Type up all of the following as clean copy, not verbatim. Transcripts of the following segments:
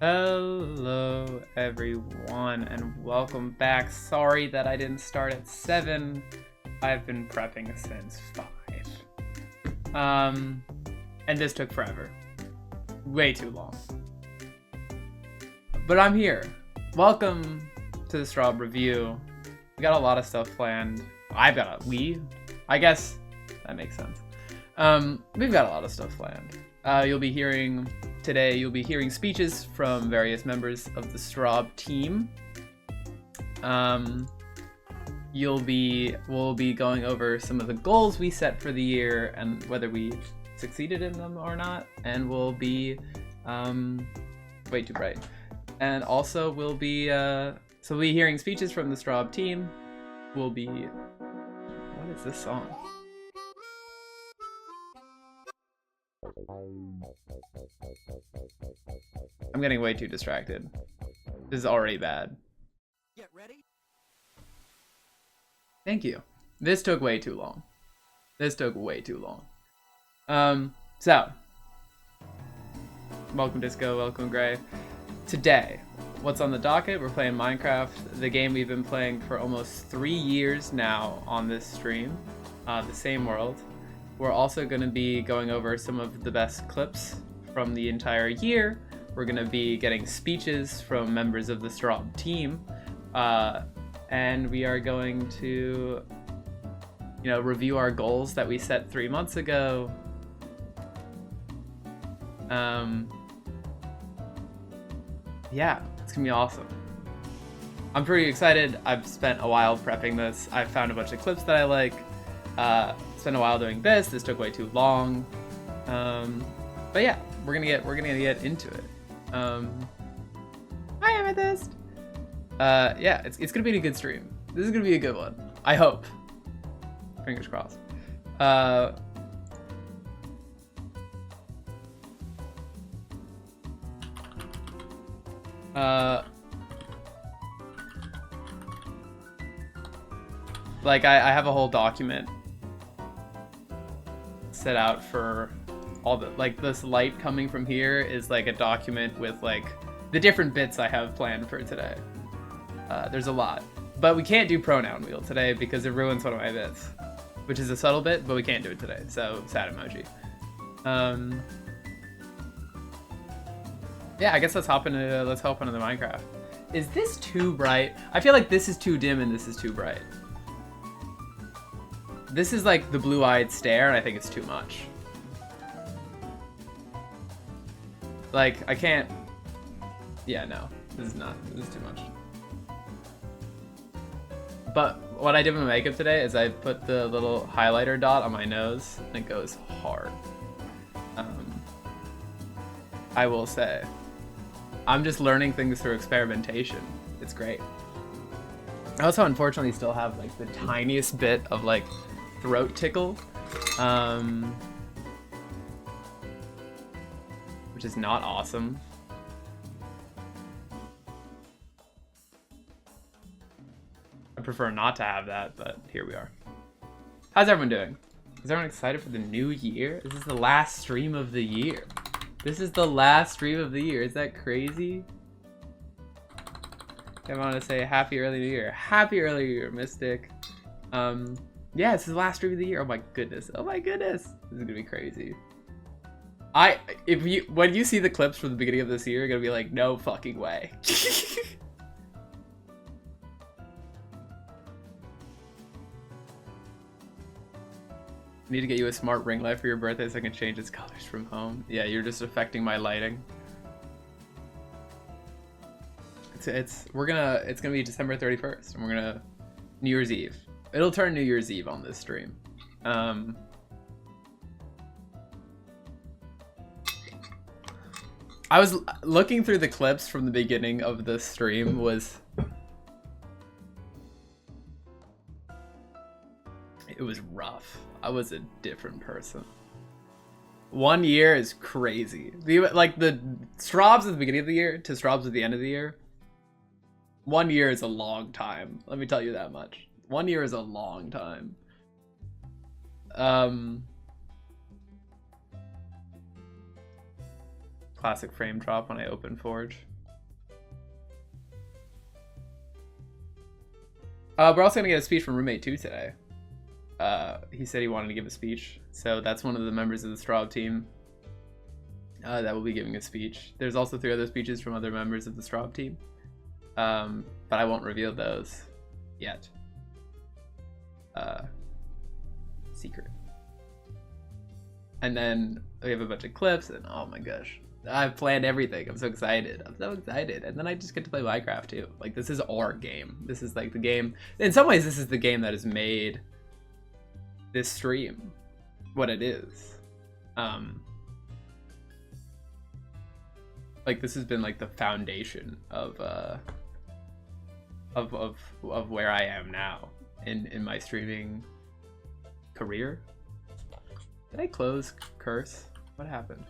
Hello everyone and welcome back. Sorry that I didn't start at 7. I've been prepping since 5. And this took forever. Way too long. But I'm here. Welcome to the Strawb review. We got a lot of stuff planned. I guess that makes sense. We've got a lot of stuff planned. You'll be hearing speeches from various members of the Strawb team. We'll be going over some of the goals we set for the year and whether we succeeded in them or not. And we'll be way too bright. And also we'll be hearing speeches from the Strawb team. What is this song? I'm getting way too distracted. This is already bad. Get ready. Thank you. This took way too long. So, welcome Disco, welcome Gray. Today, what's on the docket? We're playing Minecraft, the game we've been playing for almost 3 years now on this stream, the same world. We're also going to be going over some of the best clips from the entire year. We're going to be getting speeches from members of the Strawb team. And we are going to, review our goals that we set 3 months ago. Yeah, it's going to be awesome. I'm pretty excited. I've spent a while prepping this. I've found a bunch of clips that I like. Spent a while doing this. This took way too long. But yeah, we're gonna get into it. Hi, Amethyst. Yeah, it's gonna be a good stream. This is gonna be a good one. I hope. Fingers crossed. Like I have a whole document set out for all the, this light coming from here is like a document with like the different bits I have planned for today. There's a lot, but we can't do pronoun wheel today because it ruins one of my bits, which is a subtle bit, but we can't do it today. So sad emoji. Yeah, I guess let's hop into the Minecraft. Is this too bright? I feel like this is too dim and this is too bright. This is like the blue-eyed stare, and I think it's too much. Like, I can't... Yeah, no. This is too much. But what I did with my makeup today is I put the little highlighter dot on my nose, and it goes hard. I will say. I'm just learning things through experimentation. It's great. I also, unfortunately, still have, like, the tiniest bit of, like, throat tickle, which is not awesome. I prefer not to have that, but here we are. How's everyone doing? Is everyone excited for the new year? This is the last stream of the year. Is that crazy? I want to say happy early new year. Happy early new year, Mystic. Yeah, this is the last stream of the year. Oh my goodness. This is gonna be crazy. When you see the clips from the beginning of this year, you're gonna be like, no fucking way. I need to get you a smart ring light for your birthday so I can change its colors from home. Yeah, you're just affecting my lighting. It's gonna be December 31st, and we're gonna New Year's Eve. It'll turn New Year's Eve on this stream. I was looking through the clips from the beginning of the stream. It was rough. I was a different person. 1 year is crazy. Like the Strawbs at the beginning of the year to Strawbs at the end of the year. 1 year is a long time. Let me tell you that much. 1 year is a long time. Classic frame drop when I open Forge. We're also gonna get a speech from roommate 2 today. He said he wanted to give a speech, so that's one of the members of the Strawb team that will be giving a speech. There's also 3 other speeches from other members of the Strawb team, but I won't reveal those yet. Secret. And then we have a bunch of clips, and oh my gosh, I've planned everything. I'm so excited. I'm so excited. And then I just get to play Minecraft too. Like, this is our game. This is like the game. In some ways, this is the game that has made this stream what it is. Like, this has been like the foundation of where I am now in my streaming career. Did I close curse? What happened?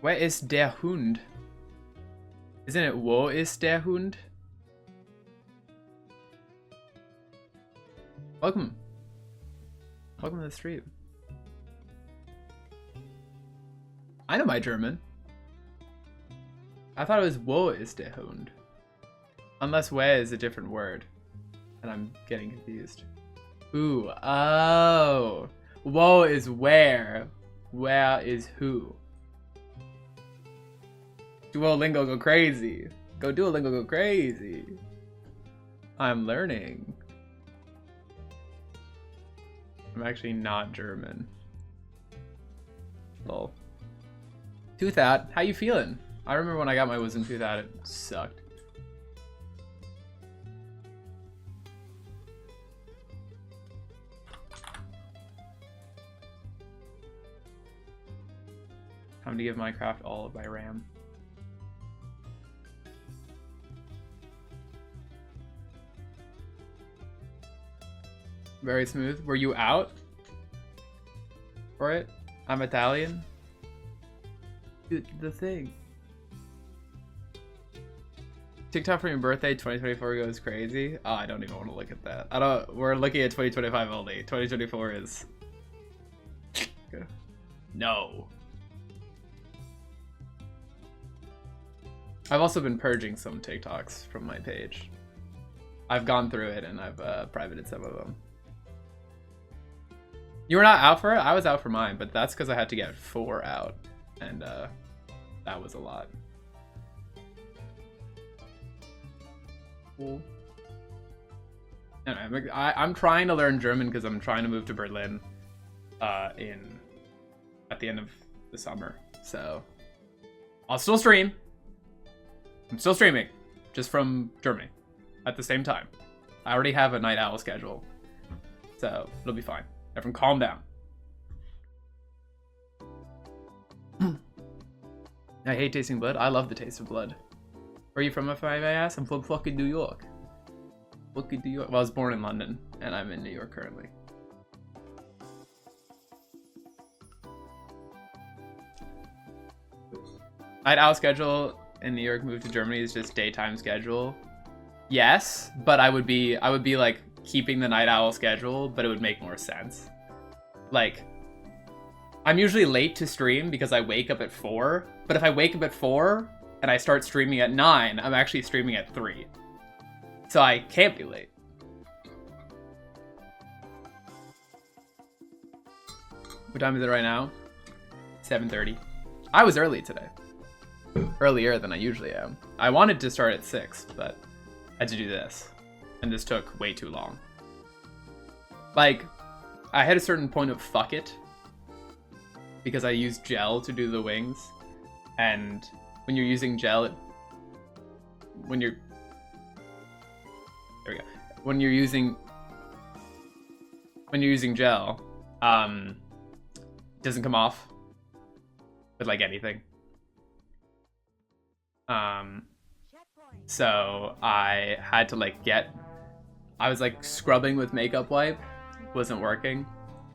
Where ist der Hund? Isn't it wo ist der Hund? Welcome. Welcome to the stream. I know my German. I thought it was wo ist der Hund. Unless where is a different word. And I'm getting confused. Ooh, oh. Wo is where. Where is who. Duolingo go crazy. Go Duolingo go crazy. I'm learning. I'm actually not German. Lol. Tooth out. How you feeling? I remember when I got my wisdom tooth out, it sucked. Time to give Minecraft all of my RAM. Very smooth. Were you out for it? I'm Italian. Dude, the thing. TikTok for your birthday 2024 goes crazy. Oh, I don't even want to look at that. I don't. We're looking at 2025 only. 2024 is no. I've also been purging some TikToks from my page. I've gone through it and I've privated some of them. You were not out for it? I was out for mine, but that's because I had to get 4 out, and that was a lot. Cool. Anyway, I'm trying to learn German because I'm trying to move to Berlin at the end of the summer. So I'll still stream. I'm still streaming, just from Germany at the same time. I already have a night owl schedule, so it'll be fine. Everyone calm down. I hate tasting blood. I love the taste of blood. Where are you from, if I may ask? I'm from fucking New York. Fucking New York. Well, I was born in London, and I'm in New York currently. Night owl schedule in New York, moved to Germany is just daytime schedule. Yes, but I would be like keeping the night owl schedule, but it would make more sense. Like, I'm usually late to stream because I wake up at 4, but if I wake up at 4 and I start streaming at 9, I'm actually streaming at 3. So I can't be late. What time is it right now? 7:30. I was early today. Earlier than I usually am. I wanted to start at 6, but I had to do this. And this took way too long. Like, I had a certain point of fuck it. Because I used gel to do the wings. And when you're using gel, there we go. When you're using gel, it doesn't come off with like anything. So I had to like I was like scrubbing with makeup wipe, wasn't working.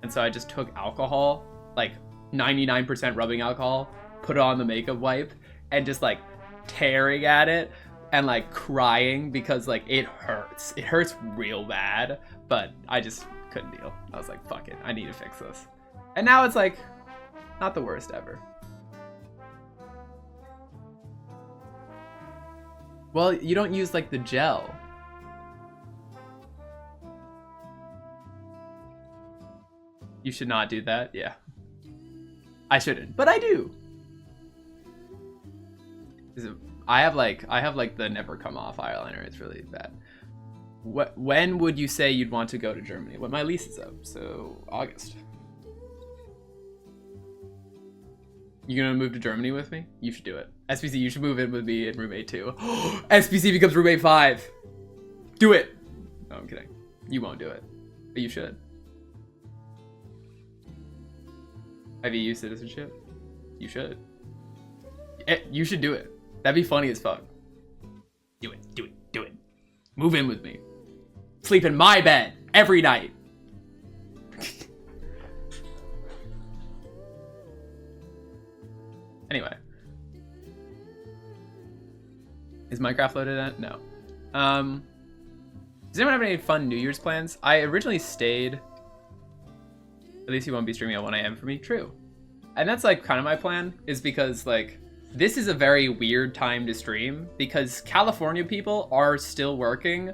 And so I just took alcohol, like 99% rubbing alcohol, put it on the makeup wipe, and just like tearing at it and like crying because like it hurts. It hurts real bad, but I just couldn't deal. I was like, fuck it, I need to fix this. And now it's like not the worst ever. Well, you don't use like the gel. You should not do that. Yeah. I shouldn't, but I do. I have like the never come off eyeliner. It's really bad. When would you say you'd want to go to Germany? Well, my lease is up, so August. You gonna move to Germany with me? You should do it. SPC, you should move in with me and roommate 2. SPC becomes roommate 5. Do it. No, I'm kidding. You won't do it, but you should. Have EU citizenship? You should. You should do it. That'd be funny as fuck. Do it, do it, do it. Move in with me. Sleep in my bed every night. Anyway. Is Minecraft loaded at? No. Does anyone have any fun New Year's plans? I originally stayed. At least you won't be streaming at 1 AM for me. True. And that's like kind of my plan, is because like this is a very weird time to stream because California people are still working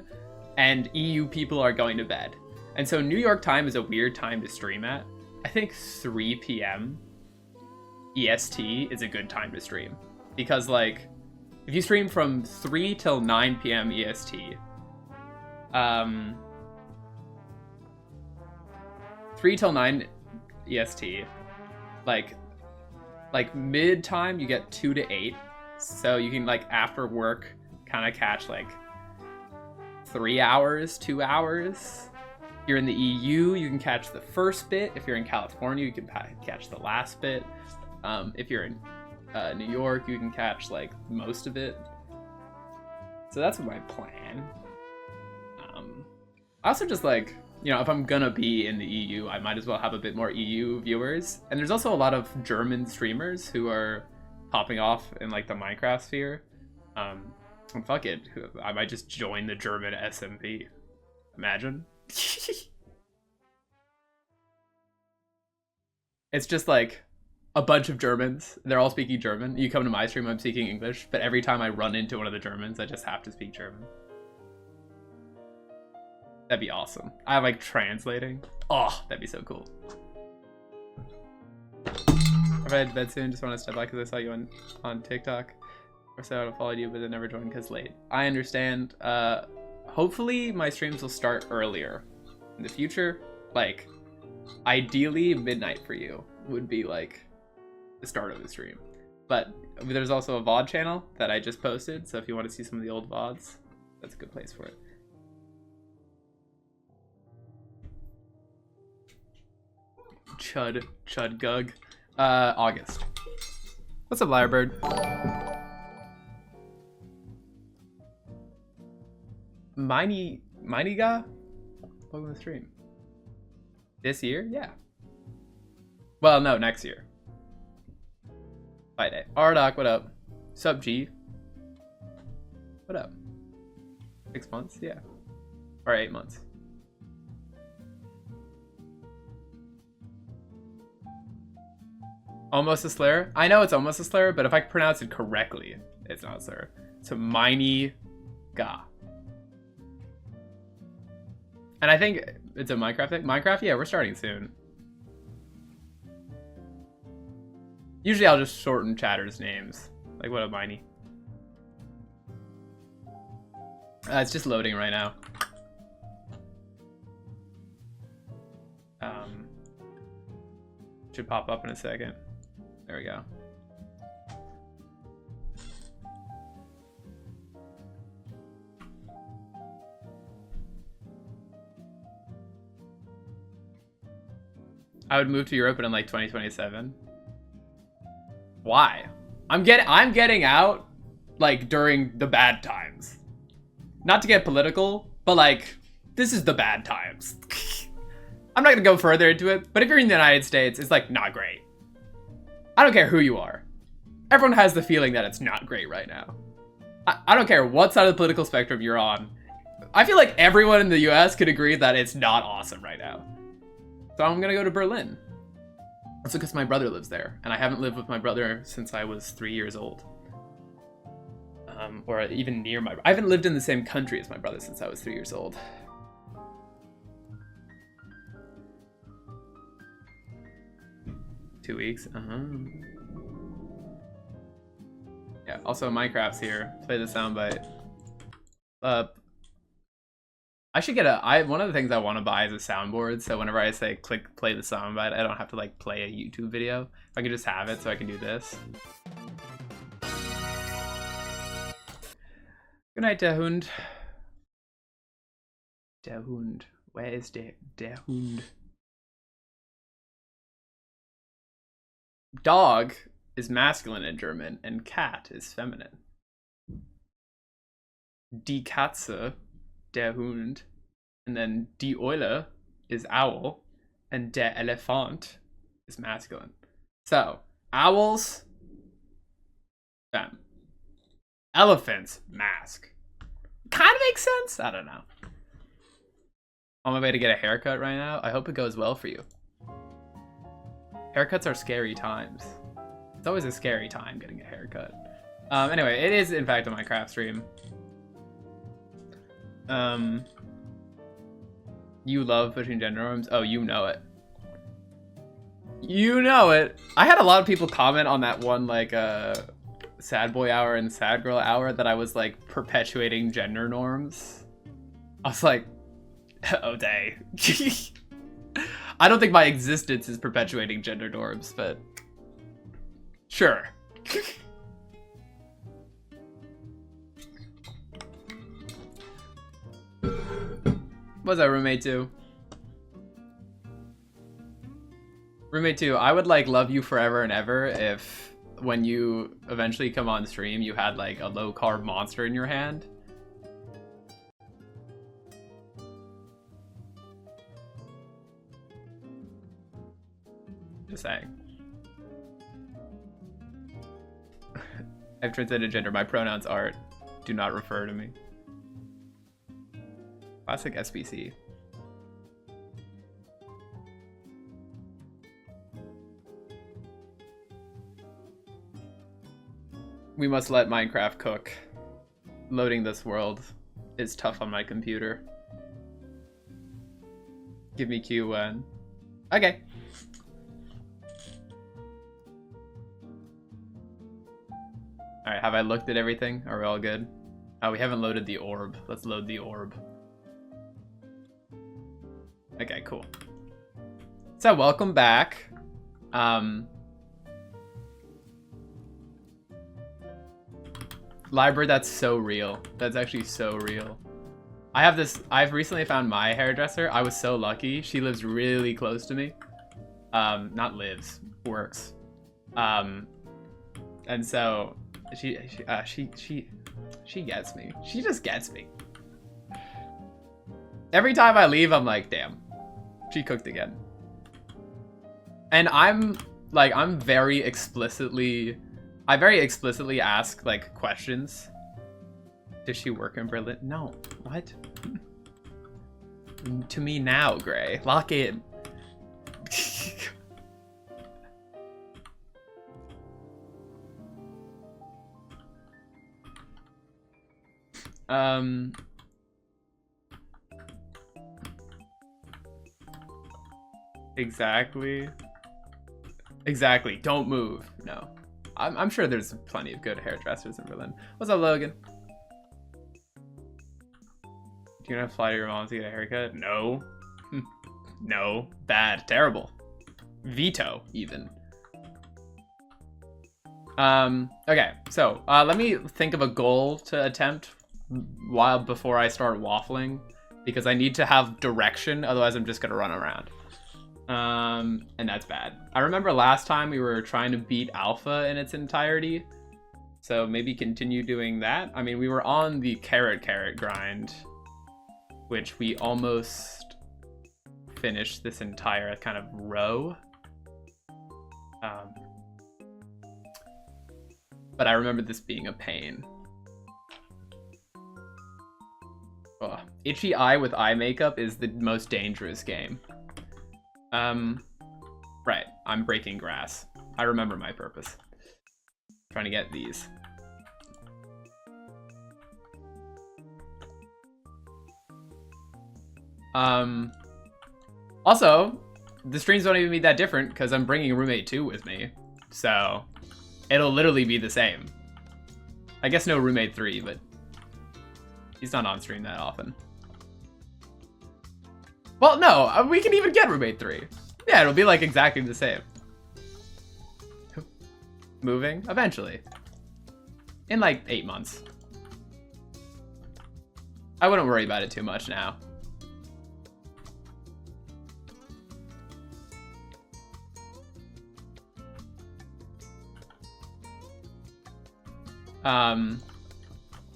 and EU people are going to bed. And so New York time is a weird time to stream at. I think 3 PM EST is a good time to stream because like if you stream from 3 till 9 PM EST, 3 till 9 EST, like mid time you get 2 to 8, so you can like after work kind of catch like 3 hours, 2 hours. If you're in the EU, you can catch the first bit. If you're in California, you can catch the last bit. If you're in New York, you can catch like most of it. So that's my plan. I also just like, you know, if I'm gonna be in the EU, I might as well have a bit more EU viewers. And there's also a lot of German streamers who are popping off in like the Minecraft sphere. And fuck it, I might just join the German SMP. Imagine. It's just like a bunch of Germans. They're all speaking German. You come to my stream, I'm speaking English, but every time I run into one of the Germans, I just have to speak German. That'd be awesome. I like translating. Oh, that'd be so cool. I've head to bed soon. Just want to step back because I saw you on TikTok. Or so I followed you, but then never joined because late. I understand. Hopefully my streams will start earlier in the future. Like, ideally midnight for you would be like the start of the stream. But there's also a VOD channel that I just posted. So if you want to see some of the old VODs, that's a good place for it. Chud Gug. August. What's up, Lyrebird? Miniga? Welcome to the stream. This year? Yeah. Well, no, next year. Bye day. Ardoc, what up? Sup, G? What up? 6 months? Yeah. Or 8 months. Almost a slur? I know it's almost a slur, but if I pronounce it correctly, it's not a slur. It's a Miniga. And I think it's a Minecraft thing. Minecraft? Yeah, we're starting soon. Usually I'll just shorten chatters' names. Like, what up, Miney? It's just loading right now. Should pop up in a second. There we go. I would move to Europe in like 2027. Why? I'm getting out like during the bad times. Not to get political, but like this is the bad times. I'm not gonna go further into it, but if you're in the United States, it's like not great. I don't care who you are. everyone has the feeling that it's not great right now. I don't care what side of the political spectrum you're on. I feel like everyone in the US could agree that it's not awesome right now. So I'm gonna go to Berlin. Also because my brother lives there, and I haven't lived with my brother since I was 3 years old. Or even near I haven't lived in the same country as my brother since I was 3 years old. Two weeks, Yeah, also Minecraft's here. Play the soundbite. I should get one of the things I want to buy is a soundboard, so whenever I say click play the soundbite, I don't have to like play a YouTube video. If I could just have it so I can do this. Good night, der Hund. Der Hund. Where is der Hund? Dog is masculine in German, and cat is feminine. Die Katze, der Hund, and then die Eule is owl, and der Elefant is masculine. So, owls, fem. Elephants, mask. Kind of makes sense? I don't know. On my way to get a haircut right now. I hope it goes well for you. Haircuts are scary times. It's always a scary time getting a haircut. Anyway, it is in fact a Minecraft stream. You love pushing gender norms? Oh, you know it. You know it. I had a lot of people comment on that one, like, sad boy hour and sad girl hour that I was like perpetuating gender norms. I was like, oh day. I don't think my existence is perpetuating gender norms, but sure. Was that roommate 2? Roommate 2, I would like love you forever and ever if when you eventually come on stream, you had like a low-carb monster in your hand. Just saying. I've transcended gender. My pronouns art. Do not refer to me. Classic SBC. We must let Minecraft cook. Loading this world is tough on my computer. Give me Q when. Okay. Alright, have I looked at everything? Are we all good? Oh, we haven't loaded the orb. Let's load the orb. Okay, cool. So, welcome back. Library, that's so real. That's actually so real. I've recently found my hairdresser. I was so lucky. She lives really close to me. Not lives, works. And so she gets me. She just gets me. Every time I leave, I'm like, damn, she cooked again. And I very explicitly ask like questions. Does she work in Berlin? No. What? To me now, Gray. Lock in. Exactly. Don't move. No. I'm sure there's plenty of good hairdressers in Berlin. What's up, Logan? Do you want to fly to your mom to get a haircut? No. No. Bad. Terrible. Veto, even. Okay, so let me think of a goal to attempt before I start waffling, because I need to have direction, otherwise I'm just gonna run around. And that's bad. I remember last time we were trying to beat Alpha in its entirety, so maybe continue doing that. I mean, we were on the carrot grind, which we almost finished this entire kind of row. but I remember this being a pain. Ugh. Itchy eye with eye makeup is the most dangerous game. Right, I'm breaking grass. I remember my purpose. Trying to get these. Also, the streams don't even be that different because I'm bringing roommate 2 with me. So, it'll literally be the same. I guess no roommate 3, but he's not on stream that often. Well, no, we can even get roommate 3. Yeah, it'll be like exactly the same. Moving? Eventually. In like 8 months. I wouldn't worry about it too much now.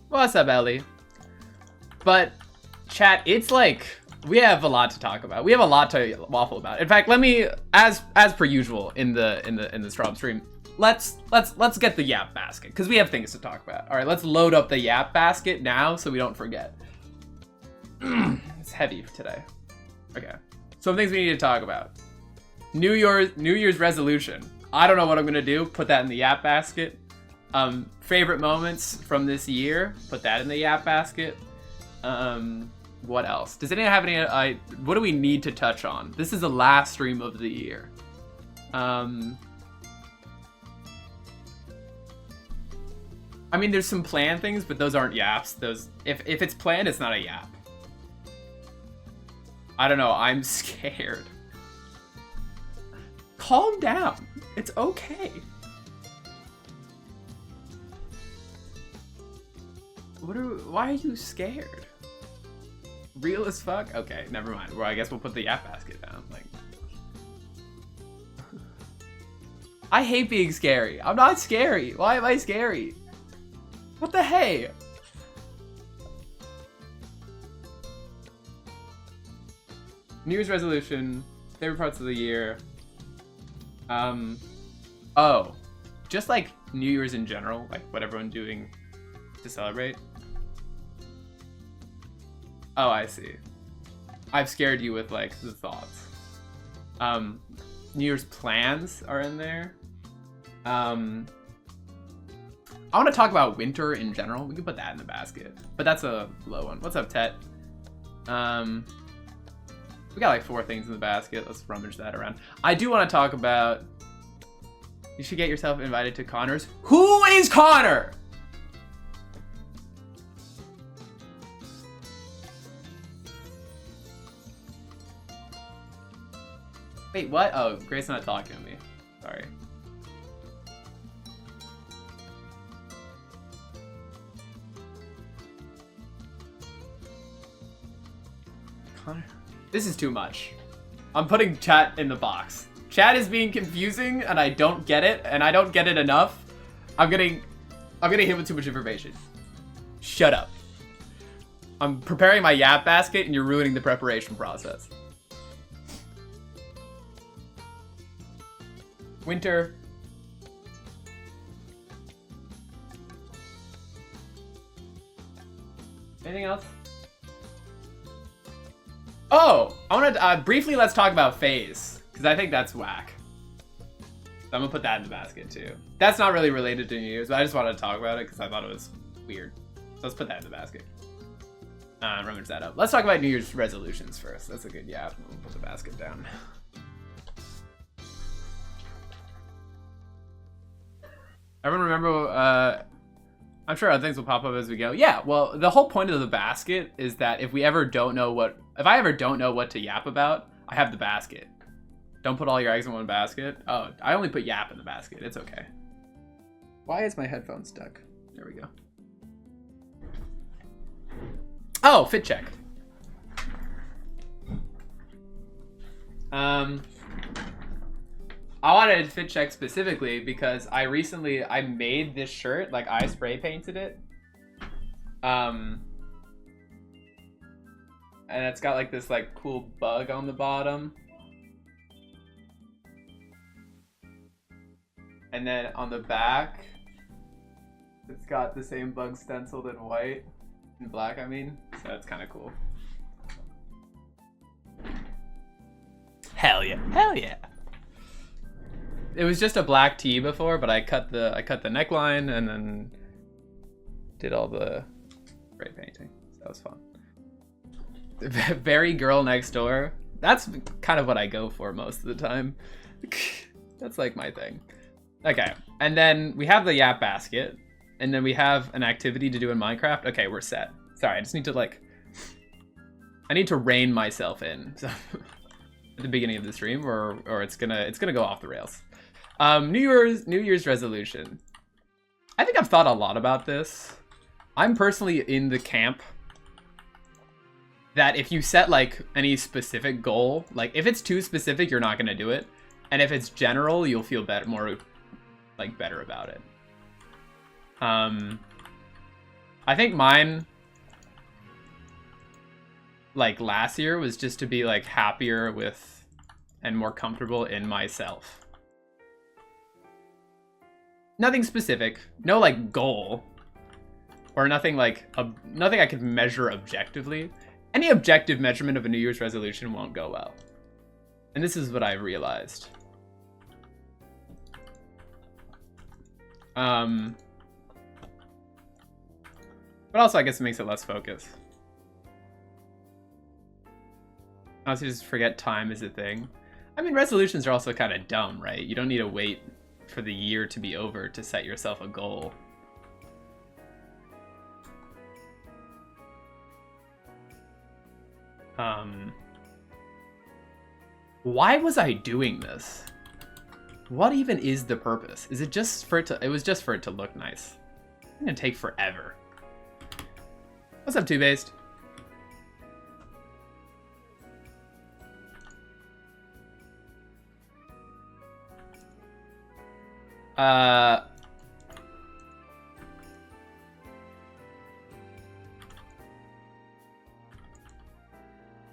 What's up, Ellie? But chat, it's like we have a lot to talk about. We have a lot to waffle about. In fact, let me, as per usual in the Strawb stream, let's get the yap basket because we have things to talk about. All right, let's load up the yap basket now so we don't forget. It's heavy today. Okay, some things we need to talk about. New Year's resolution. I don't know what I'm gonna do. Put that in the yap basket. Favorite moments from this year, put that in the yap basket. What else? Does anyone have any, what do we need to touch on? This is the last stream of the year. I mean, there's some planned things, but those aren't yaps. Those, if it's planned, it's not a yap. I don't know, I'm scared. Calm down, it's okay. Why are you scared? Real as fuck? Okay, never mind. Well, I guess we'll put the yap basket down. Like, I hate being scary. I'm not scary. Why am I scary? What the hey? New Year's resolution, favorite parts of the year. Oh, just like New Year's in general, like what everyone's doing to celebrate. Oh, I see. I've scared you with like the thoughts. New Year's plans are in there. I want to talk about winter in general. We can put that in the basket, but that's a low one. What's up, Tet? We got like 4 things in the basket. Let's rummage that around. I do want to talk about, you should get yourself invited to Connor's. Who is Connor? Wait, what? Oh, Grace's not talking to me. Sorry. Connor? This is too much. I'm putting chat in the box. Chat is being confusing and I don't get it, and I don't get it enough. I'm getting hit with too much information. Shut up. I'm preparing my yap basket and you're ruining the preparation process. Winter. Anything else? Oh, I want to briefly let's talk about phase because I think that's whack. So I'm gonna put that in the basket too. That's not really related to New Year's, but I just wanted to talk about it because I thought it was weird. So let's put that in the basket. Rummage that up. Let's talk about New Year's resolutions first. That's a good yap. We'll put the basket down. Everyone remember, I'm sure other things will pop up as we go. Yeah, well, the whole point of the basket is that if I ever don't know what to yap about, I have the basket. Don't put all your eggs in one basket. Oh, I only put yap in the basket. It's okay. Why is my headphone stuck? There we go. Oh, fit check. I wanted to fit check specifically because I made this shirt, like I spray painted it. And it's got like this like cool bug on the bottom. And then on the back, It's got the same bug stenciled in white and black, I mean, so that's kind of cool. Hell yeah, hell yeah. It was just a black tee before, but I cut the neckline and then did all the spray painting. So that was fun. Very girl next door. That's kind of what I go for most of the time. That's like my thing. Okay, and then we have the Yap basket, and then we have an activity to do in Minecraft. Okay, we're set. Sorry, I just need to like, I need to rein myself in so, at the beginning of the stream, or it's gonna go off the rails. New Year's resolution. I think I've thought a lot about this. I'm personally in the camp that if you set like any specific goal, like if it's too specific, you're not gonna do it, and if it's general, you'll feel better about it. I think mine, like last year, was just to be like happier with and more comfortable in myself. Nothing specific, no like goal, or nothing like nothing I could measure objectively. Any objective measurement of a New Year's resolution won't go well. And this is what I realized. But also I guess it makes it less focused. I also just forget time is a thing. I mean, resolutions are also kind of dumb, right? You don't need to wait for the year to be over to set yourself a goal. Why was I doing this? What even is the purpose? Is it just for it to, it was just for it to look nice. It's gonna take forever. What's up, Two-Based?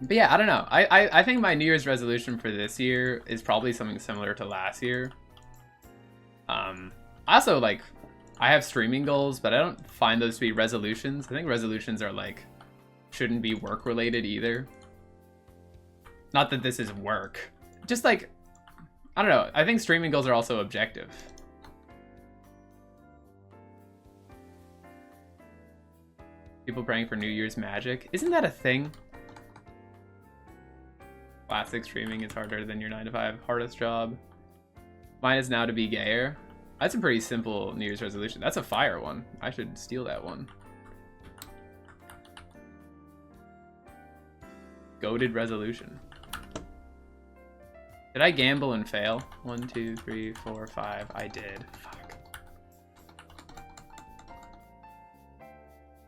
But yeah, I don't know. I think my New Year's resolution for this year is probably something similar to last year. I also like, I have streaming goals, but I don't find those to be resolutions. I think resolutions are like, shouldn't be work related either. Not that this is work. Just like, I don't know. I think streaming goals are also objective. People praying for New Year's magic. Isn't that a thing? Classic streaming is harder than your 9-to-5 hardest job. Mine is now to be gayer. That's a pretty simple New Year's resolution. That's a fire one. I should steal that one. Goated resolution. Did I gamble and fail? 1, 2, 3, 4, 5. I did. Fuck.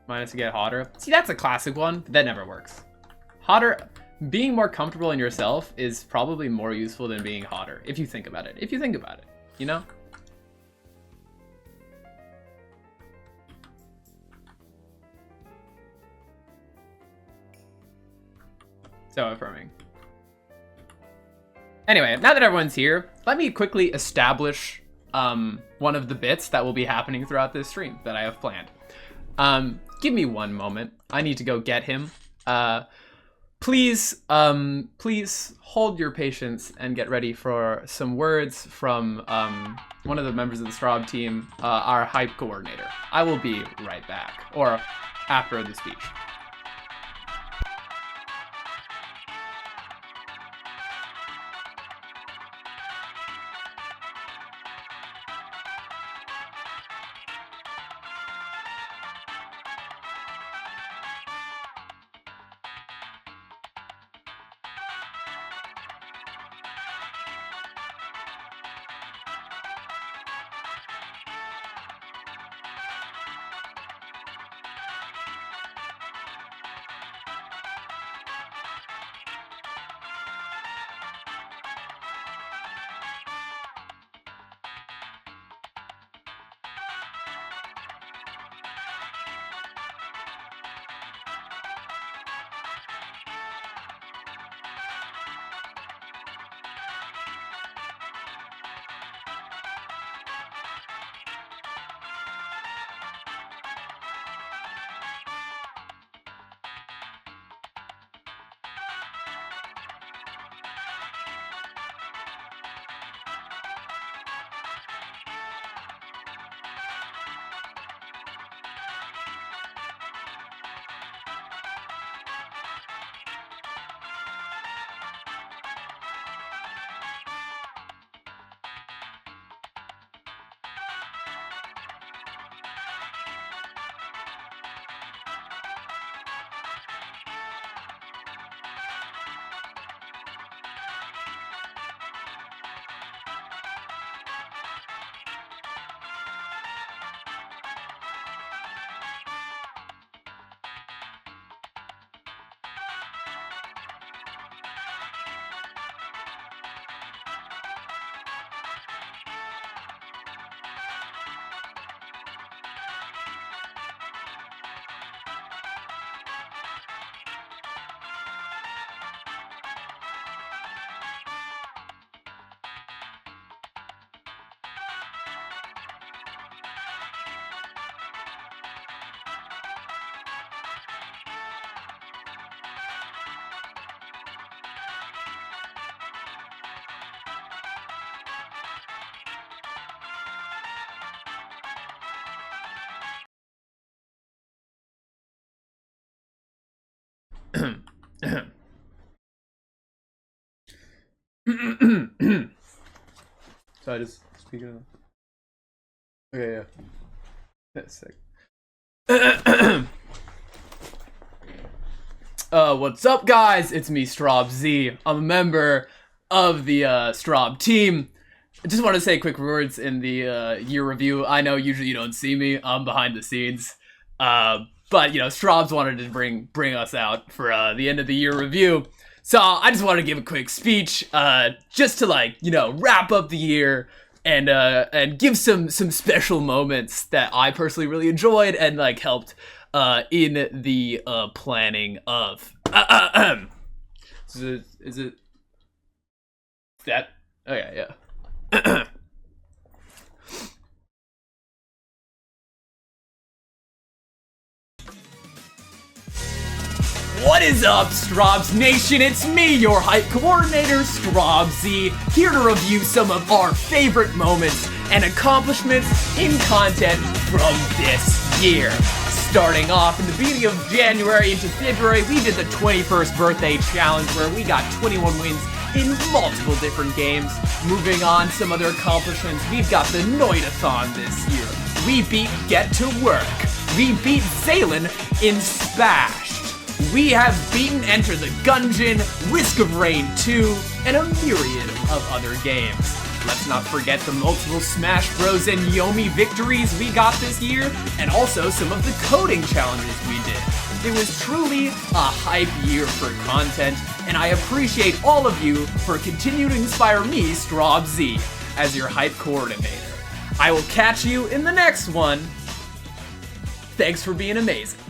Minus to get hotter. See, that's a classic one. That never works. Hotter. Being more comfortable in yourself is probably more useful than being hotter, if you think about it. If you think about it, you know? So affirming. Anyway, now that everyone's here, let me quickly establish one of the bits that will be happening throughout this stream that I have planned. Give me one moment. I need to go get him. Please hold your patience and get ready for some words from one of the members of the Strawb team, our hype coordinator. I will be right back, or after the speech. So I just speak of. Okay, yeah. That's sick. What's up, guys? It's me, Strawb Z. I'm a member of the Strawb team. I just want to say quick words in the year review. I know usually you don't see me. I'm behind the scenes. But you know, Strawb's wanted to bring us out for the end of the year review. So I just wanted to give a quick speech, just to, like, you know, wrap up the year and give some special moments that I personally really enjoyed and, like, helped in the planning of. Is it that? Okay, yeah. What is up, Strawb's Nation? It's me, your hype coordinator, Strawb Z, here to review some of our favorite moments and accomplishments in content from this year. Starting off in the beginning of January into February, we did the 21st birthday challenge where we got 21 wins in multiple different games. Moving on, some other accomplishments, we've got the Noitathon this year. We beat Get to Work. We beat Zaylen in Spash. We have beaten Enter the Gungeon, Risk of Rain 2, and a myriad of other games. Let's not forget the multiple Smash Bros. And Yomi victories we got this year, and also some of the coding challenges we did. It was truly a hype year for content, and I appreciate all of you for continuing to inspire me, Strawb Z, as your hype coordinator. I will catch you in the next one. Thanks for being amazing.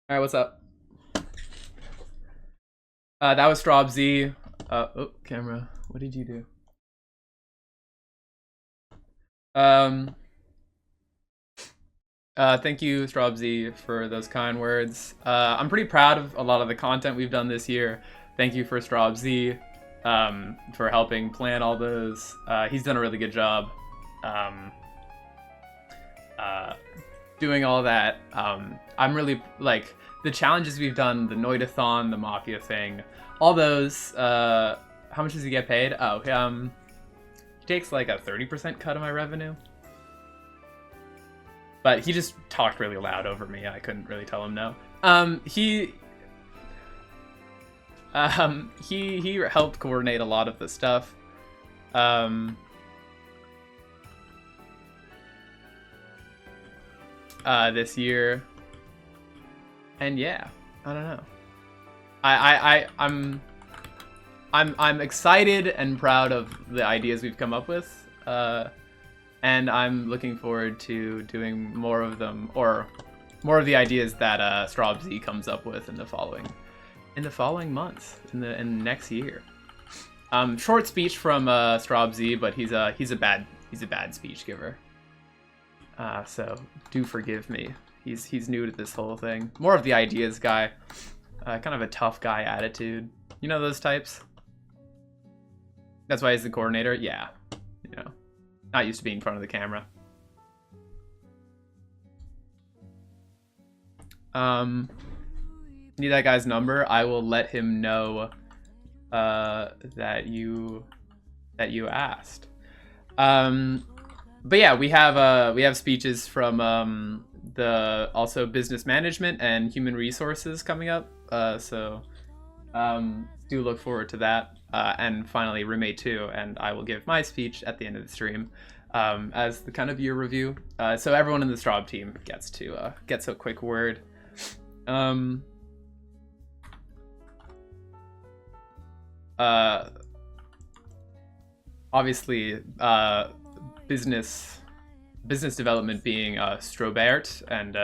All right, what's up? That was Strawb Z. Oh, camera. What did you do? Thank you, Strawb Z, for those kind words. I'm pretty proud of a lot of the content we've done this year. Thank you for Strawb Z, for helping plan all those. He's done a really good job, doing all that. I'm really, like, the challenges we've done, the Noitathon, the Mafia thing, all those, how much does he get paid? Oh, he takes like a 30% cut of my revenue. But he just talked really loud over me. I couldn't really tell him no. He helped coordinate a lot of the stuff. This year. And yeah, I don't know. I'm excited and proud of the ideas we've come up with. And I'm looking forward to doing more of them, or more of the ideas that Strawb Z comes up with in the following months, in the next year. Short speech from Strawb Z, but he's a bad speech giver. So do forgive me. He's new to this whole thing. More of the ideas guy, kind of a tough guy attitude. You know those types. That's why he's the coordinator. Yeah, you know. Not used to being in front of the camera. Need that guy's number. I will let him know that you asked. But yeah, we have speeches from the also business management and human resources coming up. So do look forward to that. And finally, Roommate 2, and I will give my speech at the end of the stream as the kind of year review. So everyone in the Strawb team gets a quick word. Obviously, business business development being Strawb and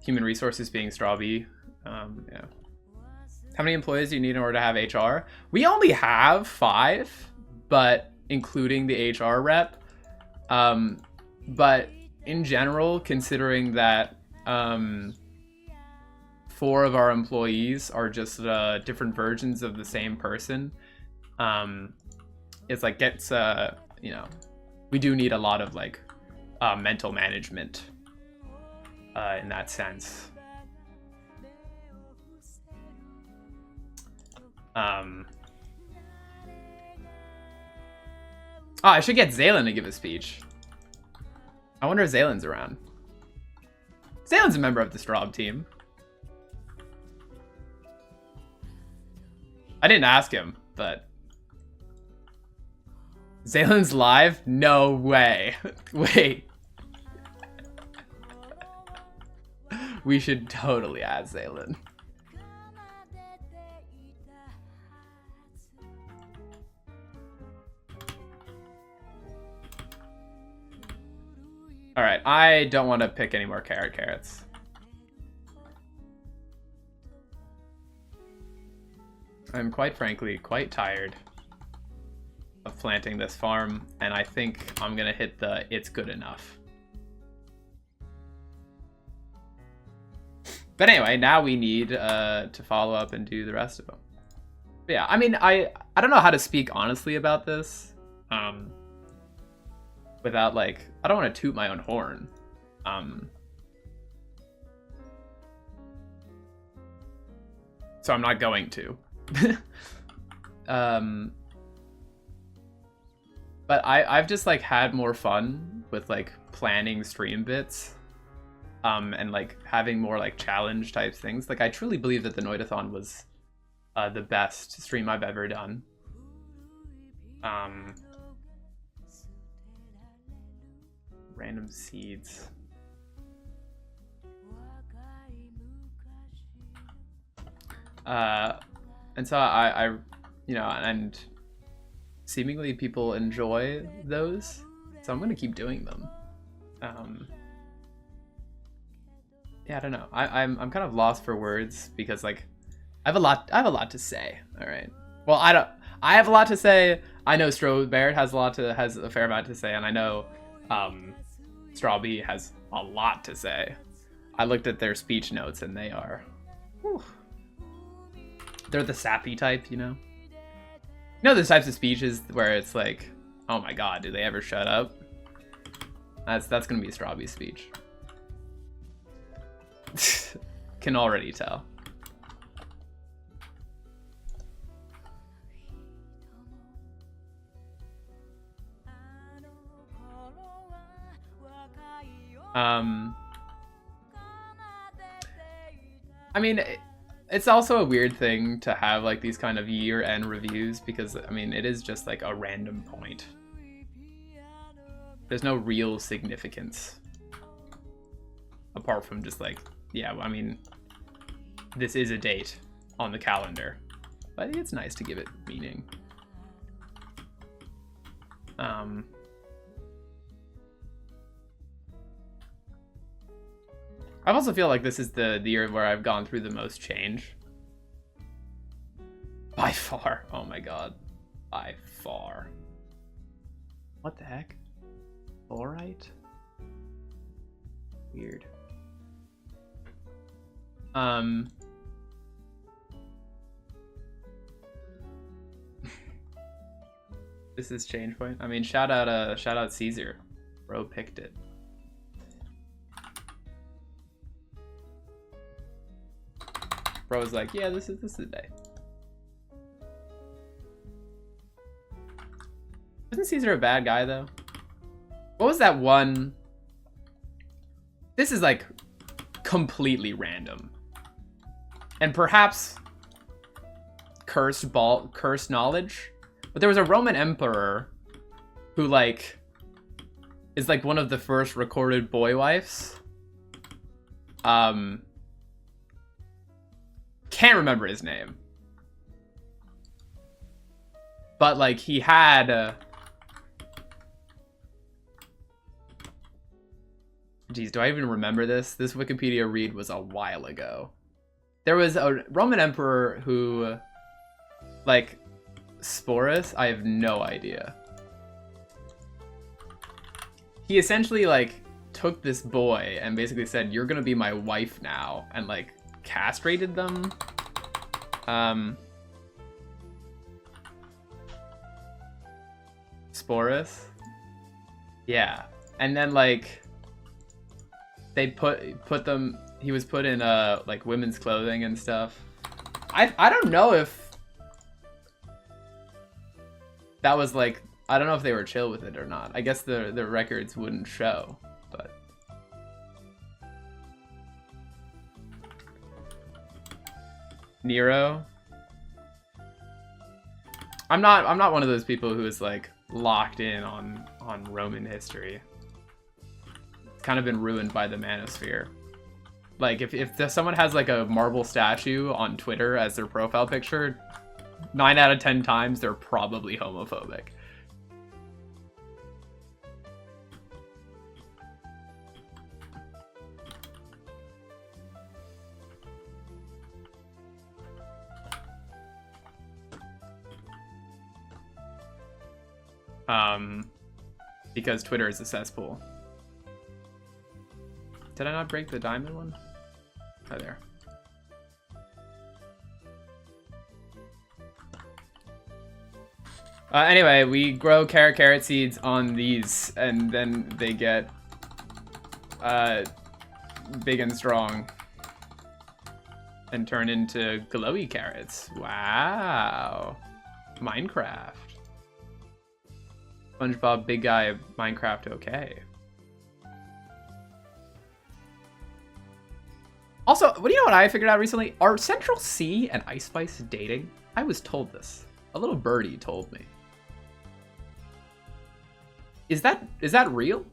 human resources being Strawb. Yeah. How many employees do you need in order to have HR? We only have 5, but including the HR rep. But in general, considering that 4 of our employees are just different versions of the same person, it's like you know, we do need a lot of like mental management in that sense. Oh, I should get Zaylin to give a speech. I wonder if Zaylin's around. Zaylin's a member of the Strawb team. I didn't ask him, but... Zaylin's live? No way. Wait. We should totally add Zaylin. Alright, I don't want to pick any more carrots. I'm quite frankly quite tired of planting this farm, and I think I'm gonna hit the it's good enough. But anyway, now we need to follow up and do the rest of them. But yeah, I mean, I don't know how to speak honestly about this. Without like, I don't want to toot my own horn. So I'm not going to. But I've just like had more fun with like planning stream bits. And like having more like challenge type things. Like I truly believe that the Noidathon was the best stream I've ever done. Random seeds. And so I you know, and seemingly people enjoy those, so I'm gonna keep doing them. Yeah, I don't know. I'm kind of lost for words because like I have a lot to say. All right. Well, I have a lot to say. I know Strawb has a fair amount to say, and I know Strawb has a lot to say. I looked at their speech notes and they are, whew. They're the sappy type, you know? You know those types of speeches where it's like, oh my god, do they ever shut up? That's gonna be Strawb's speech. Can already tell. I mean, it's also a weird thing to have like these kind of year-end reviews because, I mean, it is just like a random point. There's no real significance apart from just like, yeah, I mean, this is a date on the calendar, but I think it's nice to give it meaning. I also feel like this is the year where I've gone through the most change. By far. Oh my god. By far. What the heck? Alright. Weird. This is change point. I mean, shout out Caesar. Bro picked it. Bro was like, yeah, this is the day. Isn't Caesar a bad guy though? What was that one? This is like completely random. And perhaps cursed knowledge. But there was a Roman emperor who like is like one of the first recorded boy wives. Can't remember his name. But like he had Geez, do I even remember this? This Wikipedia read was a while ago. There was a Roman emperor who, like, Sporus? I have no idea. He essentially, like, took this boy and basically said, "You're gonna be my wife now," and, like, castrated them. Sporus? Yeah. And then, like, they put them, he was put in, like, women's clothing and stuff. I don't know if that was, like, I don't know if they were chill with it or not. I guess the records wouldn't show, but. Nero? I'm not one of those people who is, like, locked in on Roman history. It's kind of been ruined by the manosphere. Like, if someone has, like, a marble statue on Twitter as their profile picture, 9 out of 10 times they're probably homophobic. Because Twitter is a cesspool. Did I not break the diamond one? Oh, there. Anyway, we grow carrot seeds on these, and then they get big and strong and turn into glowy carrots. Wow. Minecraft. SpongeBob, big guy, Minecraft, okay. Also, what do you know what I figured out recently? Are Central C and Ice Spice dating? I was told this. A little birdie told me. Is that real?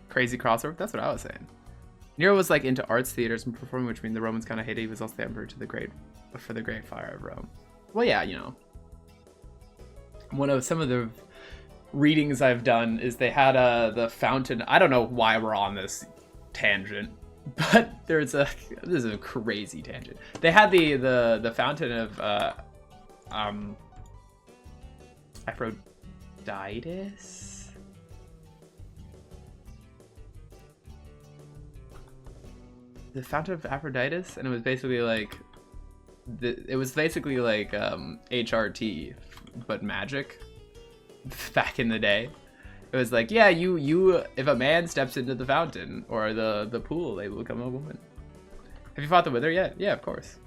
Crazy crossover? That's what I was saying. Nero was like into arts, theaters, and performing, which means the Romans kind of hated. He was also the emperor to for the Great Fire of Rome. Well, yeah, you know. One of some of the readings I've done is they had the fountain. I don't know why we're on this tangent, but this is a crazy tangent. They had the fountain of Aphrodite. The Fountain of Aphrodite, and it was basically like HRT but magic back in the day. It was like, yeah, you if a man steps into the fountain or the pool, they will become a woman. Have you fought the Wither yet? Yeah, of course.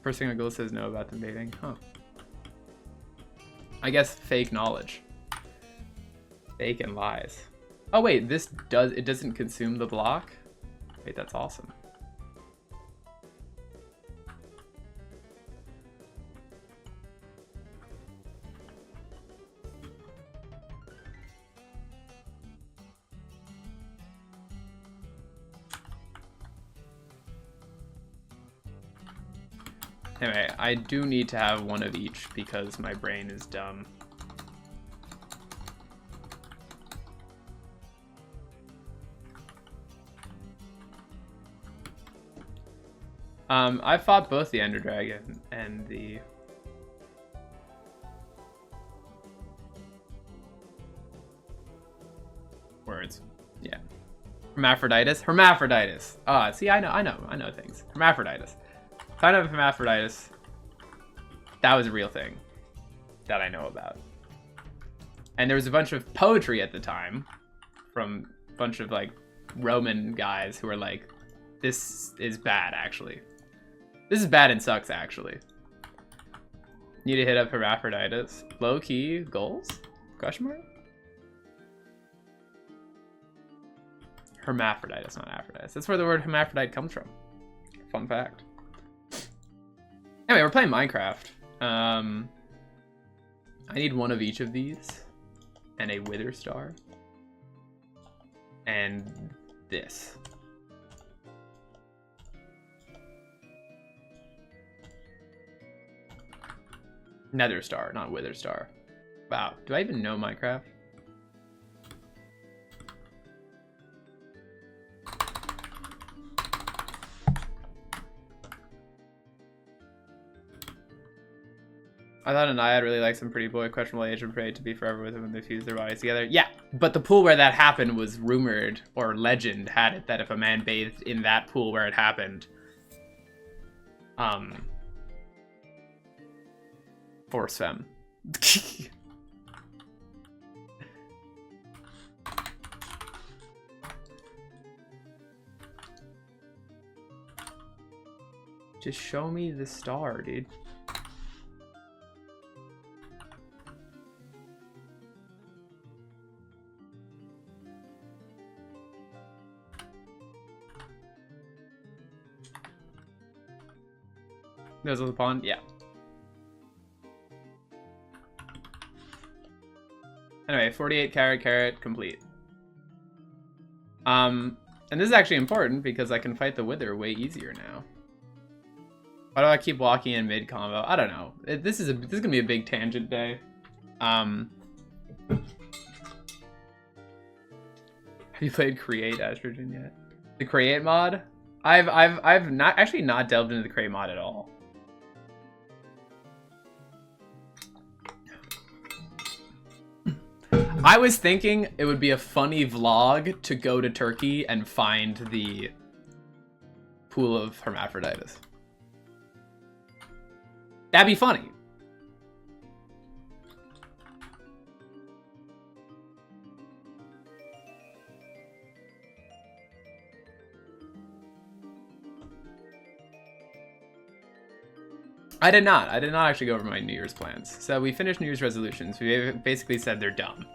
First thing Agula says no about them dating. Huh. I guess fake knowledge. Fake and lies. Oh wait, it doesn't consume the block? Wait, that's awesome. Anyway, I do need to have one of each because my brain is dumb. I fought both the Ender Dragon and the... Words. Yeah. Hermaphroditus? Hermaphroditus! Ah, see, I know things. Hermaphroditus. Kind of Hermaphroditus. That was a real thing that I know about. And there was a bunch of poetry at the time from a bunch of, like, Roman guys who were like, this is bad, actually. This is bad and sucks, actually. Need to hit up Hermaphroditus. Low-key goals? Question mark? Hermaphroditus, not Aphrodite. That's where the word hermaphrodite comes from. Fun fact. Anyway, we're playing Minecraft. I need one of each of these. And a Wither Star. And this. Nether Star, not Wither Star. Wow, do I even know Minecraft? I thought a Naiad really liked some pretty boy, questionable age, and prayed to be forever with him when they fused their bodies together. Yeah, but the pool where that happened was rumored, or legend had it, that if a man bathed in that pool where it happened, force femme. Just show me the star, dude. Those are the pond? Yeah. Anyway, 48 carrot complete. And this is actually important because I can fight the Wither way easier now. Why do I keep walking in mid combo? I don't know. This is gonna be a big tangent day. Have you played Create Astrogen yet? The Create mod? I've not delved into the Create mod at all. I was thinking it would be a funny vlog to go to Turkey and find the pool of hermaphroditus. That'd be funny. I did not actually go over my New Year's plans. So we finished New Year's resolutions. We basically said they're dumb.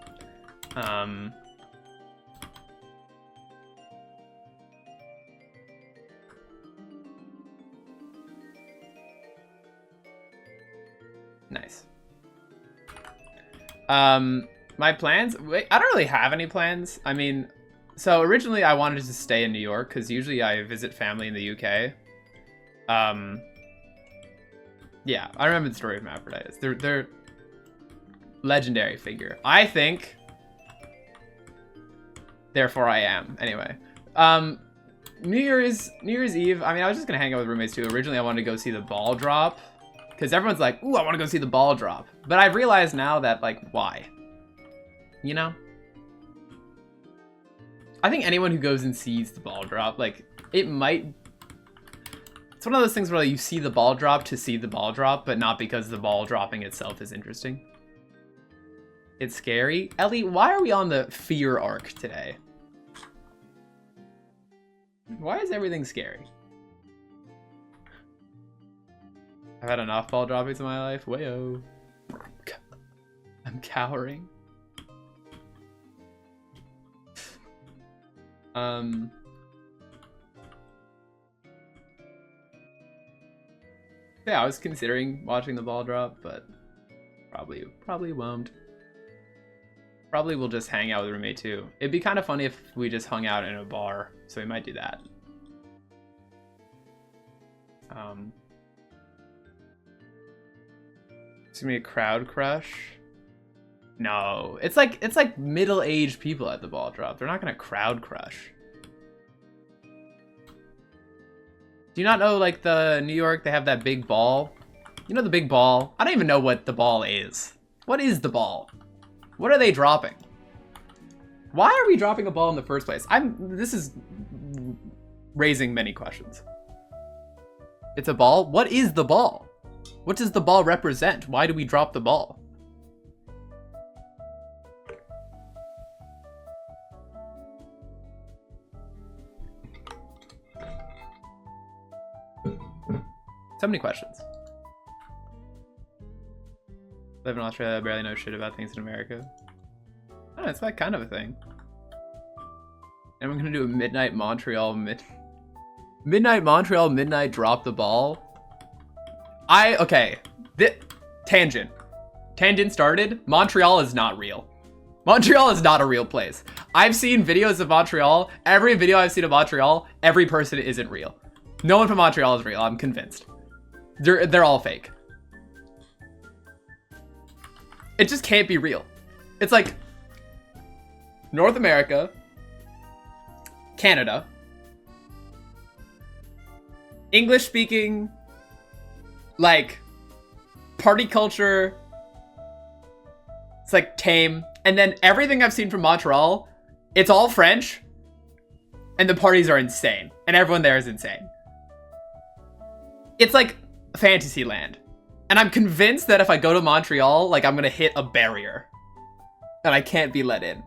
Nice. My plans? Wait, I don't really have any plans. I mean, so originally I wanted to stay in New York because usually I visit family in the UK. Yeah, I remember the story of Hermaphroditus. They're legendary figure. I think. Therefore I am. Anyway. New Year's Eve, I mean, I was just gonna hang out with roommates too. Originally I wanted to go see the ball drop. Because everyone's like, ooh, I want to go see the ball drop. But I've realized now that, like, why? You know? I think anyone who goes and sees the ball drop, like, it might... It's one of those things where like, you see the ball drop to see the ball drop, but not because the ball dropping itself is interesting. It's scary. Ellie, why are we on the fear arc today? Why is everything scary? I've had enough ball droppings in my life. Wayo. I'm cowering. Yeah, I was considering watching the ball drop, but probably won't. Probably will just hang out with a roommate too. It'd be kind of funny if we just hung out in a bar, so we might do that. It's gonna be a crowd crush. No, it's like middle-aged people at the ball drop. They're not gonna crowd crush. Do you not know, like, the New York, they have that big ball? You know the big ball? I don't even know what the ball is. What is the ball? What are they dropping? Why are we dropping a ball in the first place? This is raising many questions. It's a ball? What is the ball? What does the ball represent? Why do we drop the ball? So many questions. Live in Australia, barely know shit about things in America. Oh, it's like kind of a thing. And we're gonna do a midnight Montreal midnight drop the ball. Okay. Tangent started. Montreal is not real. Montreal is not a real place. I've seen videos of Montreal. Every video I've seen of Montreal, every person isn't real. No one from Montreal is real, I'm convinced. They're all fake. It just can't be real. It's like North America, Canada, English speaking, like party culture. It's like tame. And then everything I've seen from Montreal, it's all French. And the parties are insane. And everyone there is insane. It's like fantasy land. And I'm convinced that if I go to Montreal, like I'm gonna hit a barrier. And I can't be let in.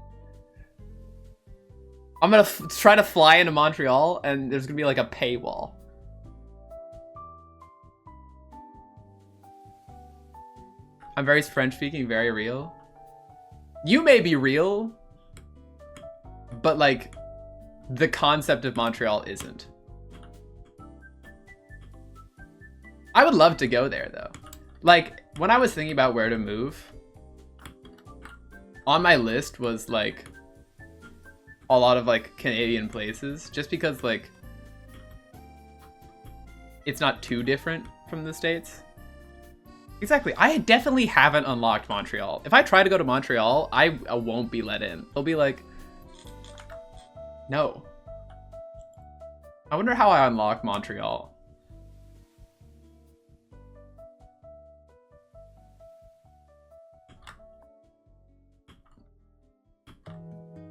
I'm gonna try to fly into Montreal and there's gonna be like a paywall. I'm very French speaking, very real. You may be real, but like the concept of Montreal isn't. I would love to go there though. Like when I was thinking about where to move, on my list was like a lot of like Canadian places, just because like it's not too different from the States. Exactly. I definitely haven't unlocked Montreal. If I try to go to Montreal, I won't be let in. They'll be like, no. I wonder how I unlock Montreal.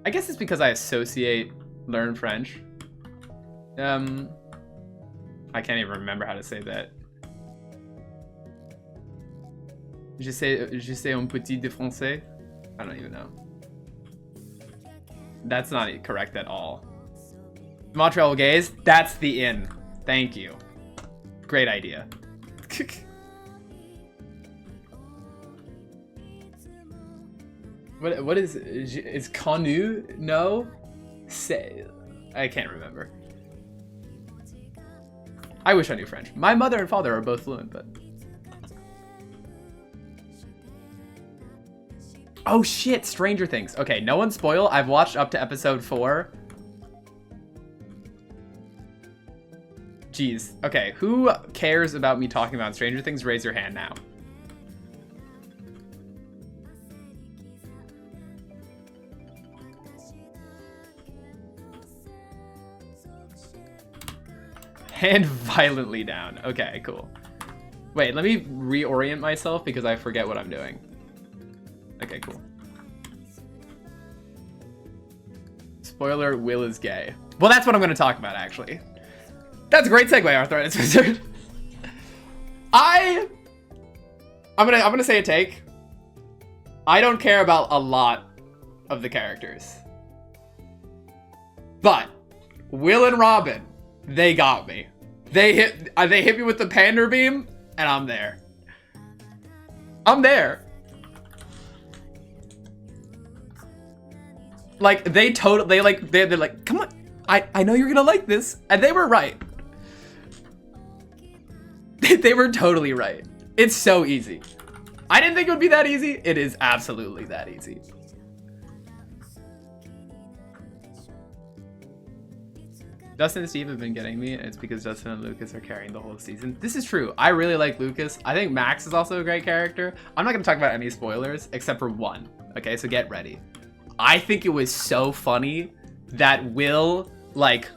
I guess it's because I associate learn French. I can't even remember how to say that. Je sais un petit de français. I don't even know. That's not correct at all. Montreal gays, that's the inn. Thank you. Great idea. What is connu? No? Say, I can't remember. I wish I knew French. My mother and father are both fluent, but... Oh shit, Stranger Things. Okay, no one spoil. I've watched up to episode 4. Jeez. Okay, who cares about me talking about Stranger Things? Raise your hand now. Hand violently down. Okay, cool. Wait, let me reorient myself because I forget what I'm doing. Okay, cool. Spoiler, Will is gay. Well, that's what I'm going to talk about, actually. That's a great segue, Arthritis Wizard. I'm gonna say a take. I don't care about a lot of the characters. But Will and Robin, they got me. They hit me with the pander beam, and I'm there. I'm there. Like they're like, come on, I know you're gonna like this, and they were right. They were totally right. It's so easy. I didn't think it would be that easy. It is absolutely that easy. Dustin and Steve have been getting me, and it's because Dustin and Lucas are carrying the whole season. This is true. I really like Lucas. I think Max is also a great character. I'm not gonna talk about any spoilers except for one. Okay, so get ready. I think it was so funny that Will, like,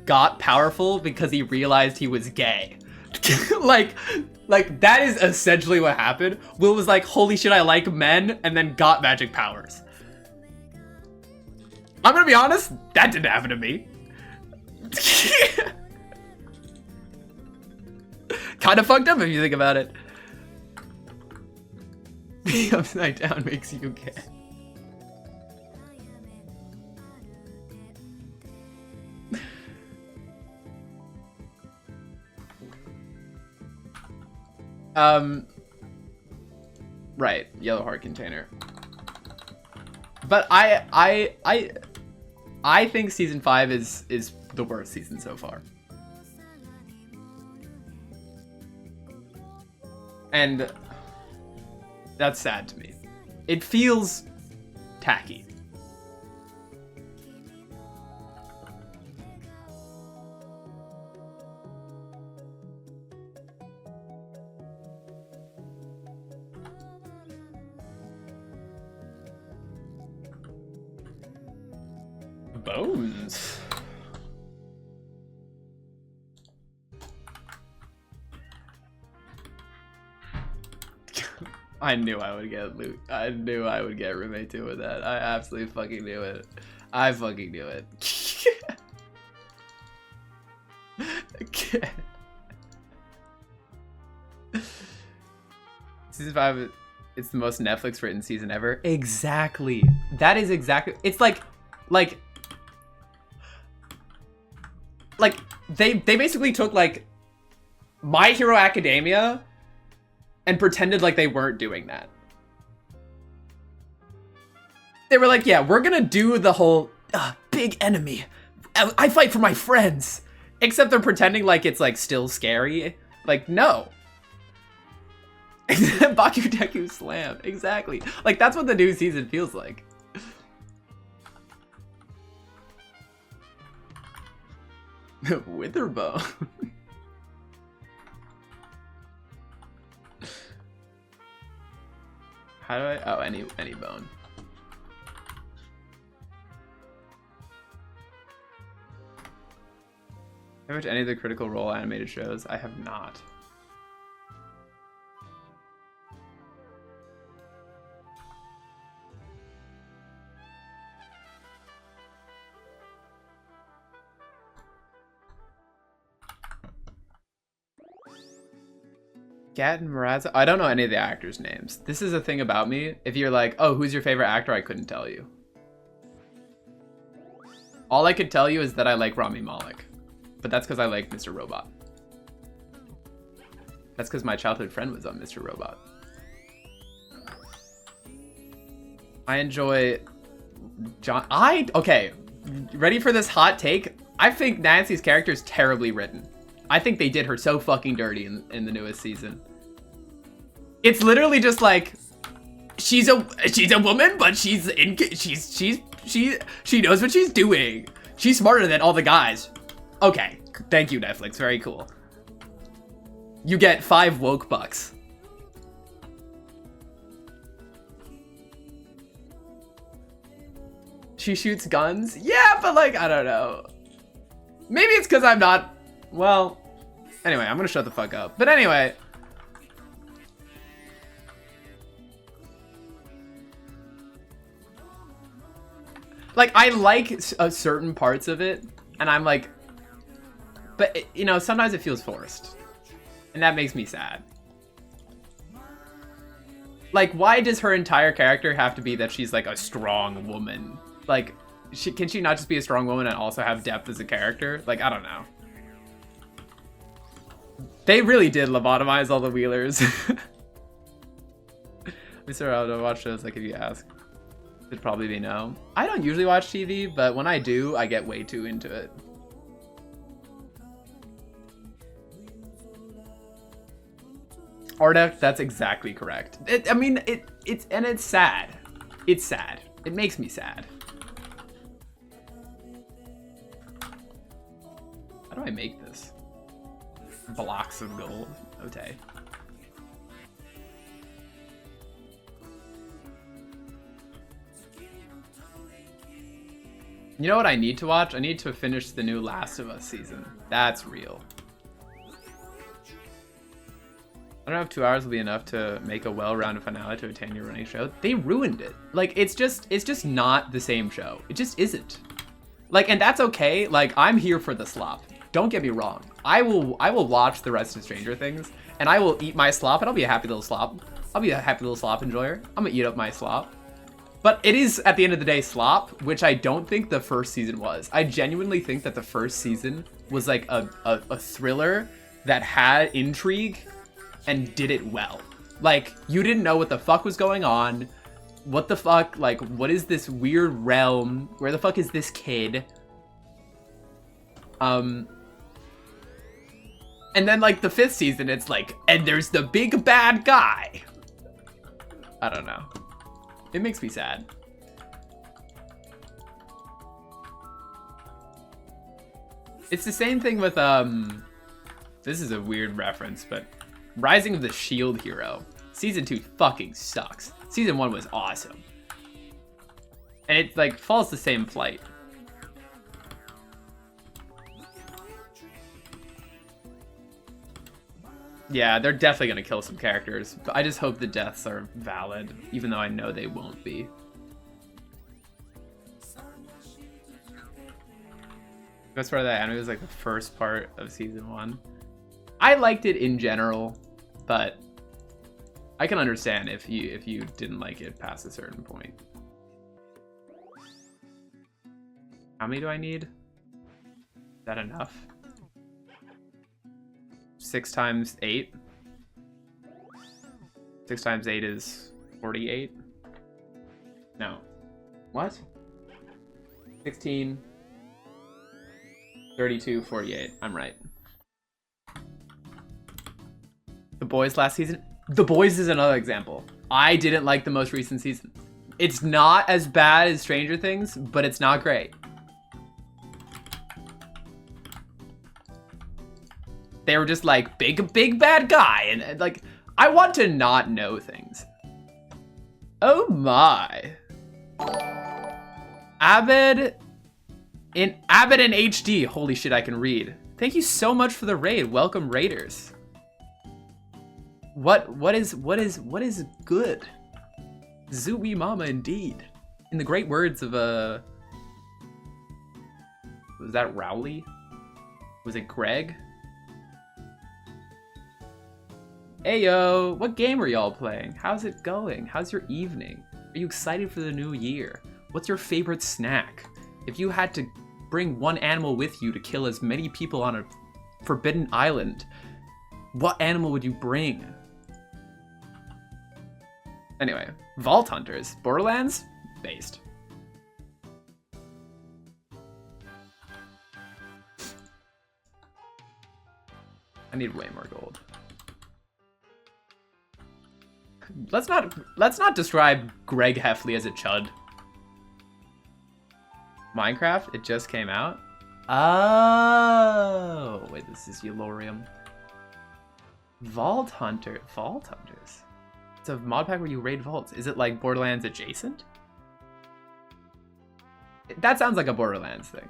got powerful because he realized he was gay. like that is essentially what happened. Will was like, holy shit, I like men, and then got magic powers. I'm gonna be honest, that didn't happen to me. Kind of fucked up if you think about it. Being upside down makes you gay. Right, yellow heart container. But I think season 5 is the worst season so far. And that's sad to me. It feels tacky. Bones. I knew I would get loot. I knew I would get roommate 2 with that. I absolutely fucking knew it. I fucking knew it. Okay. Season 5, it's the most Netflix written season ever. Exactly. That is exactly. It's like they basically took like My Hero Academia and pretended like they weren't doing that. They were like, yeah, we're gonna do the whole big enemy. I fight for my friends. Except they're pretending like it's like still scary. Like, no. Bakudeku Slam. Exactly. Like, that's what the new season feels like. Witherbone. How do I? Oh, any bone. Have you watched any of the Critical Role animated shows? I have not. Gat and Marazzo? I don't know any of the actors' names. This is a thing about me. If you're like, oh, who's your favorite actor? I couldn't tell you. All I could tell you is that I like Rami Malek. But that's because I like Mr. Robot. That's because my childhood friend was on Mr. Robot. I enjoy John. Okay. Ready for this hot take? I think Nancy's character is terribly written. I think they did her so fucking dirty in the newest season. It's literally just like she's a woman, but she knows what she's doing. She's smarter than all the guys. Okay, thank you, Netflix. Very cool. You get 5 woke bucks. She shoots guns? Yeah, but like, I don't know. Maybe it's because I'm not, well, anyway, I'm gonna shut the fuck up. But anyway. Like, I like certain parts of it, and I'm like, but, you know, sometimes it feels forced. And that makes me sad. Like, why does her entire character have to be that she's, like, a strong woman? Like, can she not just be a strong woman and also have depth as a character? Like, I don't know. They really did lobotomize all the Wheelers. Mr. I don't watch shows, like, if you ask. It'd probably be no. I don't usually watch TV, but when I do, I get way too into it. Ardef, that's exactly correct. I mean, it's sad. It's sad. It makes me sad. How do I make this? Blocks of gold. Okay. You know what I need to watch? I need to finish the new Last of Us season. That's real. I don't know if 2 hours will be enough to make a well-rounded finale to a 10-year running show. They ruined it. Like, it's just not the same show. It just isn't. Like, and that's okay. Like, I'm here for the slop. Don't get me wrong. I will watch the rest of Stranger Things, and I will eat my slop, and I'll be a happy little slop. I'll be a happy little slop enjoyer. I'm gonna eat up my slop. But it is, at the end of the day, slop, which I don't think the first season was. I genuinely think that the first season was like a thriller that had intrigue and did it well. Like, you didn't know what the fuck was going on. What the fuck? Like, what is this weird realm? Where the fuck is this kid? And then, like, the 5th season, it's like, and there's the big bad guy. I don't know. It makes me sad. It's the same thing with, this is a weird reference, but Rising of the Shield Hero. Season 2 fucking sucks. Season 1 was awesome. And it, like, follows the same plight. Yeah, they're definitely gonna kill some characters, but I just hope the deaths are valid, even though I know they won't be. The best part of that anime was like the first part of season 1. I liked it in general, but I can understand if you didn't like it past a certain point. How many do I need? Is that enough? 6 times 8? 6 times 8 is 48? No. What? 16, 32, 48. I'm right. The Boys last season? The Boys is another example. I didn't like the most recent season. It's not as bad as Stranger Things, but it's not great. They were just like, big bad guy, and like, I want to not know things. Oh my. Abed in HD. Holy shit, I can read. Thank you so much for the raid. Welcome, raiders. What is good? Zooey mama indeed. In the great words of was that Rowley? Was it Greg? Ayo, what game are y'all playing? How's it going? How's your evening? Are you excited for the new year? What's your favorite snack? If you had to bring one animal with you to kill as many people on a forbidden island, what animal would you bring? Anyway, Vault Hunters, Borderlands? Based. I need way more gold. Let's not describe Greg Heffley as a chud. Minecraft, it just came out. Oh, wait, this is Eulorium. Vault Hunters. It's a mod pack where you raid vaults. Is it like Borderlands adjacent? That sounds like a Borderlands thing.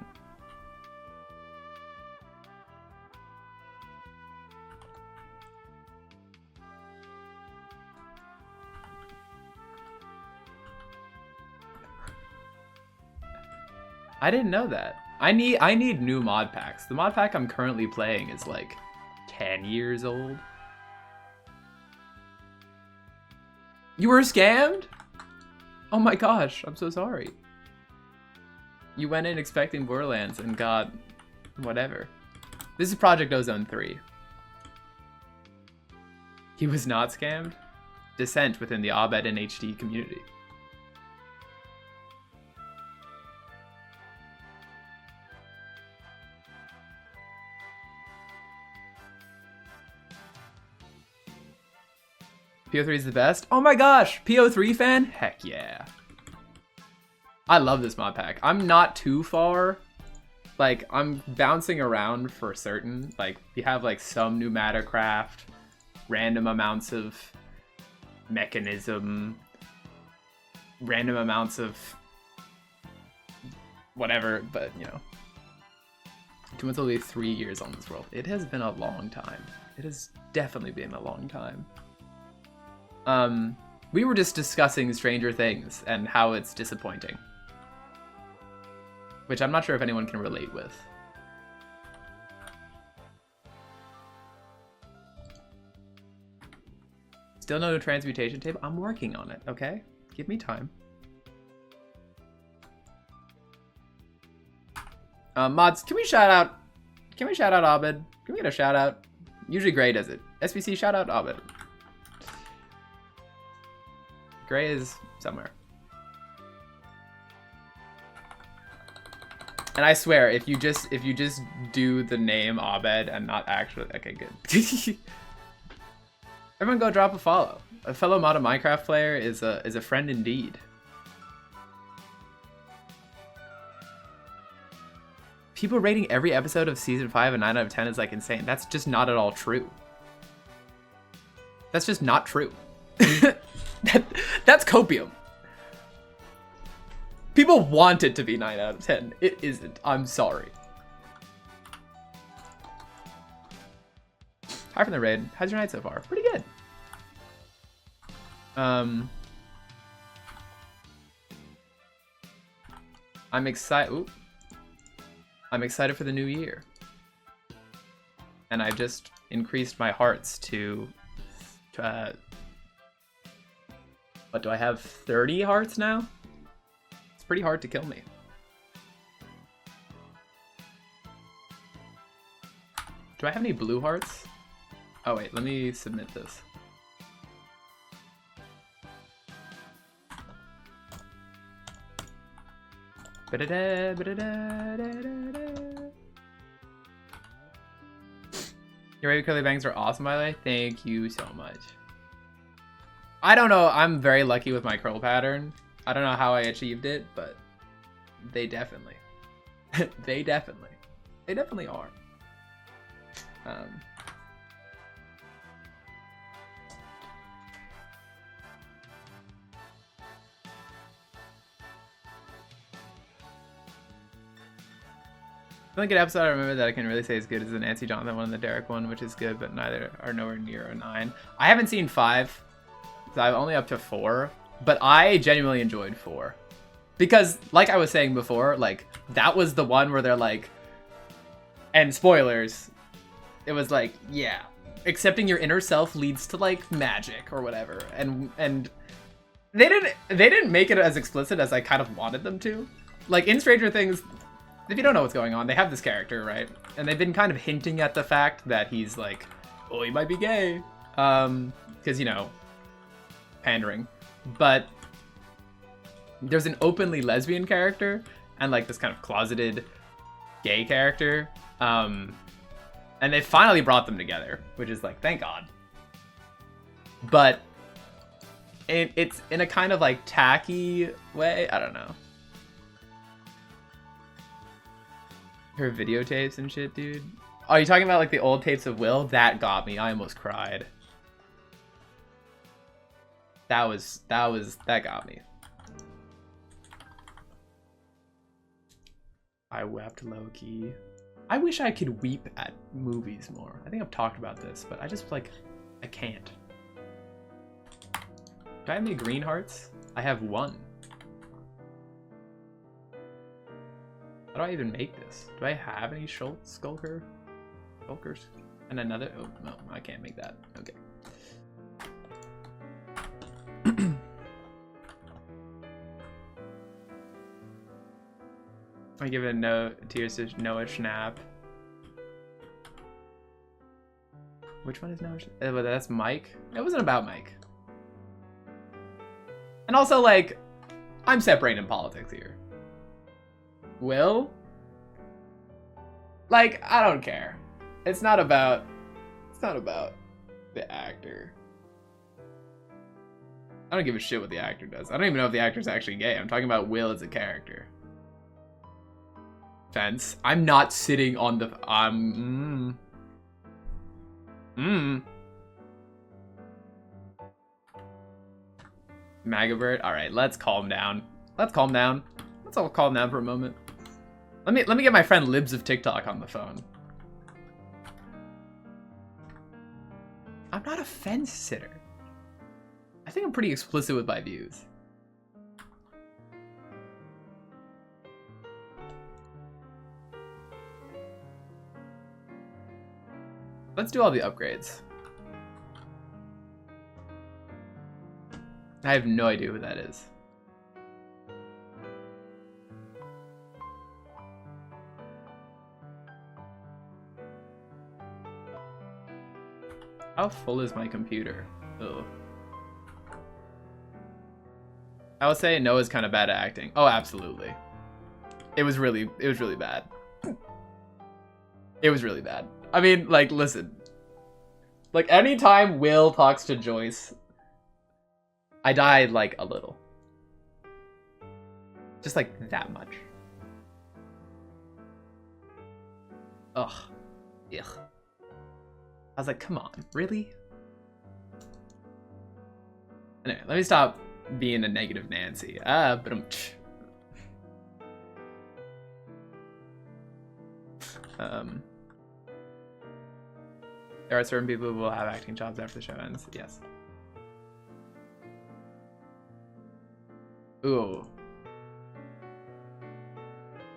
I didn't know that. I need new mod packs. The mod pack I'm currently playing is like 10 years old. You were scammed? Oh my gosh, I'm so sorry. You went in expecting Borderlands and got whatever. This is Project Ozone 3. He was not scammed? Dissent within the Abed and HD community. PO3 is the best? Oh my gosh, PO3 fan? Heck yeah. I love this mod pack. I'm not too far. Like, I'm bouncing around for certain. Like, you have like some new matter craft, random amounts of mechanism, random amounts of whatever, but you know. 2 months will be 3 years on this world. It has been a long time. It has definitely been a long time. We were just discussing Stranger Things and how it's disappointing. Which I'm not sure if anyone can relate with. Still no transmutation table? I'm working on it, okay? Give me time. Mods, can we shout out Abed? Can we get a shout out? Usually Gray does it. SBC, shout out Abed. Gray is somewhere. And I swear, if you just do the name Abed and not actually, okay, good. Everyone go drop a follow. A fellow mod Minecraft player is a friend indeed. People rating every episode of season 5 a 9 out of 10 is like insane. That's just not at all true. That's just not true. That's copium. People want it to be 9 out of 10. It isn't. I'm sorry. Hi from the raid. How's your night so far? Pretty good. I'm excited. I'm excited for the new year. And I've just increased my hearts to what do I have? 30 hearts now? It's pretty hard to kill me. Do I have any blue hearts? Oh wait, let me submit this. Your baby curly bangs are awesome, by the way. Thank you so much. I don't know. I'm very lucky with my curl pattern. I don't know how I achieved it, but they definitely, they definitely are. The only good episode I remember that I can really say is good is the Nancy Jonathan one and the Derek one, which is good, but neither are nowhere near a 9. I haven't seen 5, so I'm only up to 4, but I genuinely enjoyed 4. Because, like I was saying before, like, that was the one where they're like, and spoilers, it was like, yeah, accepting your inner self leads to, like, magic or whatever, and they didn't make it as explicit as I kind of wanted them to. Like, in Stranger Things, if you don't know what's going on, they have this character, right? And they've been kind of hinting at the fact that he's like, oh, he might be gay. Because, you know, pandering. But there's an openly lesbian character and like this kind of closeted gay character. And they finally brought them together, which is like, thank God. But it's in a kind of like tacky way. I don't know. Her videotapes and shit, dude. Oh, you talking about like the old tapes of Will? That got me. I almost cried. That got me. I wept low key. I wish I could weep at movies more. I think I've talked about this, but I just like, I can't. Do I have any green hearts? I have 1. How do I even make this? Do I have any skulkers? And another? Oh, no, I can't make that. Okay. I give it a no. Tears to Noah Schnapp. Which one is Noah? Well, that's Mike. It wasn't about Mike. And also, like, I'm separating politics here. Will? Like, I don't care. It's not about the actor. I don't give a shit what the actor does. I don't even know if the actor's actually gay. I'm talking about Will as a character. Fence. I'm not sitting on the Magabird. Alright, let's calm down. Let's calm down. Let's all calm down for a moment. Let me get my friend Libs of TikTok on the phone. I'm not a fence sitter. I think I'm pretty explicit with my views. Let's do all the upgrades. I have no idea who that is. How full is my computer? Ugh. I would say Noah's kind of bad at acting. Oh, absolutely. It was really bad. It was really bad. I mean, like, listen. Like, anytime Will talks to Joyce, I died, like, a little. Just, like, that much. Ugh. Ugh. I was like, come on, really? Anyway, let me stop being a negative Nancy. But There are certain people who will have acting jobs after the show ends. Yes. Ooh.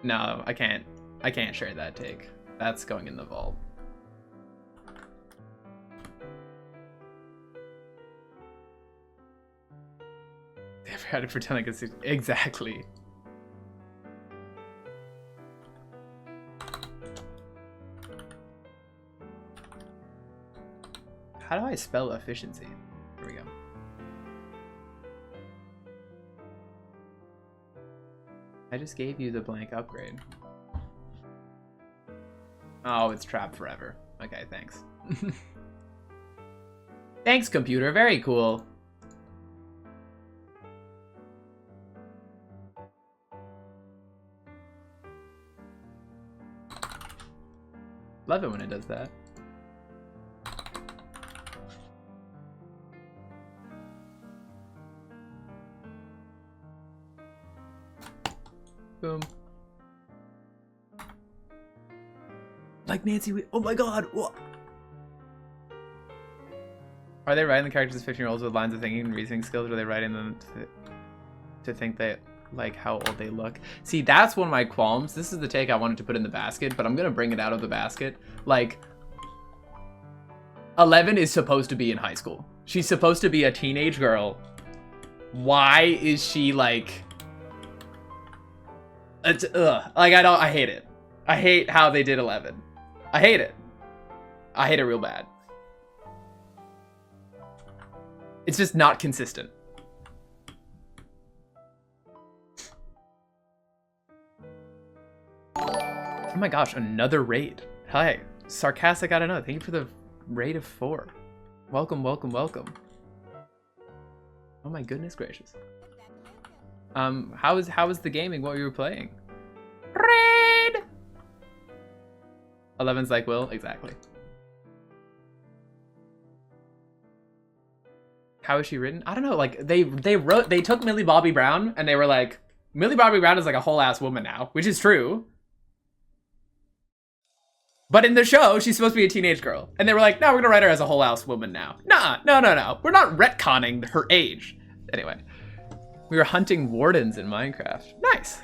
No, I can't. I can't share that take. That's going in the vault. I had to pretend like it's exactly. How do I spell efficiency? Here we go. I just gave you the blank upgrade. Oh, it's trapped forever. Okay, thanks. Thanks, computer. Very cool. Love it when it does that. Boom. Like Nancy, oh my god! What? Are they writing the characters as 15-year-olds with lines of thinking and reasoning skills, or are they writing them to think that, like, how old they look? See, that's one of my qualms. This is the take I wanted to put in the basket, but I'm gonna bring it out of the basket. Like, 11 is supposed to be in high school. She's supposed to be a teenage girl. Why is she, like... It's, like, I hate it. I hate how they did 11. I hate it. I hate it real bad. It's just not consistent. Oh my gosh, another raid. Hi, sarcastic, I don't know. Thank you for the raid of 4. Welcome, welcome, welcome. Oh my goodness gracious. How was the gaming? What you were playing? Raid! 11's like Will, exactly. How is she written? I don't know. Like they took Millie Bobby Brown and they were like, Millie Bobby Brown is like a whole ass woman now, which is true. But in the show, she's supposed to be a teenage girl, and they were like, no, we're gonna write her as a whole ass woman now. Nah, no. We're not retconning her age. Anyway. We were hunting wardens in Minecraft. Nice.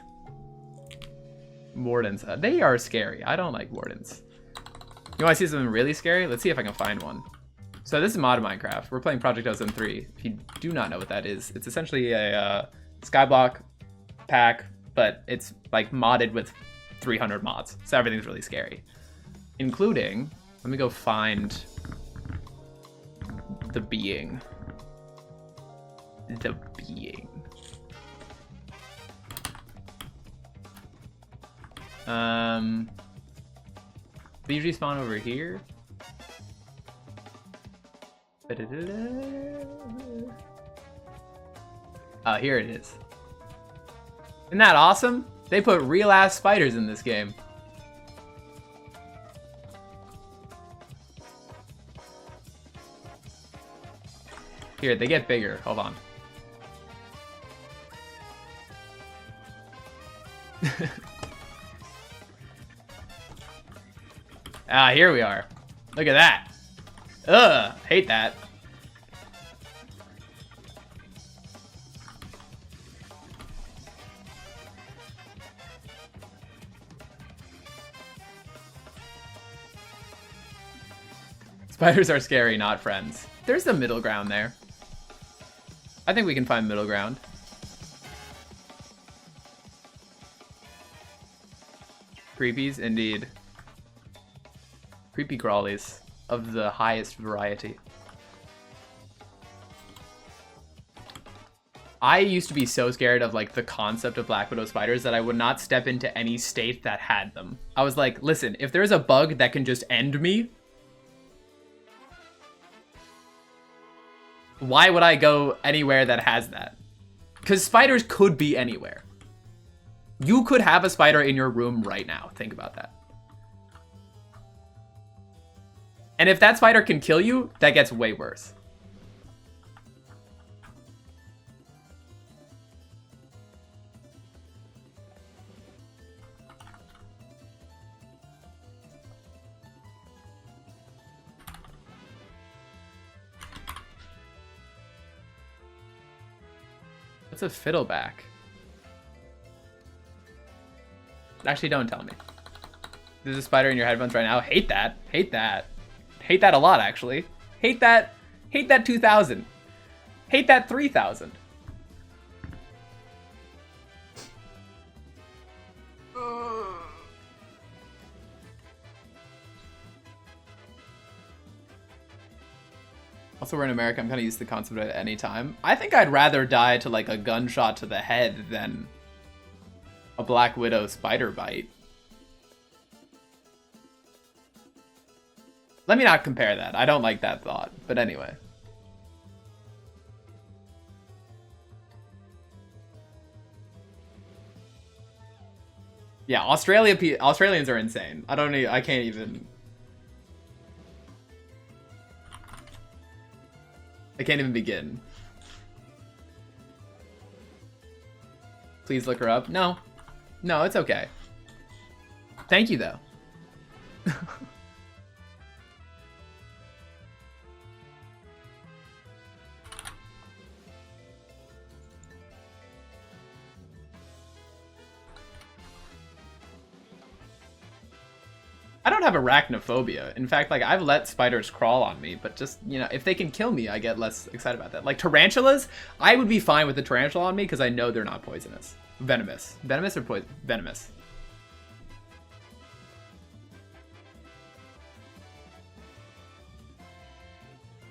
Wardens. They are scary. I don't like wardens. You want to see something really scary? Let's see if I can find one. So this is mod Minecraft. We're playing Project Ozone 3. If you do not know what that is, it's essentially a skyblock pack, but it's like modded with 300 mods. So everything's really scary. Including, let me go find the being. The being. They usually spawn over here. Oh, here it is. Isn't that awesome? They put real ass spiders in this game. Here, they get bigger. Hold on. Ah, here we are. Look at that. Ugh, hate that. Spiders are scary, not friends. There's the middle ground there. I think we can find middle ground. Creepies, indeed. Creepy crawlies of the highest variety. I used to be so scared of like the concept of black widow spiders that I would not step into any state that had them. I was like, listen, if there's a bug that can just end me, why would I go anywhere that has that? Because spiders could be anywhere. You could have a spider in your room right now. Think about that. And if that spider can kill you, that gets way worse. What's a fiddleback? Actually, don't tell me. There's a spider in your headphones right now. Hate that. Hate that. Hate that a lot, actually. Hate that. Hate that 2,000. Hate that 3,000. Also, we're in America. I'm kind of used to the concept at any time. I think I'd rather die to like a gunshot to the head than a Black Widow spider bite. Let me not compare that. I don't like that thought. But anyway. Yeah, Australians are insane. I can't even begin. Please look her up. No. No, it's okay. Thank you, though. I don't have arachnophobia. In fact, like, I've let spiders crawl on me, but just, you know, if they can kill me, I get less excited about that. Like, tarantulas, I would be fine with a tarantula on me because I know they're not poisonous. Venomous. Venomous or poison? Venomous.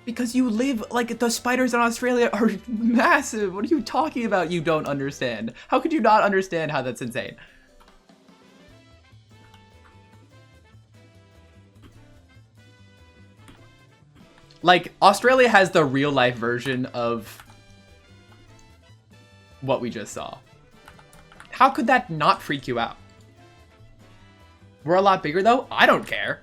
Because you live, like, the spiders in Australia are massive. What are you talking about? You don't understand. How could you not understand how that's insane? Like, Australia has the real life version of what we just saw. How could that not freak you out? We're a lot bigger though? I don't care.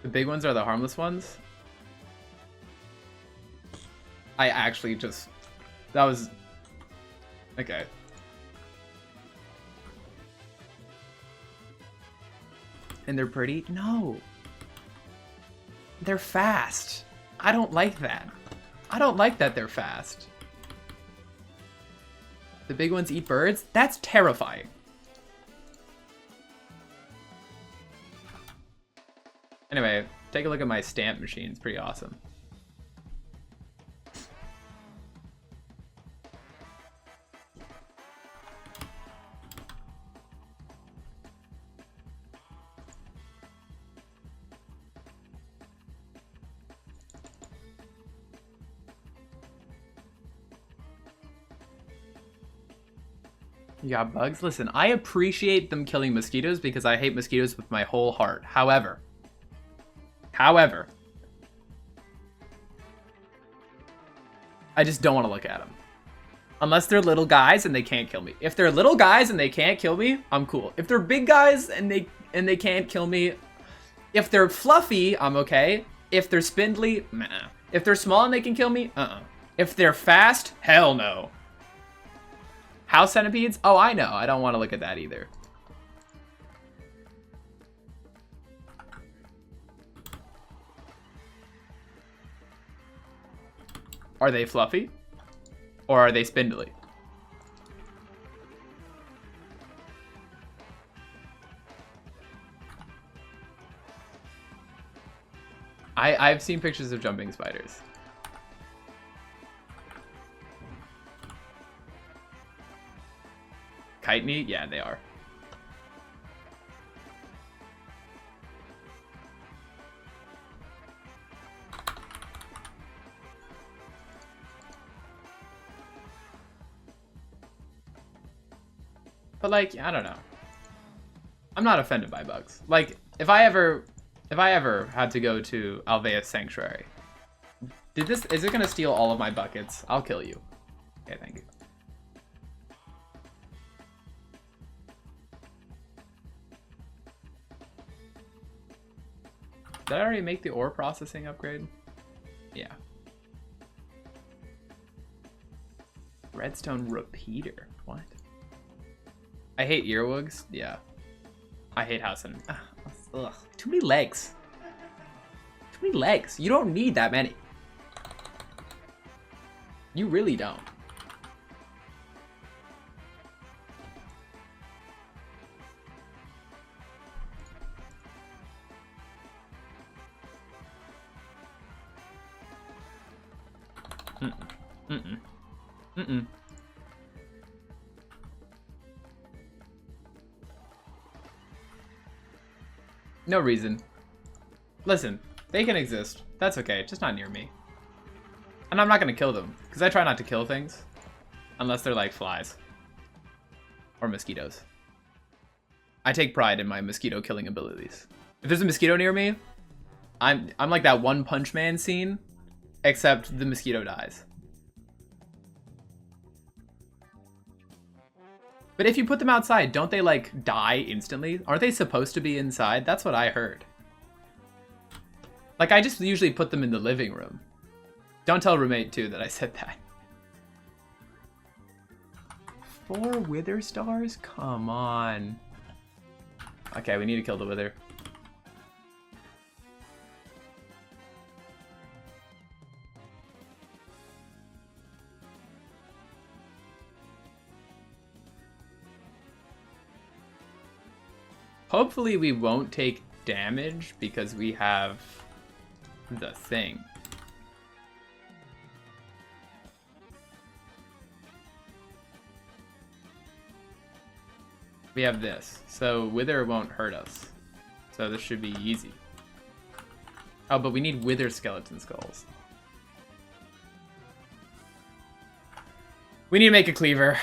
The big ones are the harmless ones? I actually just... That was... Okay. And they're pretty? No. They're fast. I don't like that. I don't like that they're fast. The big ones eat birds? That's terrifying. Anyway, take a look at my stamp machine. It's pretty awesome. You got bugs? Listen, I appreciate them killing mosquitoes because I hate mosquitoes with my whole heart. However, I just don't want to look at them. Unless they're little guys and they can't kill me. If they're little guys and they can't kill me, I'm cool. If they're big guys and they can't kill me, if they're fluffy, I'm okay. If they're spindly, meh. If they're small and they can kill me, If they're fast, hell no. House centipedes? Oh, I know. I don't want to look at that either. Are they fluffy? Or are they spindly? I've seen pictures of jumping spiders. Kite meat? Yeah, they are. But like, I don't know. I'm not offended by bugs. Like, if I ever had to go to Alveus Sanctuary, is it gonna steal all of my buckets? I'll kill you. Okay, thank you. Did I already make the ore processing upgrade? Yeah. Redstone repeater. What? I hate earwigs. Yeah. I hate house enemies. Ugh. Too many legs. Too many legs. You don't need that many. You really don't. Mm-mm. Mm-mm. No reason. Listen, they can exist. That's okay, just not near me. And I'm not gonna kill them, because I try not to kill things. Unless they're like flies. Or mosquitoes. I take pride in my mosquito killing abilities. If there's a mosquito near me, I'm like that One Punch Man scene, except the mosquito dies. But if you put them outside, don't they like die instantly? Aren't they supposed to be inside? That's what I heard. Like I just usually put them in the living room. Don't tell roommate too that I said that. 4 wither stars? Come on. Okay, we need to kill the wither. Hopefully we won't take damage because we have the thing. We have this, so wither won't hurt us. So this should be easy. Oh, but we need wither skeleton skulls. We need to make a cleaver.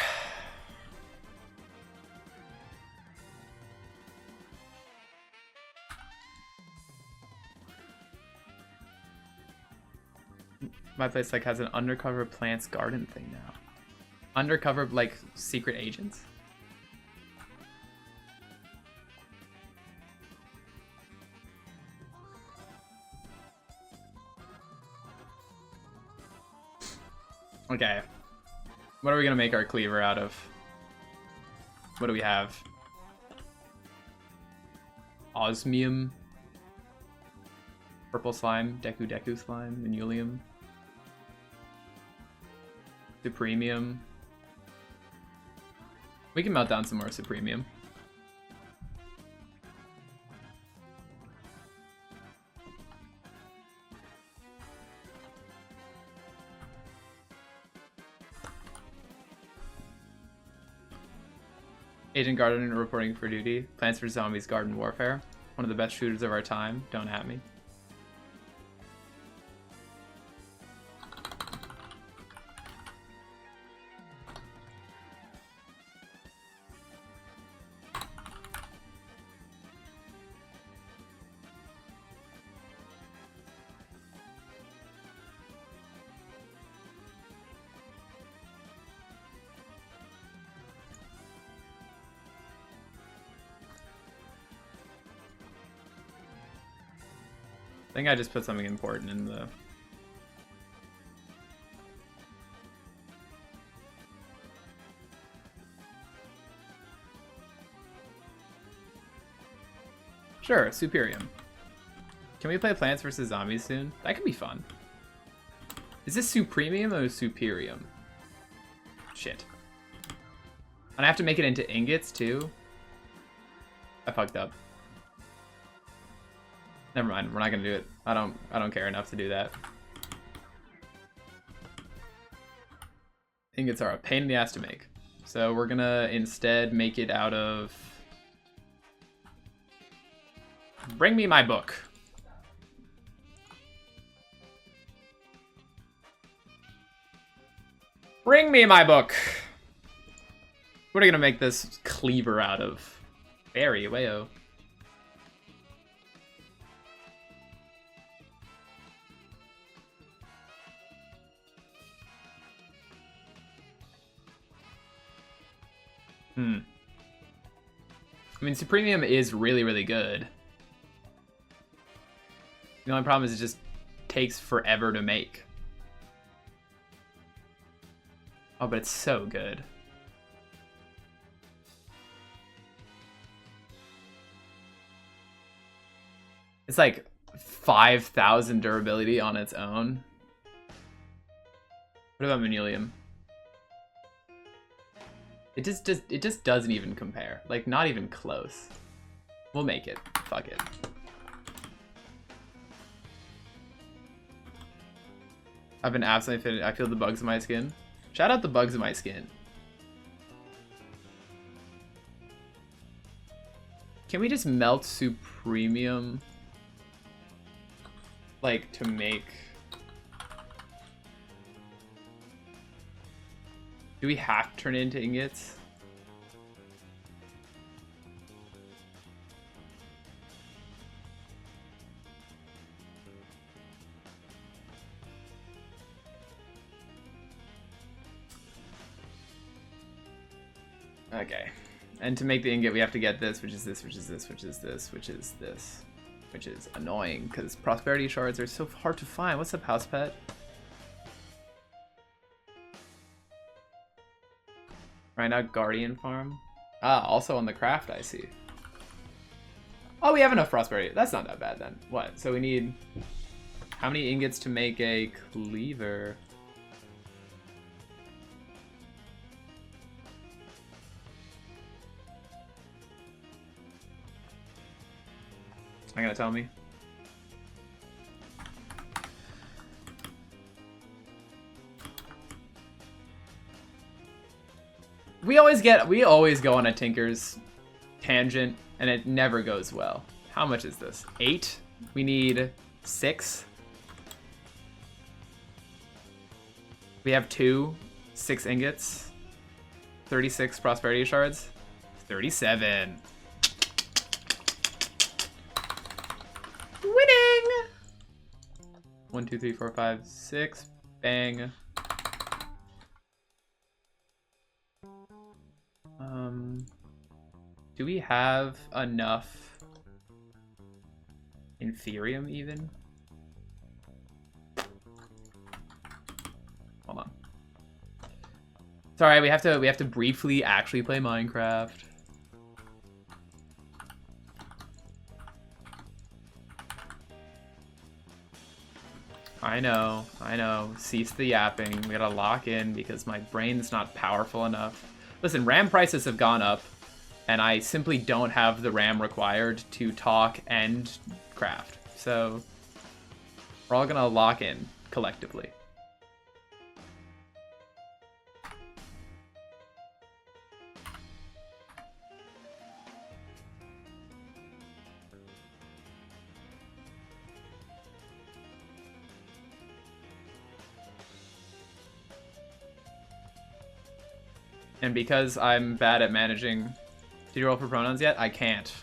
My place like has an undercover plants garden thing now. Undercover like secret agents? Okay. What are we gonna make our cleaver out of? What do we have? Osmium. Purple slime. Deku slime. Inulium. Supremium. We can melt down some more Supremium. Agent Garden reporting for duty. Plants vs Zombies Garden Warfare. One of the best shooters of our time. Don't at me. I think I just put something important in the... Sure, Superium. Can we play Plants vs Zombies soon? That could be fun. Is this Supremium or Superium? Shit. And I have to make it into ingots too? I fucked up. Never mind, we're not gonna do it. I don't care enough to do that. Ingots are a pain in the ass to make. So we're gonna instead make it out of... Bring me my book. Bring me my book. What are we gonna make this cleaver out of? Berry, wayo. I mean, Supremium is really, really good. The only problem is it just takes forever to make. Oh, but it's so good. It's like 5,000 durability on its own. What about Manilium? It just doesn't even compare. Like, not even close. We'll make it. Fuck it. I've been absolutely fitted. I feel the bugs in my skin. Shout out the bugs in my skin. Can we just melt Supremium? Like, to make... Do we have to turn it into ingots? Okay. And to make the ingot, we have to get this, which is this, which is this, which is this, which is this, which is annoying because prosperity shards are so hard to find. What's up, house pet? Right now, Guardian Farm. Ah, also on the craft, I see. Oh, we have enough prosperity. That's not that bad then. What? So we need how many ingots to make a cleaver? Are you gonna tell me? We always go on a Tinker's tangent, and it never goes well. How much is this? 8? We need 6. We have 6 ingots. 36 prosperity shards. 37. Winning! 1, 2, 3, 4, 5, 6. Bang. Do we have enough Inferium even? Hold on. Sorry, we have to briefly actually play Minecraft. I know. Cease the yapping. We gotta lock in because my brain's not powerful enough. Listen, RAM prices have gone up, and I simply don't have the RAM required to talk and craft. So we're all gonna lock in collectively. And because I'm bad at managing, did you roll for pronouns yet? I can't,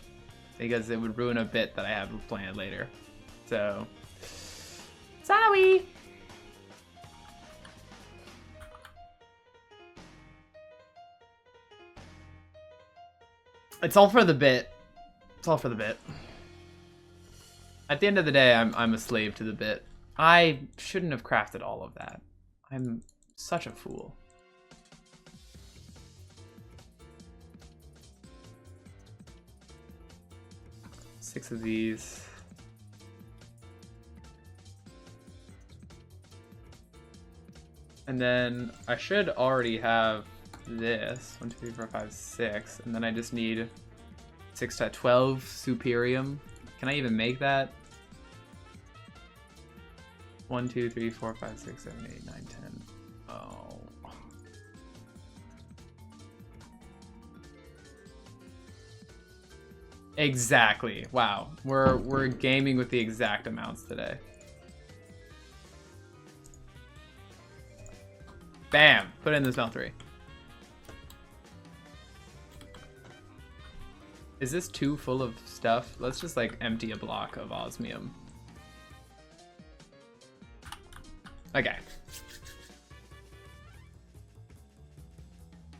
because it would ruin a bit that I have planned later. So, sorry. It's all for the bit. It's all for the bit. At the end of the day, I'm a slave to the bit. I shouldn't have crafted all of that. I'm such a fool. Six of these. And then I should already have this. 1, 2, 3, 4, 5, 6. And then I just need 6 to 12 Superium. Can I even make that? 1, 2, 3, 4, 5, 6, 7, 8, 9, 10. Oh. Exactly. Wow. We're gaming with the exact amounts today. Bam! Put it in the smeltery. Is this too full of stuff? Let's just like empty a block of osmium. Okay.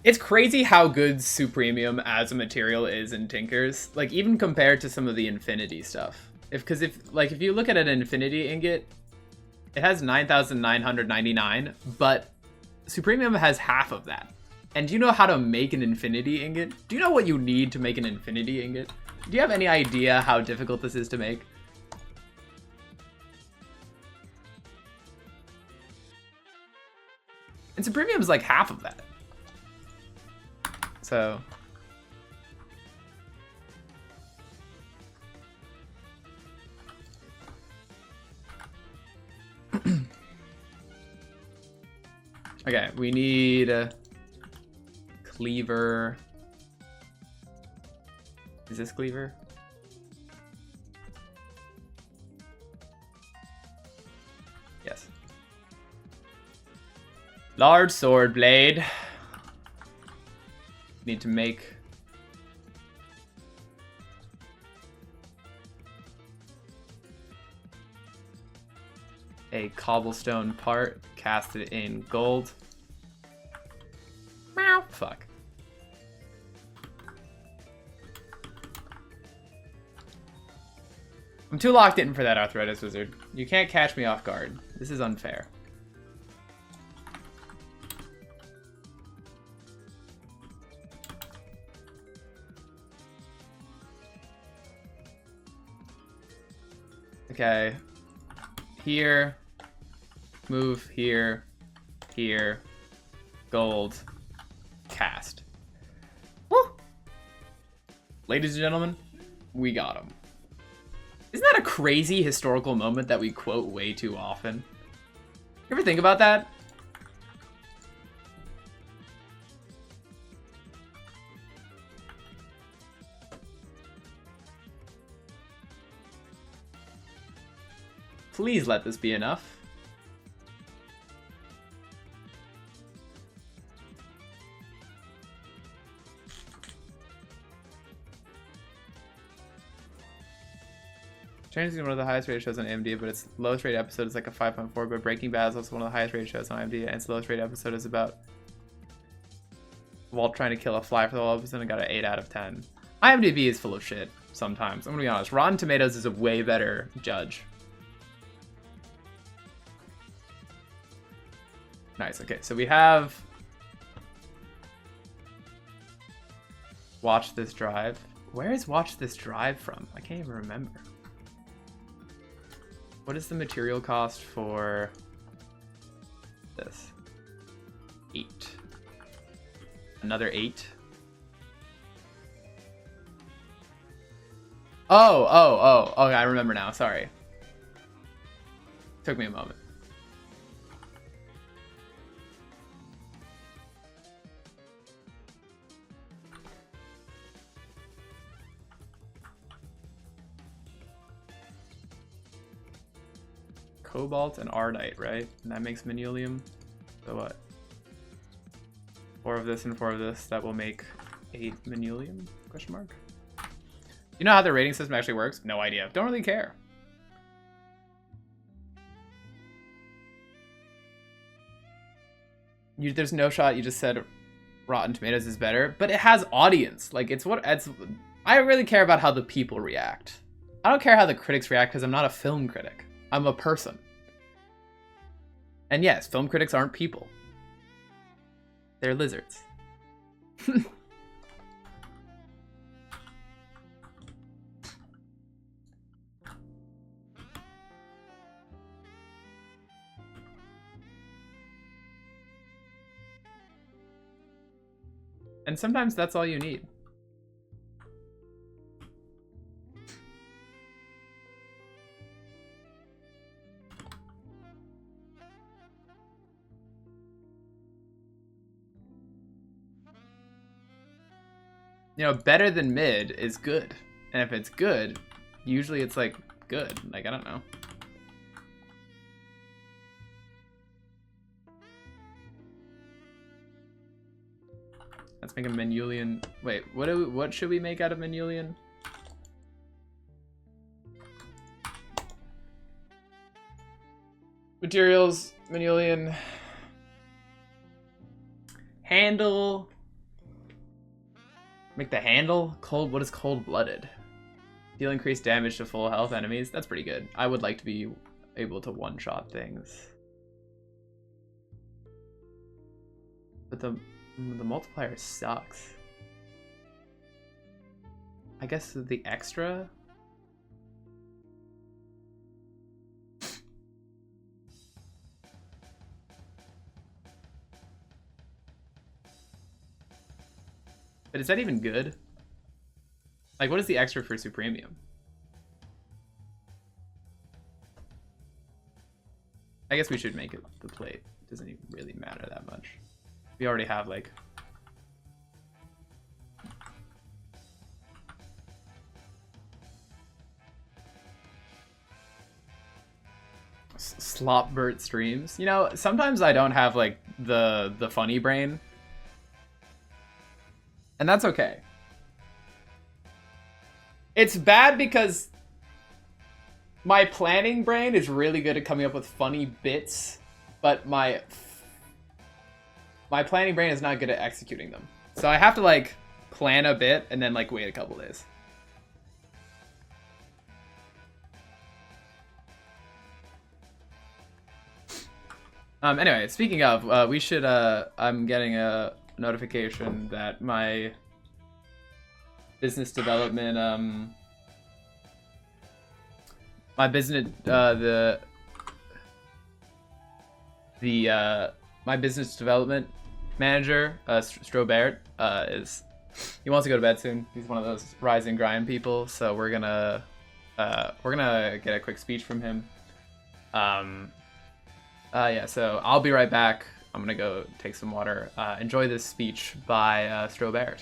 It's crazy how good Supremium as a material is in Tinkers, like even compared to some of the Infinity stuff. Because if you look at an Infinity ingot, it has 9,999, but Supremium has half of that. And do you know how to make an Infinity ingot? Do you know what you need to make an Infinity ingot? Do you have any idea how difficult this is to make? And Supremium's like half of that. So... Okay, we need a cleaver. Is this cleaver? Yes. Large sword blade. Need to make a cobblestone part, cast it in gold. Meow. Fuck. I'm too locked in for that arthritis wizard. You can't catch me off guard. This is unfair. Okay. Here. Move here. Here. Gold. Cast. Woo! Ladies and gentlemen, we got him. Isn't that a crazy historical moment that we quote way too often? You ever think about that? Please let this be enough. Stranger Things is one of the highest rated shows on AMD, but its lowest rated episode is like a 5.4. But Breaking Bad is also one of the highest rated shows on AMD, and its lowest rated episode is about Walt trying to kill a fly for the whole episode and got an 8 out of 10. IMDb is full of shit sometimes. I'm gonna be honest. Rotten Tomatoes is a way better judge. Nice. Okay, so we have Watch This Drive. Where is Watch This Drive from? I can't even remember. What is the material cost for this? 8. Another 8. Oh, okay, I remember now, sorry. Took me a moment. Cobalt and Ardite, right? And that makes Manyulium. So what? 4 of this and 4 of this. That will make 8 Manyulium? Question mark. You know how the rating system actually works? No idea. Don't really care. There's no shot. You just said Rotten Tomatoes is better, but it has audience. Like I really care about how the people react. I don't care how the critics react because I'm not a film critic. I'm a person. And yes, film critics aren't people. They're lizards. And sometimes that's all you need. You know, better than mid is good. And if it's good, usually it's like good. Like, I don't know. Let's make a Manyulian. Wait, what should we make out of Manyulian? Materials, Manyulian. Handle. Make the handle cold. What is cold-blooded? Deal increased damage to full health enemies. That's pretty good. I would like to be able to one-shot things. But the multiplier sucks. I guess the extra. But is that even good? Like, what is the extra for Supremium? I guess we should make it the plate. Doesn't even really matter that much. We already have, like... Slopbert streams. You know, sometimes I don't have, like, the funny brain. And that's okay. It's bad because my planning brain is really good at coming up with funny bits, but my planning brain is not good at executing them. So I have to, like, plan a bit and then, like, wait a couple days. Anyway, speaking of, we should, I'm getting a notification that my business development, my business, my business development manager, Strawb, he wants to go to bed soon. He's one of those rise and grind people, so we're gonna get a quick speech from him. Yeah, so I'll be right back. I'm gonna go take some water. Enjoy this speech by Strawb.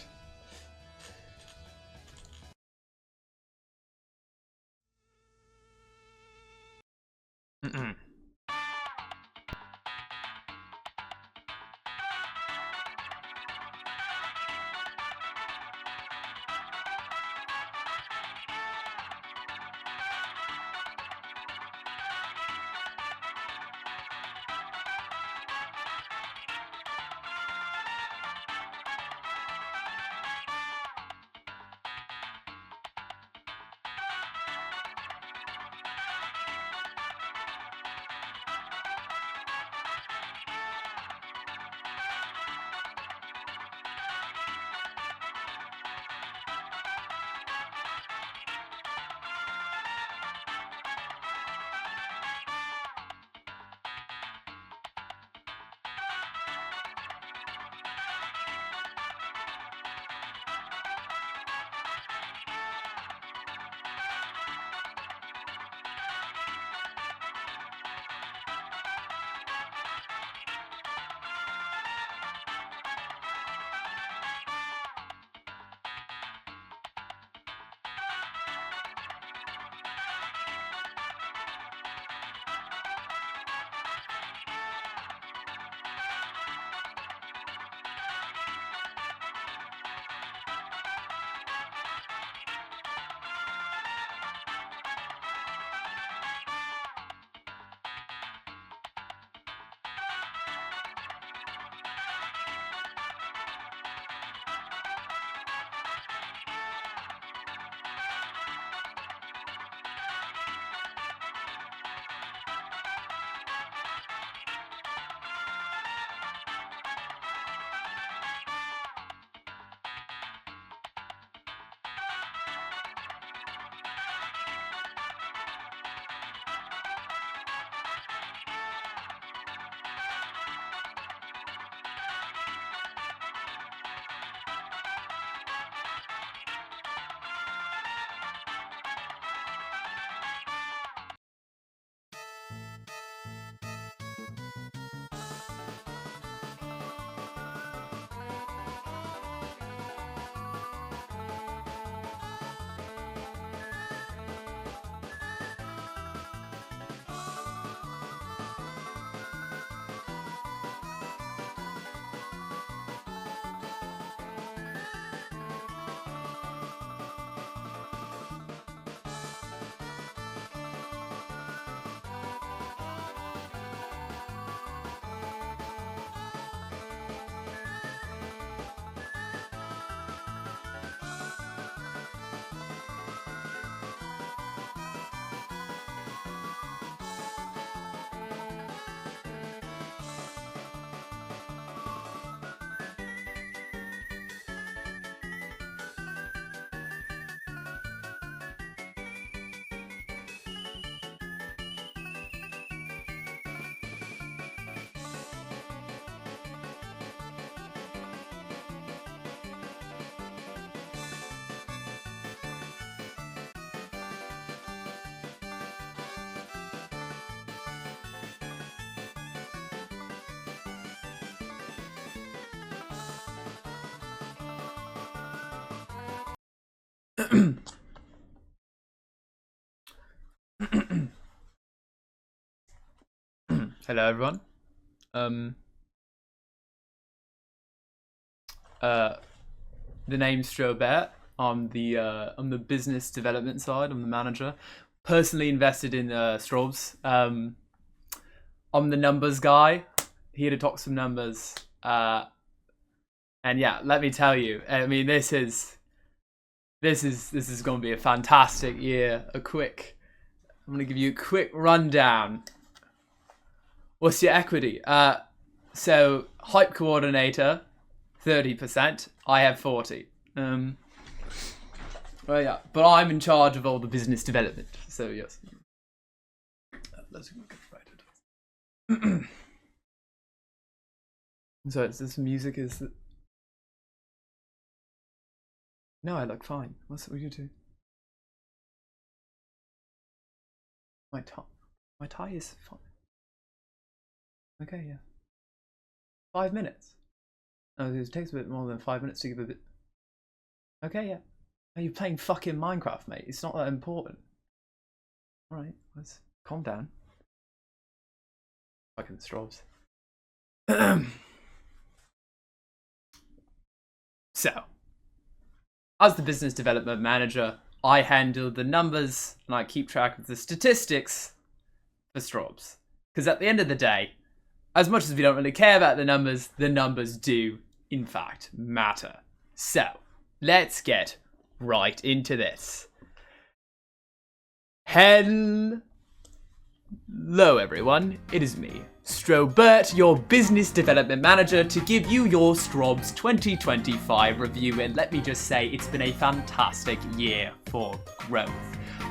Hello, everyone. The name's Strawb. I'm the business development side. I'm the manager. Personally invested in Strawbs. I'm the numbers guy. Here to talk some numbers. And yeah, let me tell you. I mean, this is going to be a fantastic year. I'm going to give you a quick rundown. What's your equity? So hype coordinator, 30%. I have 40. Well, yeah, but I'm in charge of all the business development. So yes. Let's get right. So it's this music is. No, I look fine. What's what you do? My tie is fine. Okay, yeah. 5 minutes. Oh, it takes a bit more than 5 minutes to give a bit. Okay, yeah. Are you playing fucking Minecraft, mate? It's not that important. Alright, let's calm down. Fucking Strawbs. So, as the business development manager, I handle the numbers and I keep track of the statistics for Strawbs. Because at the end of the day, as much as we don't really care about the numbers do, in fact, matter. So, let's get right into this. Hello everyone, it is me, Strawb, your business development manager, to give you your Strawbs 2025 review, and let me just say it's been a fantastic year for growth.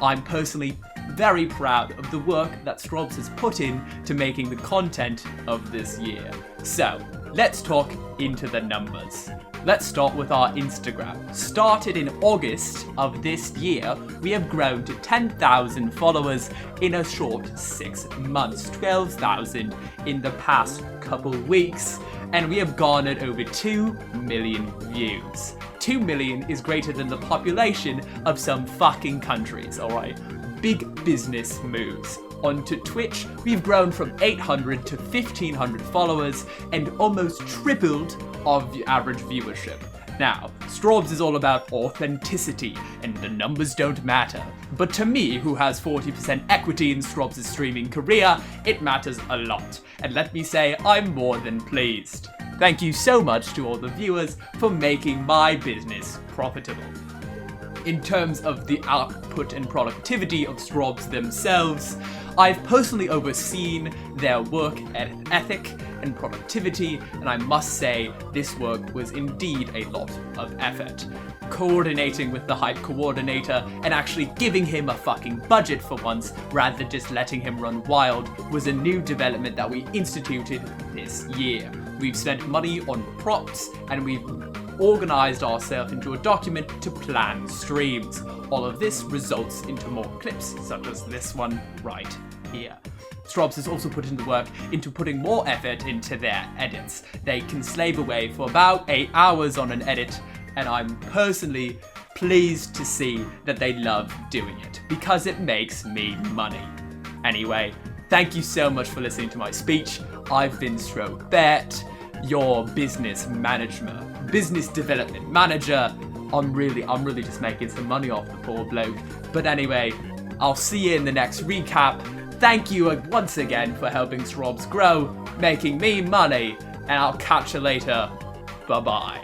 I'm personally very proud of the work that Strawbs has put in to making the content of this year. So, let's talk into the numbers. Let's start with our Instagram. Started in August of this year, we have grown to 10,000 followers in a short 6 months, 12,000 in the past couple weeks, and we have garnered over 2 million views. 2 million is greater than the population of some fucking countries, alright? Big business moves. Onto Twitch, we've grown from 800 to 1,500 followers and almost tripled our average viewership. Now, Strawbs is all about authenticity, and the numbers don't matter. But to me, who has 40% equity in Strawbs' streaming career, it matters a lot. And let me say, I'm more than pleased. Thank you so much to all the viewers for making my business profitable. In terms of the output and productivity of Strawbs themselves, I've personally overseen their work ethic and productivity, and I must say this work was indeed a lot of effort. Coordinating with the hype coordinator and actually giving him a fucking budget for once rather than just letting him run wild was a new development that we instituted this year. We've spent money on props and we've organized ourselves into a document to plan streams. All of this results into more clips, such as this one right here. Strawbs has also put in the work into putting more effort into their edits. They can slave away for about 8 hours on an edit, and I'm personally pleased to see that they love doing it, because it makes me money. Anyway, thank you so much for listening to my speech. I've been Strawb, your business development manager. I'm really just making some money off the poor bloke. But anyway, I'll see you in the next recap. Thank you once again for helping Strawbs grow, making me money, and I'll catch you later. Bye-bye.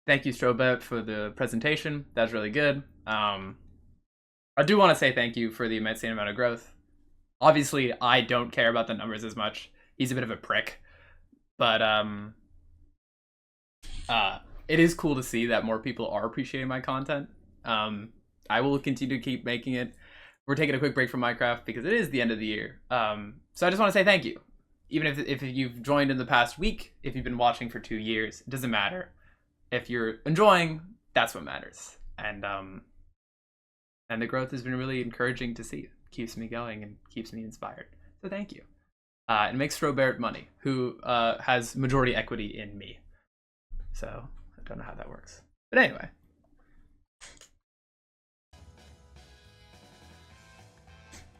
Thank you, Strawb, for the presentation. That was really good. I do want to say thank you for the immense amount of growth. Obviously, I don't care about the numbers as much. He's a bit of a prick. But it is cool to see that more people are appreciating my content. I will continue to keep making it. We're taking a quick break from Minecraft because it is the end of the year. So I just want to say thank you. Even if you've joined in the past week, if you've been watching for 2 years, it doesn't matter. If you're enjoying, that's what matters. And the growth has been really encouraging to see. It keeps me going and keeps me inspired. So thank you. It makes Strawb money, who has majority equity in me. So I don't know how that works. But anyway.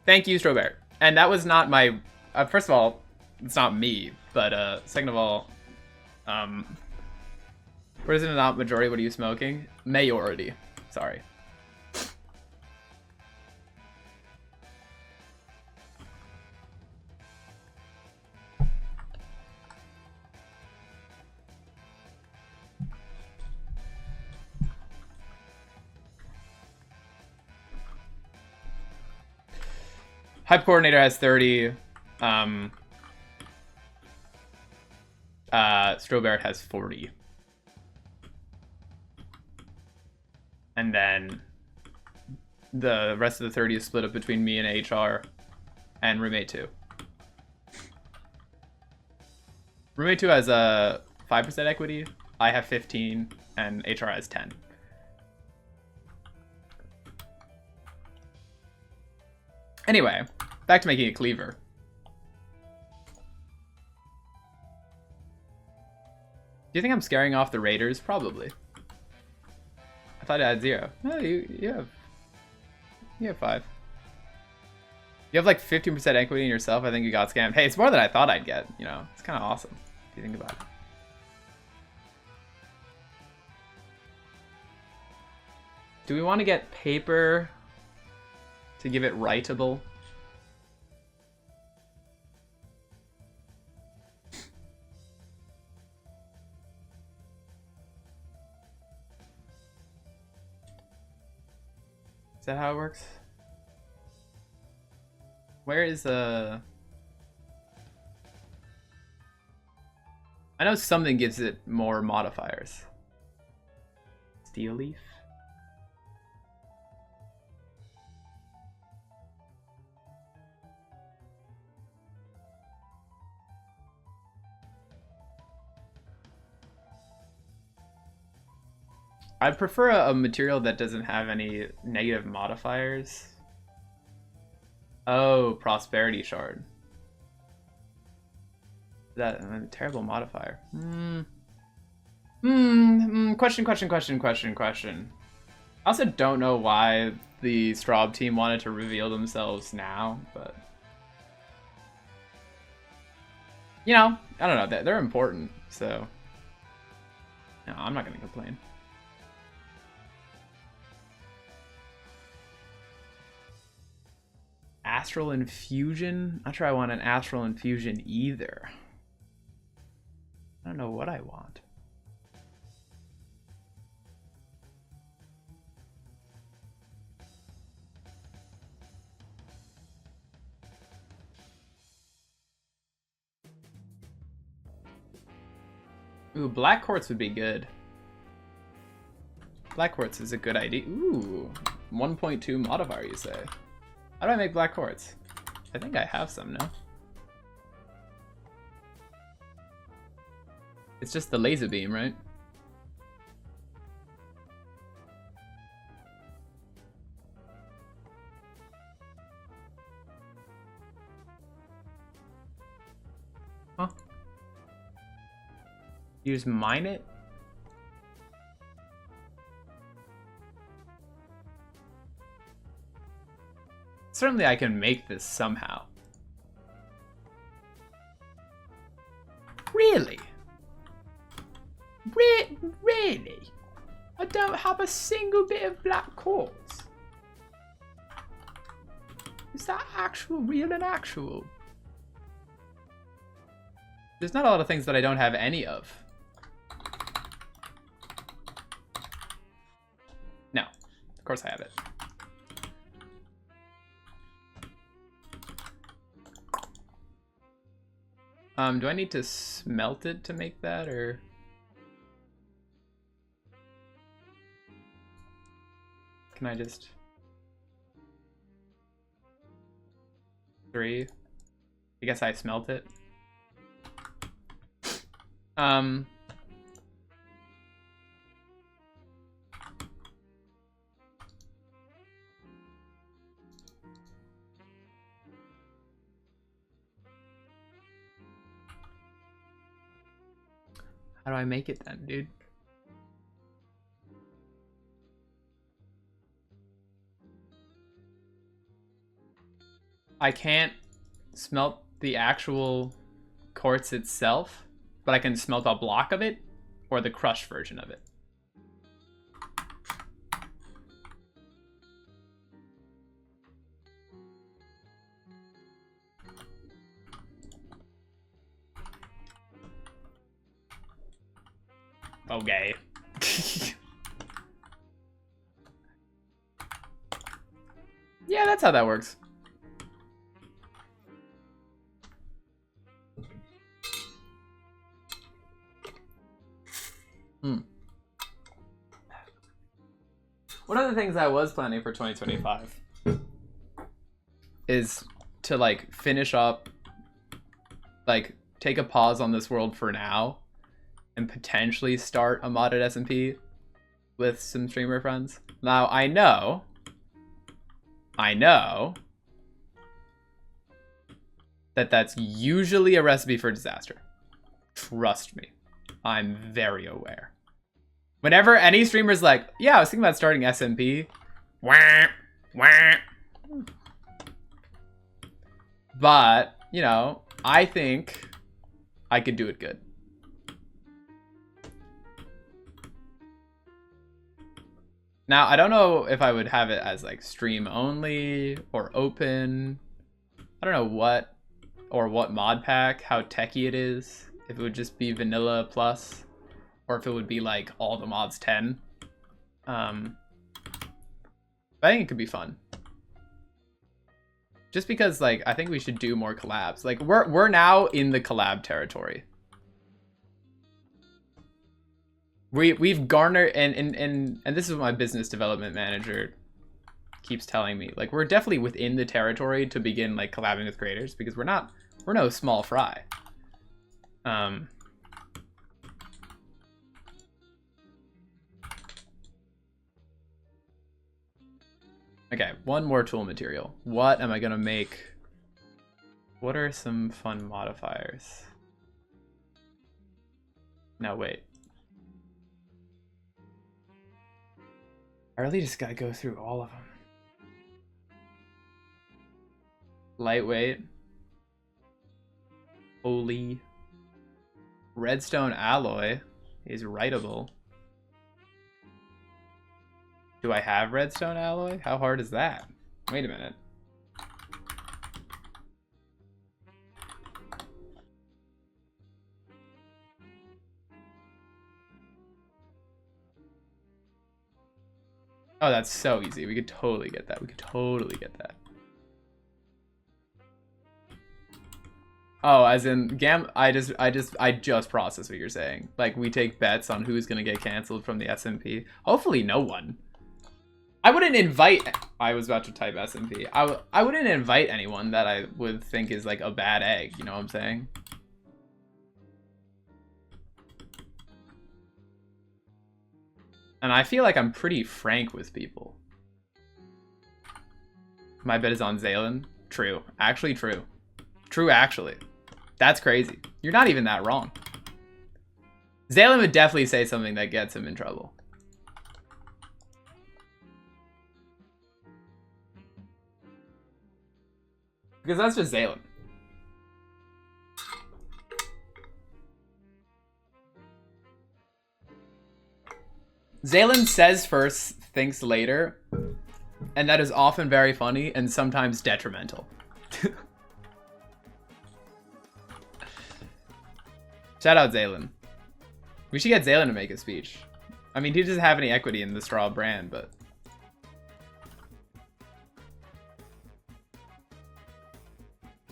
Thank you, Strawb. And that was not my... first of all, it's not me. But second of all, what is it not majority? What are you smoking? Majority. Sorry. Hype coordinator has 30. Strawb has 40. And then the rest of the 30 is split up between me and HR and roommate 2. Roommate 2 has a 5% equity. I have 15 and HR has 10. Anyway, back to making a cleaver. Do you think I'm scaring off the raiders? Probably. I thought I had 0. No, you have 5. You have like 15% equity in yourself. I think you got scammed. Hey, it's more than I thought I'd get. You know, it's kind of awesome if you think about it. Do we want to get paper to give it writable? Is that how it works? Where is I know something gives it more modifiers. Steel leaf? I'd prefer a material that doesn't have any negative modifiers. Oh, prosperity shard. That a terrible modifier. Question. I also don't know why the Strawb team wanted to reveal themselves now, but you know, I don't know. They're important, so no, I'm not gonna complain. Astral Infusion? Not sure I want an Astral Infusion either. I don't know what I want. Ooh, black quartz would be good. Black quartz is a good idea. Ooh, 1.2 modifier, you say? How do I make black quartz? I think I have some now. It's just the laser beam, right? Huh? You just mine it? Certainly I can make this somehow. Really? Really? I don't have a single bit of black quartz. Is that actual, real and actual? There's not a lot of things that I don't have any of. course I have it. Do I need to smelt it to make that, or? Can I just? 3. I guess I smelt it. How do I make it then, dude? I can't smelt the actual quartz itself, but I can smelt a block of it or the crushed version of it. Okay. Yeah, that's how that works. One of the things I was planning for 2025 is to like finish up, like take a pause on this world for now and potentially start a modded SMP with some streamer friends. Now I know that that's usually a recipe for disaster. Trust me, I'm very aware. Whenever any streamer's like, yeah, I was thinking about starting SMP. Wah, wah. But, you know, I think I could do it good. Now, I don't know if I would have it as like stream only or open. I don't know what or what mod pack, how techie it is. If it would just be vanilla plus, or if it would be like all the mods 10. But I think it could be fun. Just because like I think we should do more collabs. Like we're now in the collab territory. We've garnered and this is what my business development manager keeps telling me. Like we're definitely within the territory to begin like collabing with creators because we're no small fry. Okay, one more tool material. What am I gonna make? What are some fun modifiers? No, wait. I really just gotta go through all of them. Lightweight. Holy. Redstone alloy is writable. Do I have redstone alloy? How hard is that? Wait a minute. Oh, that's so easy. We could totally get that. We could totally get that. Oh, as in I just processed what you're saying. Like we take bets on who's gonna get canceled from the SMP. Hopefully no one. I wouldn't invite. I was about to type SMP. I wouldn't invite anyone that I would think is like a bad egg. You know what I'm saying? And I feel like I'm pretty frank with people. My bet is on Zalen. True. Actually true. True, actually. That's crazy. You're not even that wrong. Zalen would definitely say something that gets him in trouble. Because that's just Zalen. Zalen says first, thinks later, and that is often very funny and sometimes detrimental. Shout out Zalen. We should get Zalen to make a speech. I mean, he doesn't have any equity in the Strawb brand, but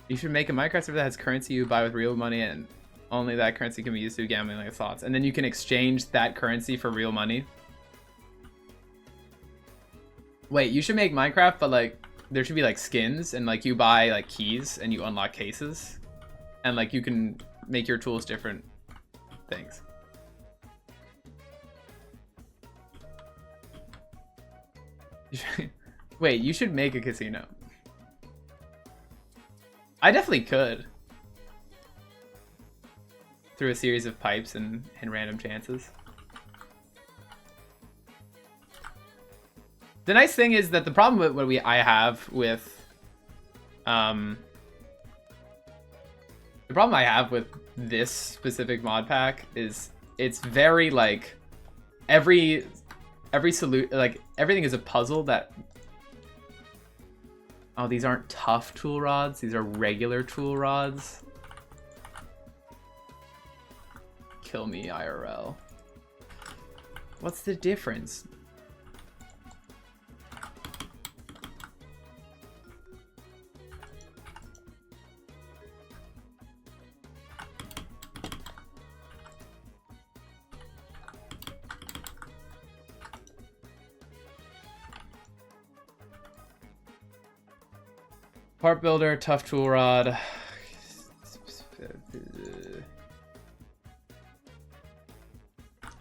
You should make a Minecraft server that has currency you buy with real money, and only that currency can be used to gambling like slots. And then you can exchange that currency for real money. Wait, you should make Minecraft, but like there should be like skins, and like you buy like keys and you unlock cases, and like you can make your tools different things. Wait, you should make a casino. I definitely could. Through a series of pipes and random chances. The nice thing is that the problem with what I have with the problem I have with this specific mod pack is it's very like every like everything is a puzzle that. Oh, these aren't tough tool rods, these are regular tool rods. Kill me IRL. What's the difference? Part builder, tough tool rod.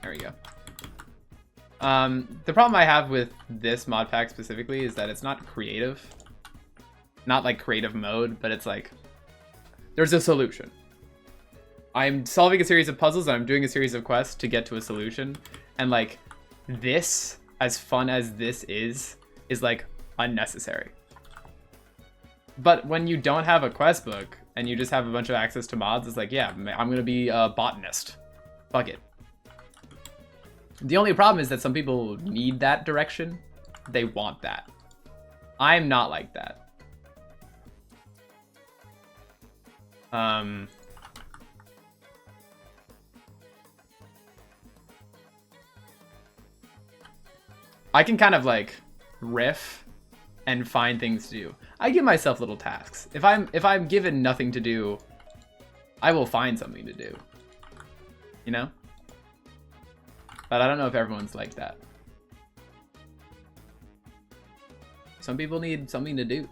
There we go. The problem I have with this mod pack specifically is that it's not creative. Not like creative mode, but it's like there's a solution. I'm solving a series of puzzles and I'm doing a series of quests to get to a solution. And like this, as fun as this is like unnecessary. But when you don't have a quest book and you just have a bunch of access to mods, it's like, yeah, I'm gonna be a botanist. Fuck it. The only problem is that some people need that direction. They want that. I'm not like that. I can kind of like riff and find things to do. I give myself little tasks. If I'm given nothing to do, I will find something to do. You know? But I don't know if everyone's like that. Some people need something to do.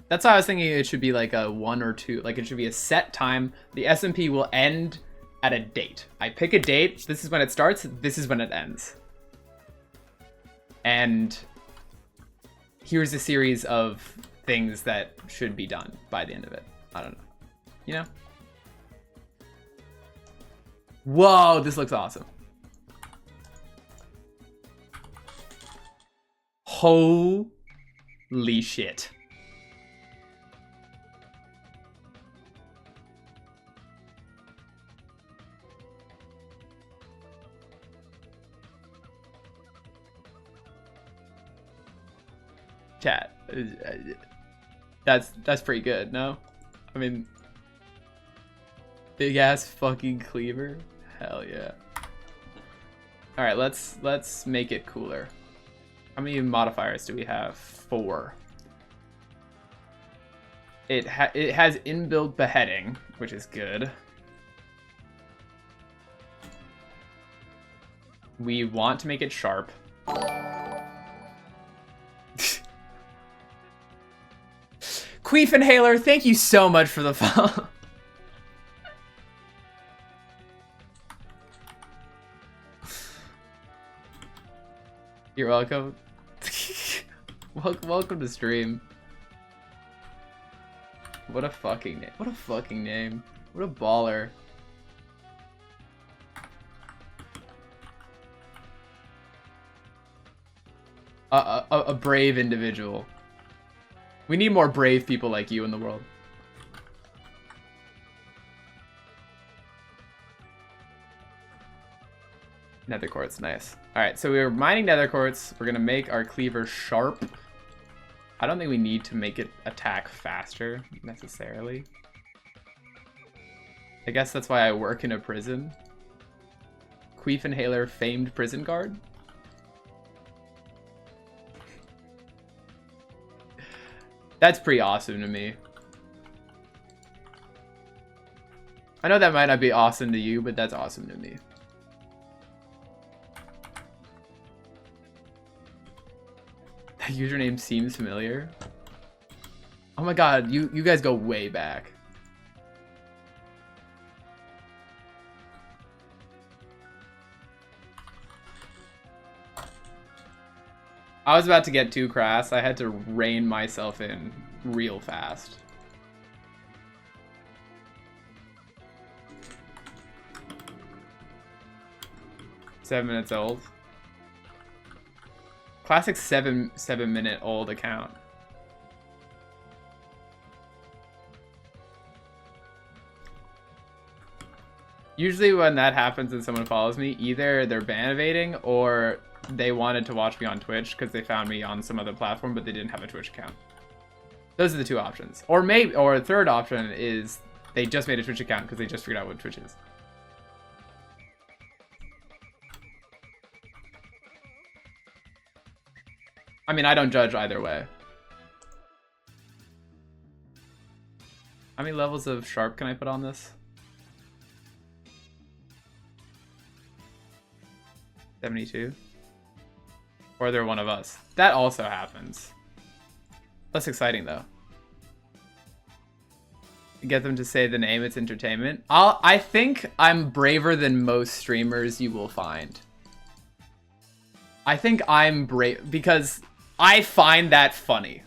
That's why I was thinking it should be like a 1 or 2. Like it should be a set time. The SMP will end at a date. I pick a date. This is when it starts. This is when it ends. And here's a series of things that should be done by the end of it. I don't know. You know? Whoa, this looks awesome. Holy shit. Chat. That's pretty good, no? I mean, big ass fucking cleaver. Hell yeah. All right, let's make it cooler. How many modifiers do we have? 4. It has inbuilt beheading, which is good. We want to make it sharp. Queef Inhaler, thank you so much for the follow. You're welcome. Welcome to stream. What a fucking name. What a fucking name. What a baller. A brave individual. We need more brave people like you in the world. Nether quartz, nice. All right, so we're mining nether quartz. We're gonna make our cleaver sharp. I don't think we need to make it attack faster necessarily. I guess that's why I work in a prison. Queef Inhaler, famed prison guard. That's pretty awesome to me. I know that might not be awesome to you, but that's awesome to me. That username seems familiar. Oh my god, you guys go way back. I was about to get too crass. I had to rein myself in real fast. Seven minutes old. Classic 7-minute old account. Usually when that happens and someone follows me, either they're ban evading or they wanted to watch me on Twitch because they found me on some other platform, but they didn't have a Twitch account. Those are the two options. Or maybe, or a third option is they just made a Twitch account because they just figured out what Twitch is. I mean, I don't judge either way. How many levels of sharp can I put on this? 72? Or they're one of us. That also happens. Less exciting though. Get them to say the name, it's entertainment. I think I'm braver than most streamers you will find. I think I'm brave because I find that funny.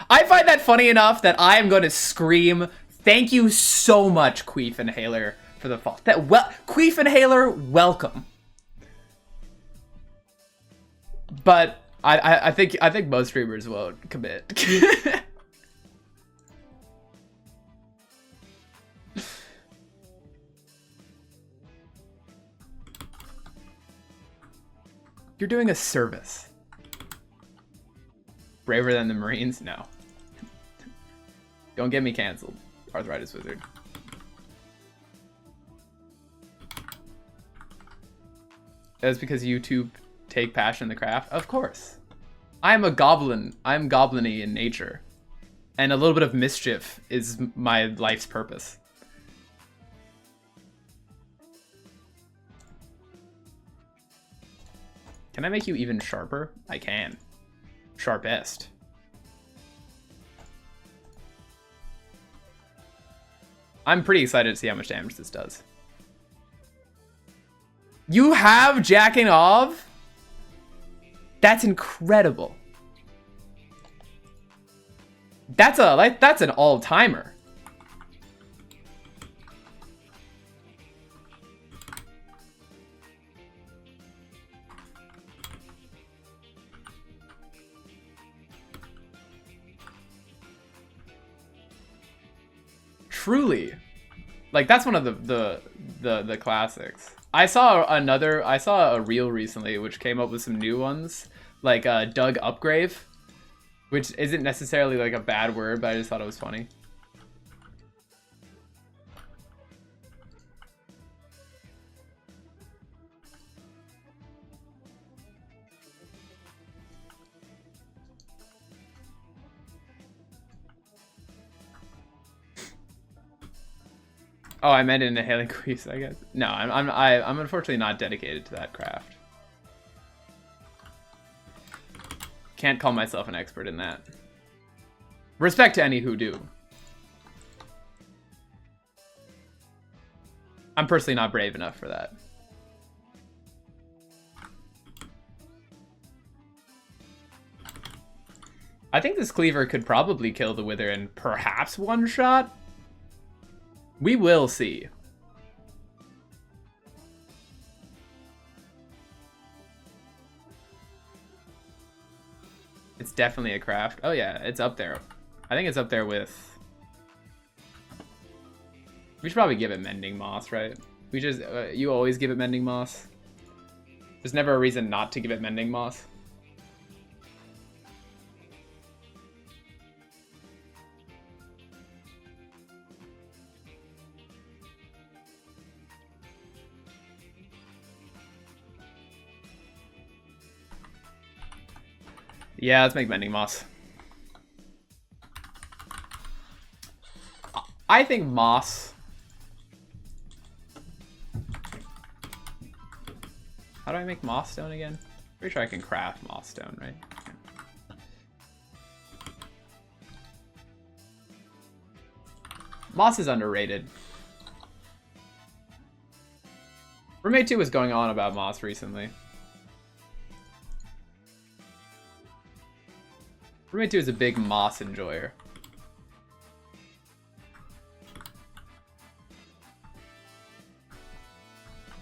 I find that funny enough that I am going to scream, thank you so much, Queef Inhaler, for the fall. Queef Inhaler, welcome. But I think most streamers won't commit. You're doing a service. Braver than the Marines? No. Don't get me canceled, Arthritis Wizard. That's because YouTube take passion in the craft? Of course. I'm a goblin. I'm goblin-y in nature. And a little bit of mischief is my life's purpose. Can I make you even sharper? I can. Sharpest. I'm pretty excited to see how much damage this does. You have jacking off? That's incredible. That's an all-timer. Truly. Like that's one of the classics. I saw a reel recently which came up with some new ones, like Doug Upgrave, which isn't necessarily like a bad word, but I just thought it was funny. Oh, I meant in a hailing crease, I guess. No, I'm unfortunately not dedicated to that craft. Can't call myself an expert in that. Respect to any who do. I'm personally not brave enough for that. I think this cleaver could probably kill the Wither in perhaps one shot. We will see. It's definitely a craft. Oh yeah, it's up there. I think it's up there with... We should probably give it Mending Moss, right? We just... you always give it Mending Moss. There's never a reason not to give it Mending Moss. Yeah, let's make Mending Moss. I think Moss How do I make moss stone again? Pretty sure I can craft moss stone, right? Moss is underrated. Roommate 2 was going on about moss recently. Roommate 2 is a big moss enjoyer.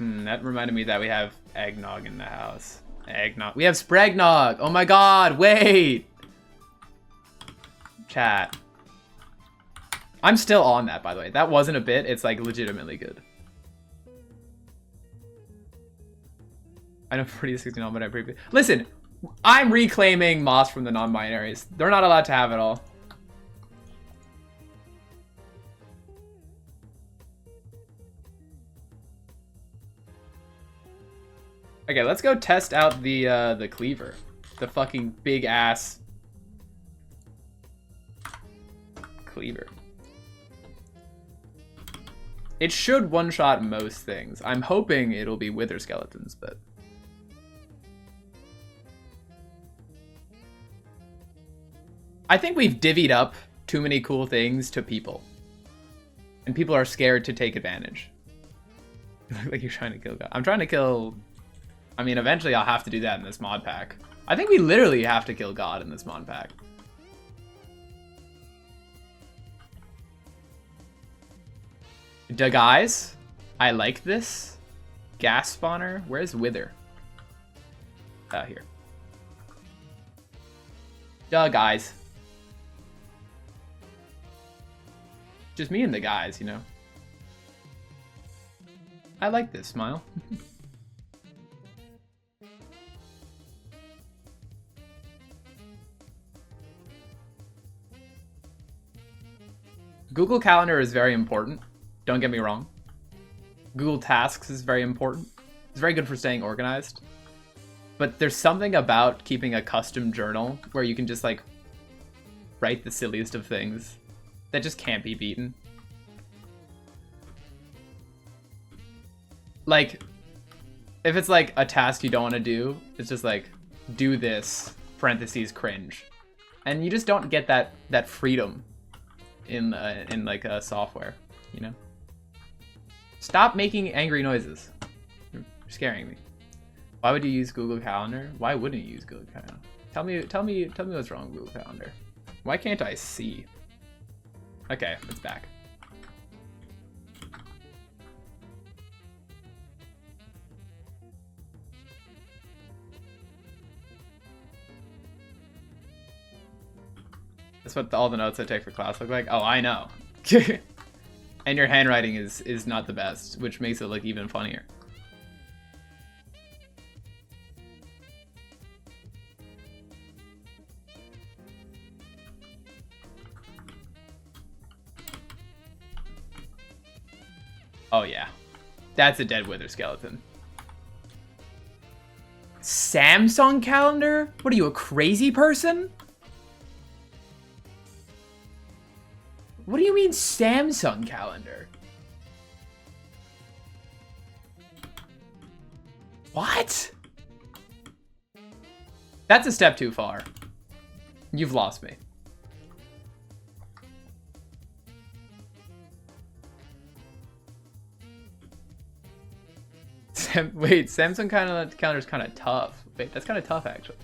That reminded me that we have eggnog in the house. Eggnog. We have spragnog! Oh my god, wait! Chat. I'm still on that, by the way. That wasn't a bit. It's like legitimately good. I know 40-60 but I preview. Listen, I'm reclaiming moss from the non-binaries. They're not allowed to have it all. Okay, let's go test out the cleaver. The fucking big ass cleaver. It should one-shot most things. I'm hoping it'll be wither skeletons, but... I think we've divvied up too many cool things to people. And people are scared to take advantage. Like you're trying to kill God. I'm trying to kill... I mean, eventually I'll have to do that in this mod pack. I think we literally have to kill God in this mod pack. Duh, guys. I like this. Gas spawner. Where's Wither? Here. Duh, guys. Just me and the guys, you know. I like this smile. Google Calendar is very important. Don't get me wrong. Google Tasks is very important. It's very good for staying organized. But there's something about keeping a custom journal where you can just like write the silliest of things that just can't be beaten. Like, if it's like a task you don't want to do, it's just like, do this, parentheses, cringe. And you just don't get that freedom in like a software, you know? Stop making angry noises. You're scaring me. Why would you use Google Calendar? Why wouldn't you use Google Calendar? Tell me what's wrong with Google Calendar. Why can't I see? Okay, it's back. That's what all the notes I take for class look like. Oh, I know. And your handwriting is not the best, which makes it look even funnier. Oh yeah, that's a dead wither skeleton. Samsung calendar? What are you, a crazy person? What do you mean Samsung calendar? What? That's a step too far. You've lost me. Wait, Samsung calendar is kind of tough. Wait, that's kind of tough actually.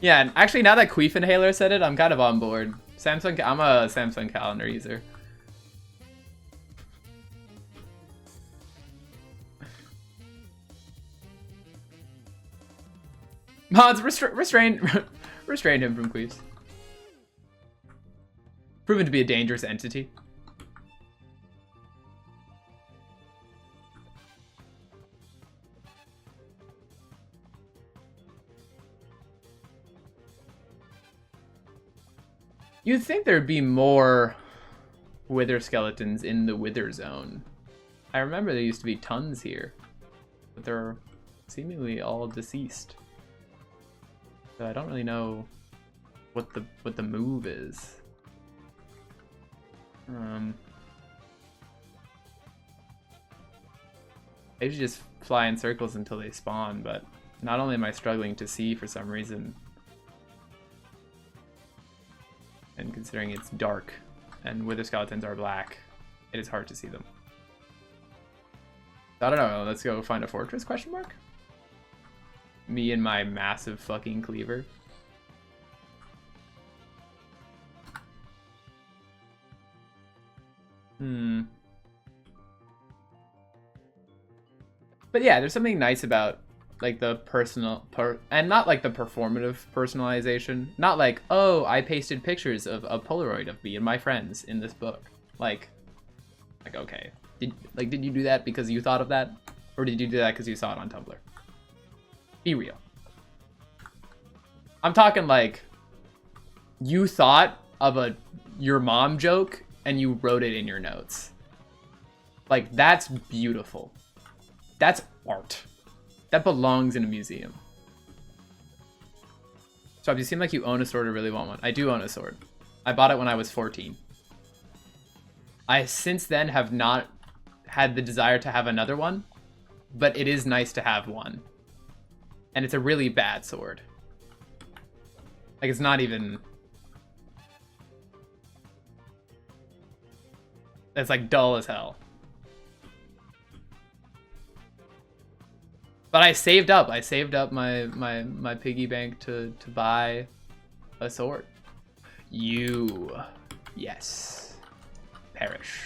Yeah, and actually now that Queef Inhaler said it, I'm kind of on board. I'm a Samsung calendar user. Mods, restrain him from Queefs. Proven to be a dangerous entity. You'd think there'd be more wither skeletons in the wither zone. I remember there used to be tons here, but they're seemingly all deceased. So I don't really know what the move is. They should just fly in circles until they spawn, but Not only am I struggling to see for some reason, and considering it's dark and wither skeletons are black, it is hard to see them. I don't know, let's go find a fortress, question mark? Me and my massive fucking cleaver. But yeah, there's something nice about like the and not like the performative personalization. Not like, oh, I pasted pictures of a Polaroid of me and my friends in this book. Like okay, did you do that because you thought of that, or did you do that because you saw it on Tumblr? Be real. I'm talking like you thought of your mom joke and you wrote it in your notes. Like, that's beautiful. That's art. That belongs in a museum. So you seem like you own a sword or really want one. I do own a sword. I bought it when I was 14. I since then have not had the desire to have another one, but it is nice to have one. And it's a really bad sword. Like, it's not even... It's like dull as hell. But I saved up. I saved up my piggy bank to buy a sword. Yes. Perish.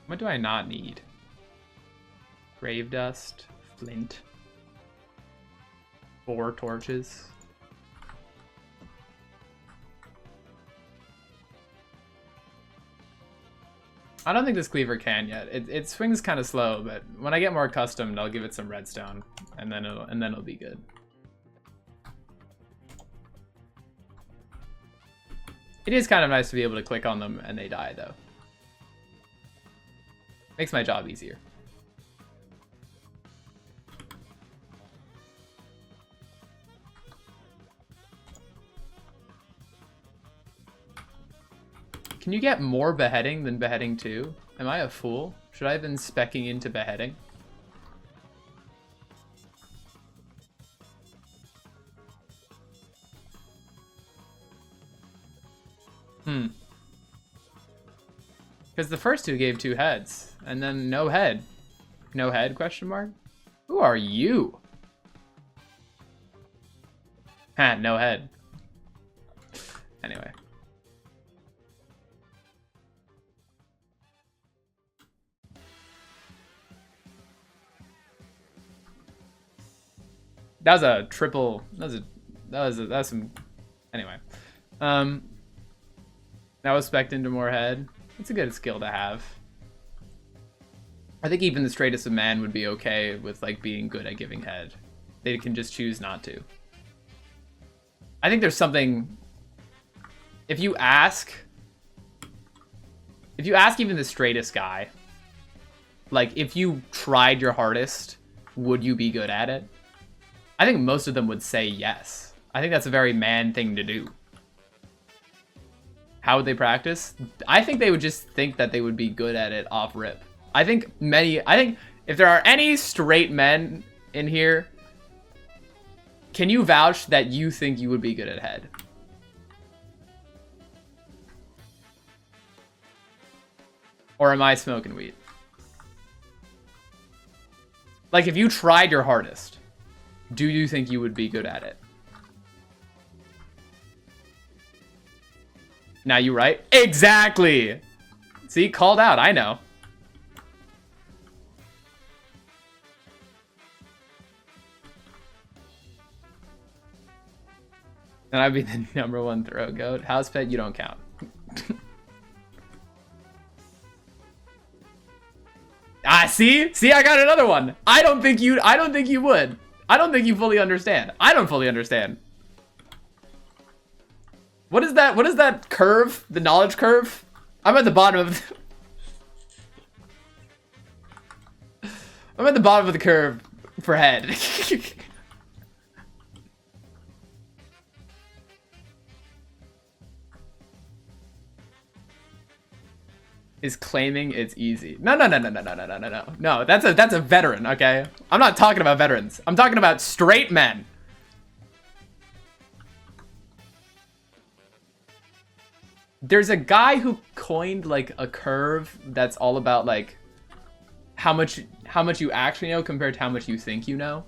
What do I not need? Grave dust, flint, 4 torches. I don't think this cleaver can yet. It swings kind of slow, but when I get more accustomed, I'll give it some redstone, and then it'll be good. It is kind of nice to be able to click on them and they die, though. Makes my job easier. Can you get more beheading than beheading 2? Am I a fool? Should I have been speccing into beheading? Because the first 2 gave 2 heads, and then no head. No head, question mark? Who are you? Ha, no head. Anyway. That was a triple. That was some. Anyway, that was spec'd into more head. It's a good skill to have. I think even the straightest of men would be okay with like being good at giving head. They can just choose not to. I think there's something. If you ask even the straightest guy, like if you tried your hardest, would you be good at it? I think most of them would say yes. I think that's a very man thing to do. How would they practice? I think they would just think that they would be good at it off rip. I think if there are any straight men in here, can you vouch that you think you would be good at head? Or am I smoking weed? Like, if you tried your hardest, do you think you would be good at it? Now you right? Exactly! See, called out, I know. And I'd be the #1 throw goat. House pet, you don't count. Ah, see? See, I got another one. I don't think you would. I don't think you fully understand. I don't fully understand. What is that? What is that curve? The knowledge curve? I'm at the bottom of I'm at the bottom of the curve for head. is claiming it's easy. No. No, that's a veteran, okay? I'm not talking about veterans. I'm talking about straight men. There's a guy who coined like a curve that's all about like how much you actually know compared to how much you think you know.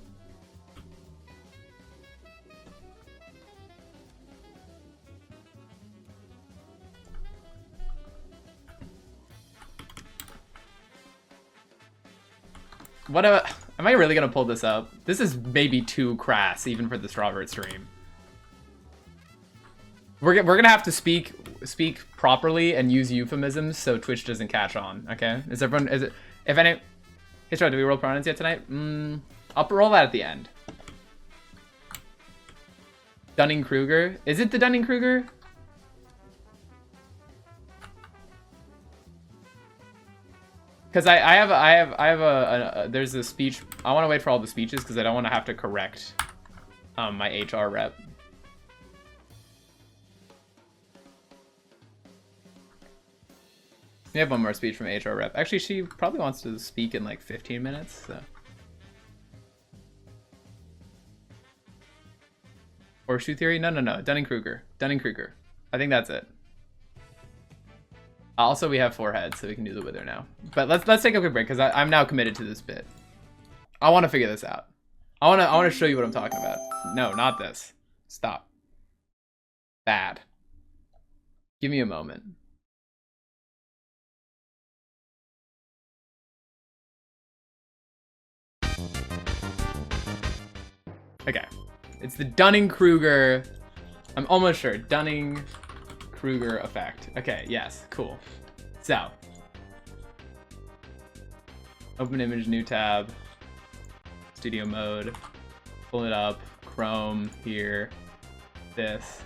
What am I really gonna pull this up? This is maybe too crass even for the Strawb stream. We're gonna have to speak properly and use euphemisms so Twitch doesn't catch on. Okay? Is it? If any, hey, Strawb, do we roll pronouns yet tonight? I'll roll that at the end. Dunning-Kruger. Is it the Dunning-Kruger? Because I have there's a speech. I want to wait for all the speeches because I don't want to have to correct my HR rep. We have one more speech from HR rep. Actually, she probably wants to speak in like 15 minutes. So. Horseshoe theory? No. Dunning-Kruger. Dunning-Kruger. I think that's it. Also, we have 4 heads, so we can do the wither now. But let's take a quick break because I'm now committed to this bit. I want to figure this out. I want to show you what I'm talking about. No, not this. Stop. Bad. Give me a moment. Okay. It's the Dunning-Kruger. I'm almost sure. Dunning-Kruger effect. Okay, yes, cool. So. Open image, new tab. Studio mode. Pull it up. Chrome, here. This.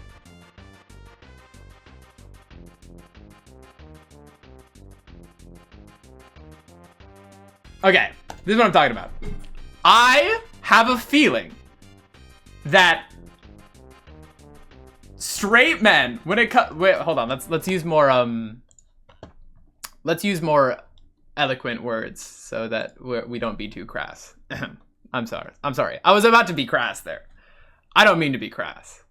Okay, this is what I'm talking about. I have a feeling that straight men, when it wait, hold on, let's use more eloquent words so that we don't be too crass. I'm sorry. I was about to be crass there. I don't mean to be crass.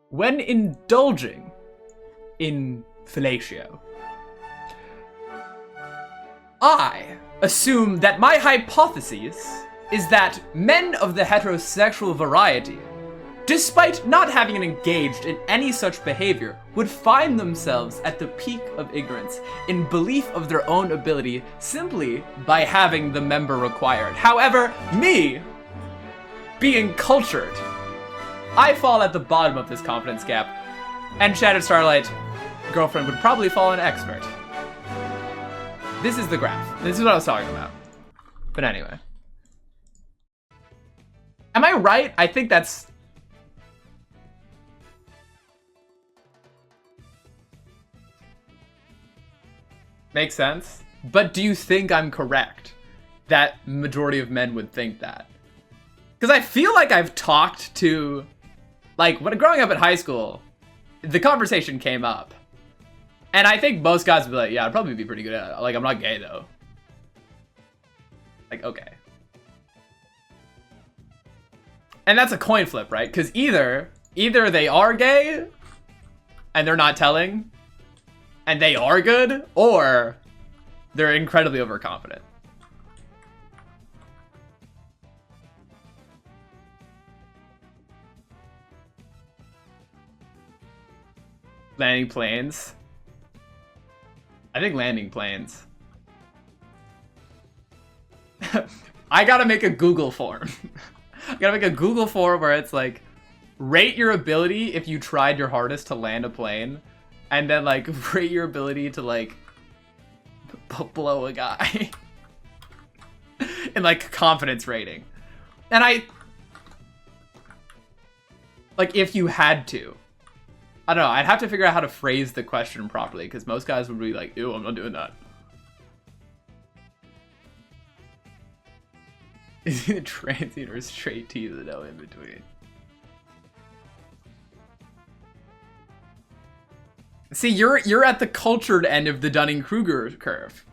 When indulging in fellatio, I assume that my hypothesis is that men of the heterosexual variety, despite not having engaged in any such behavior, would find themselves at the peak of ignorance in belief of their own ability simply by having the member required. However, me, being cultured, I fall at the bottom of this confidence gap, and Shattered Starlight girlfriend would probably fall an expert. This is the graph. This is what I was talking about. But anyway. Am I right? I think that's... Makes sense. But do you think I'm correct that majority of men would think that? Because I feel like I've talked to... Like, when growing up in high school, the conversation came up. And I think most guys would be like, yeah, I'd probably be pretty good at it. Like, I'm not gay, though. Like, okay. And that's a coin flip, right? Because either they are gay, and they're not telling, and they are good, or they're incredibly overconfident. Landing planes. I think landing planes. I gotta make a Google form. I gotta make a Google form where it's like, rate your ability if you tried your hardest to land a plane, and then like rate your ability to like blow a guy. In like confidence rating. And like if you had to. I don't know, I'd have to figure out how to phrase the question properly, because most guys would be like, ew, I'm not doing that. Is he the transient or straight T with no in between? See, you're at the cultured end of the Dunning-Kruger curve.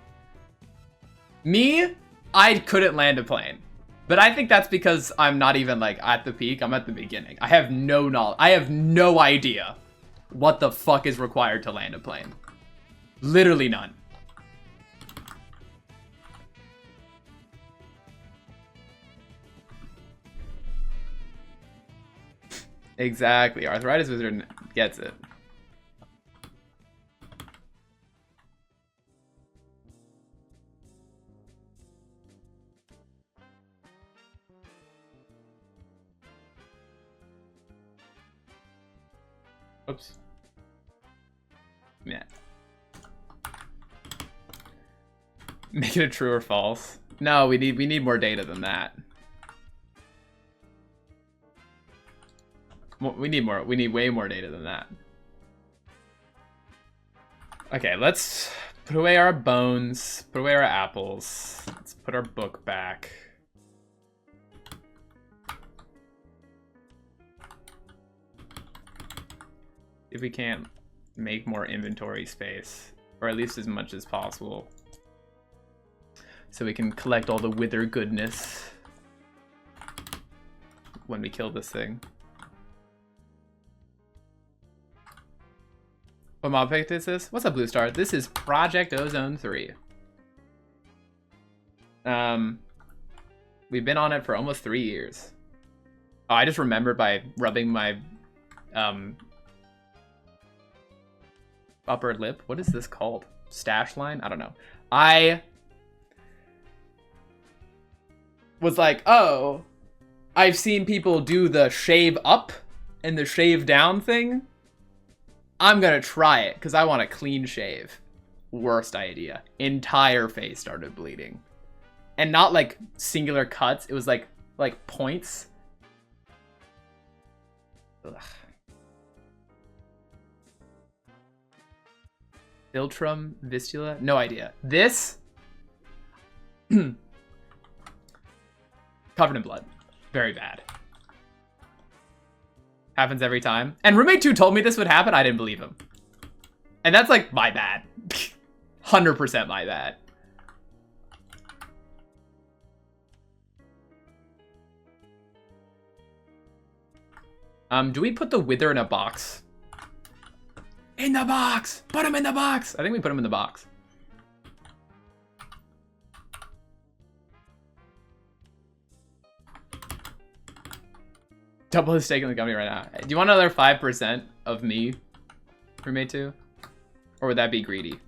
Me, I couldn't land a plane. But I think that's because I'm not even, like, at the peak. I'm at the beginning. I have no knowledge. I have no idea what the fuck is required to land a plane. Literally none. Exactly. Arthritis Wizard gets it. Oops. Yeah. Make it a true or false. No, we need more data than that. We need way more data than that. Okay, let's put away our bones, put away our apples. Let's put our book back. If we can't make more inventory space, or at least as much as possible, so we can collect all the wither goodness when we kill this thing. What mob pick is this? What's up, Blue Star? This is Project Ozone 3. We've been on it for almost 3 years. Oh, I just remembered by rubbing my upper lip. What is this called? Stash line? I don't know. I was like, oh, I've seen people do the shave up and the shave down thing. I'm gonna try it because I want a clean shave. Worst idea. Entire face started bleeding. And not like singular cuts. It was like points. Ugh. Philtrum Vistula? No idea. This? Covered in blood. Very bad. Happens every time. And roommate 2 told me this would happen. I didn't believe him. And that's like my bad. 100% my bad. Do we put the wither in a box? In the box! Put him in the box! I think we put him in the box. Double his stake in the company right now. Do you want another 5% of me, roommate 2? Or would that be greedy?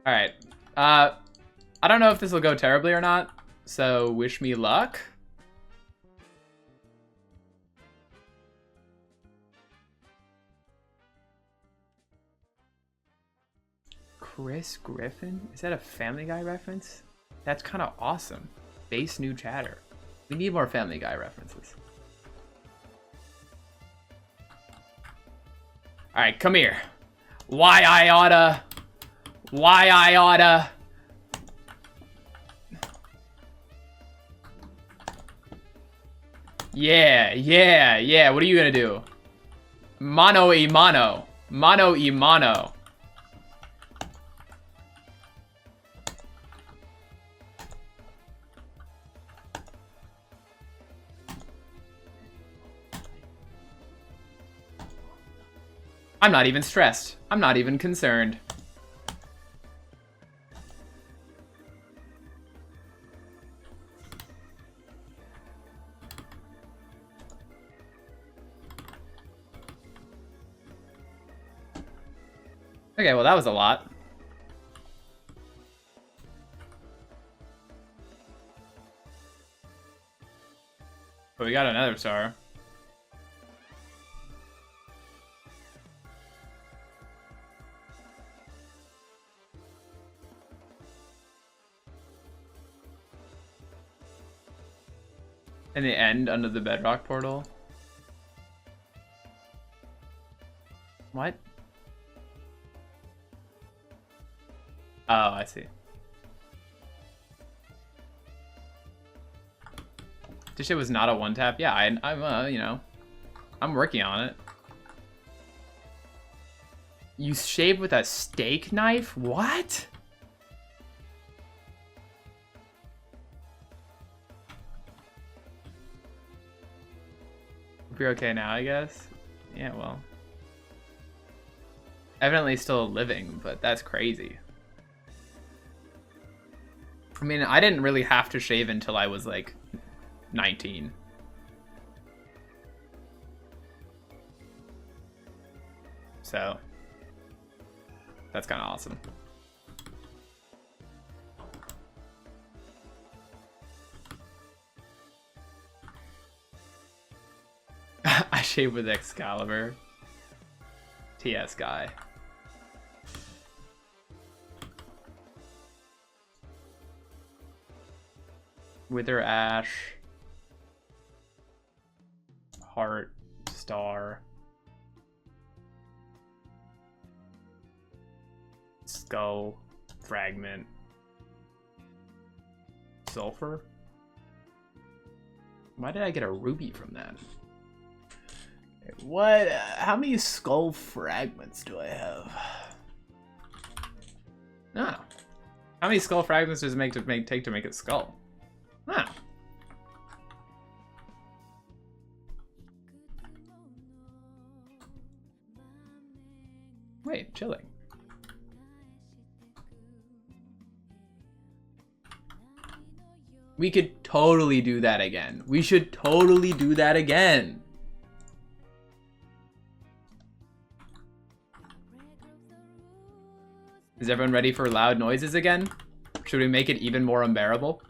Alright. I don't know if this will go terribly or not, so wish me luck. Chris Griffin? Is that a Family Guy reference? That's kind of awesome. Base new chatter. We need more Family Guy references. Alright, come here. Why I oughta... Yeah. What are you gonna do? Mano y mano. Mano y mano. I'm not even stressed. I'm not even concerned. Okay, well that was a lot. But we got another star. In the end, under the bedrock portal. What? Oh, I see. This shit was not a one tap. Yeah, I'm you know, I'm working on it. You shave with a steak knife? What? You're okay now, I guess? Yeah, well. Evidently still living, but that's crazy. I mean, I didn't really have to shave until I was like 19. So, that's kind of awesome. I shave with Excalibur. TS guy. Wither Ash. Heart. Star. Skull. Fragment. Sulfur? Why did I get a ruby from that? What? How many skull fragments do I have? No. How many skull fragments does it take to make a skull? No. Wait, chilling. We could totally do that again. We should totally do that again. Is everyone ready for loud noises again? Should we make it even more unbearable?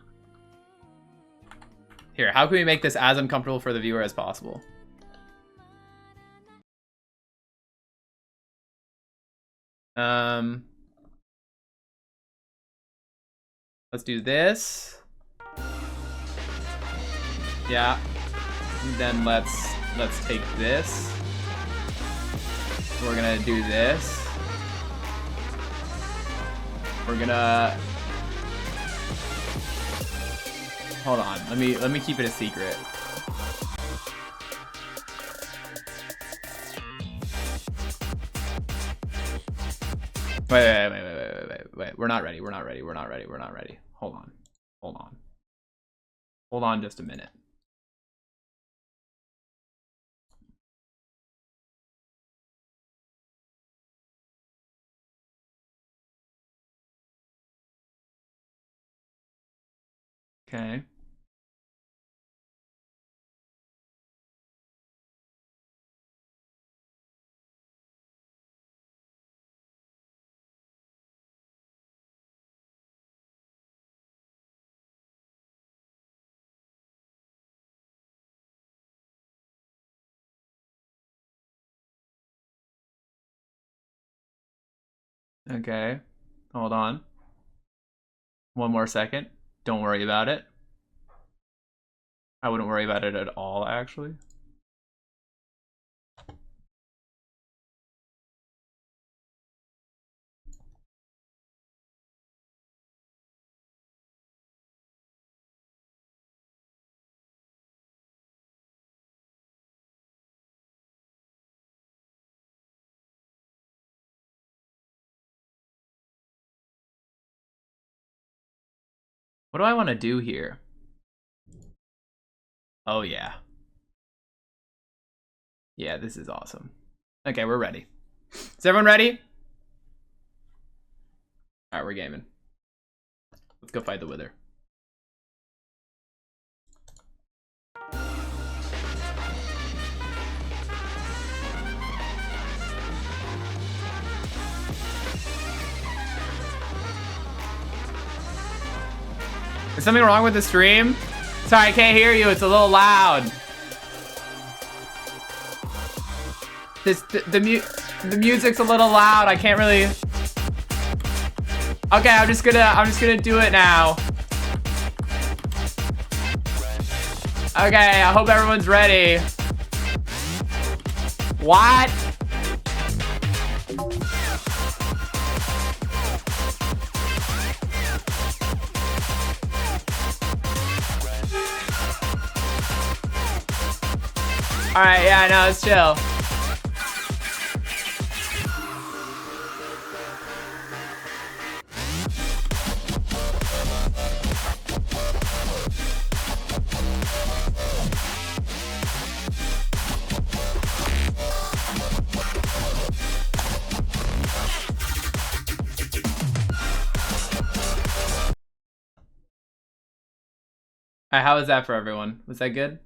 Here, how can we make this as uncomfortable for the viewer as possible? Let's do this. Yeah. And then let's take this. We're gonna do this. We're gonna... Hold on, let me keep it a secret. Wait. We're not ready. Hold on just a minute. Okay. Okay. Hold on. One more second. Don't worry about it. I wouldn't worry about it at all, actually. What do I want to do here? Oh, yeah. Yeah, this is awesome. Okay, we're ready. Is everyone ready? All right, we're gaming. Let's go fight the Wither. Is something wrong with the stream? Sorry, I can't hear you. It's a little loud. The music's a little loud. I can't really. Okay, I'm just gonna do it now. Okay, I hope everyone's ready. What? Alright, yeah, no, it's chill. Alright, how was that for everyone? Was that good?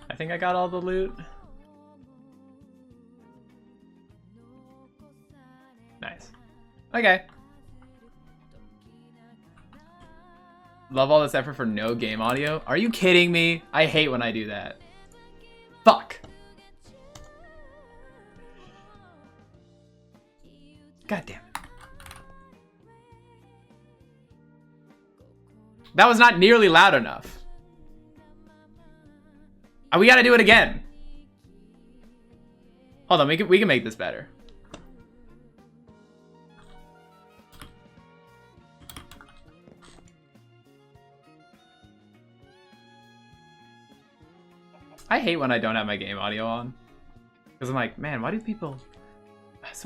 I think I got all the loot. Nice. Okay. Love all this effort for no game audio? Are you kidding me? I hate when I do that. Fuck. God damn it. That was not nearly loud enough. We gotta do it again. Hold on, we can make this better. I hate when I don't have my game audio on. Because I'm like, man, why do people... Must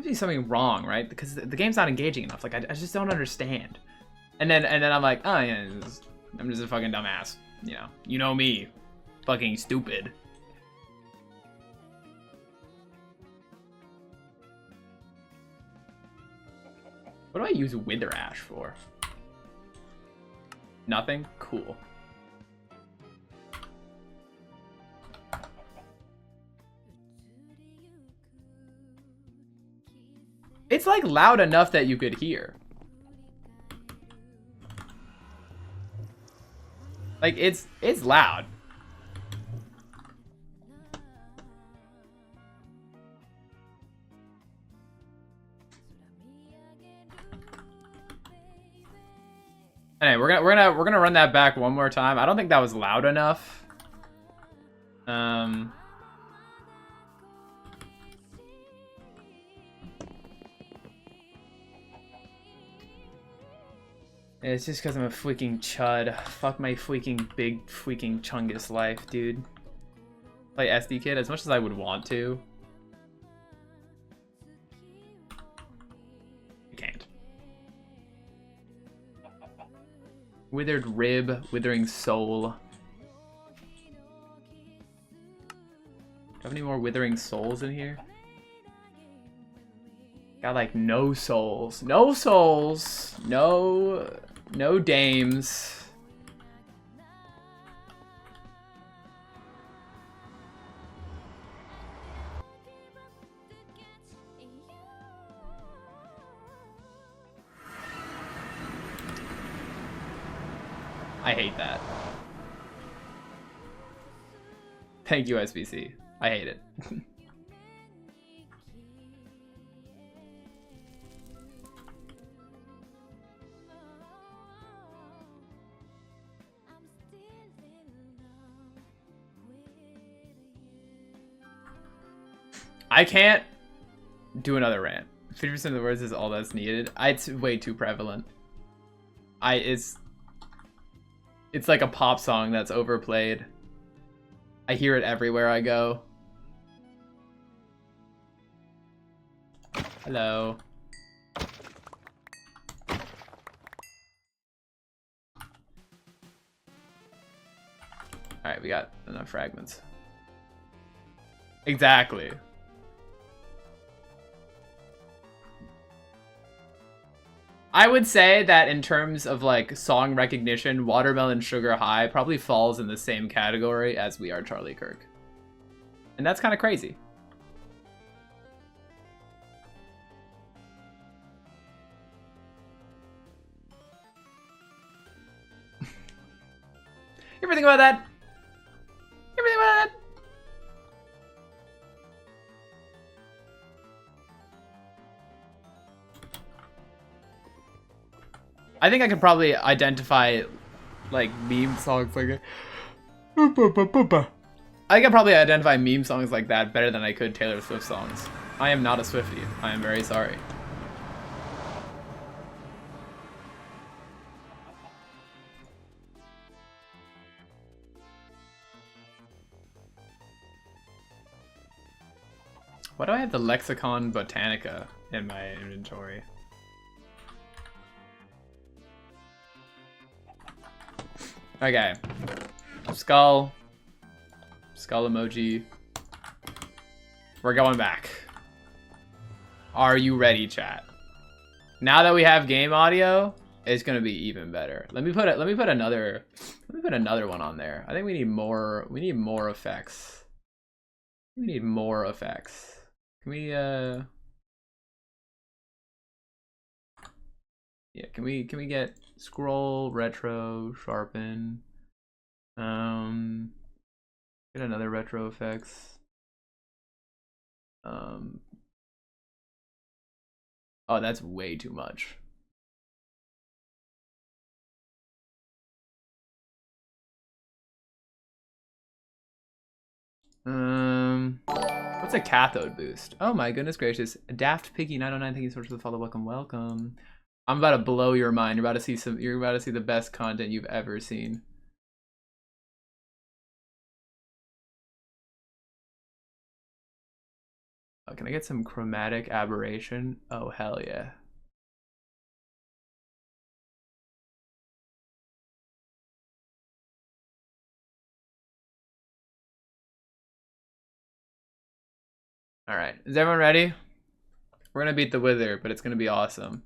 be something wrong, right? Because the game's not engaging enough. Like, I just don't understand. And then I'm like, oh yeah, I'm just a fucking dumbass. You know me. Fucking stupid. What do I use Wither Ash for? Nothing? Cool. It's like loud enough that you could hear. Like it's loud. Anyway, we're gonna run that back one more time. I don't think that was loud enough. It's just because I'm a freaking chud. Fuck my freaking big freaking chungus life, dude. Play SD Kid as much as I would want to. I can't. Withered Rib, Withering Soul. Do I have any more Withering Souls in here? Got like no souls. No souls. No dames. I hate that. Thank you, SBC. I hate it. I can't do another rant. 50% of the words is all that's needed. It's way too prevalent. It's like a pop song that's overplayed. I hear it everywhere I go. Hello. Alright, we got enough fragments. Exactly. I would say that in terms of like song recognition, Watermelon Sugar High probably falls in the same category as We Are Charlie Kirk. And that's kind of crazy. You ever think about that? You ever think about that? I think I could probably identify like meme songs like I think I probably identify meme songs like that better than I could Taylor Swift songs. I am not a Swiftie. I am very sorry. Why do I have the Lexicon Botanica in my inventory? Okay. Skull. Skull emoji. We're going back. Are you ready, chat? Now that we have game audio, it's gonna be even better. Let me put another one on there. I think we need more effects. We need more effects. Can we yeah, can we get scroll, retro, sharpen, get another retro effects. Oh, that's way too much. What's a cathode boost? Oh my goodness gracious. Daft Piggy 909, thank you so much for the follow. Welcome. I'm about to blow your mind. You're about to see the best content you've ever seen. Oh, can I get some chromatic aberration? Oh hell yeah. All right, is everyone ready? We're gonna beat the Wither, but it's gonna be awesome.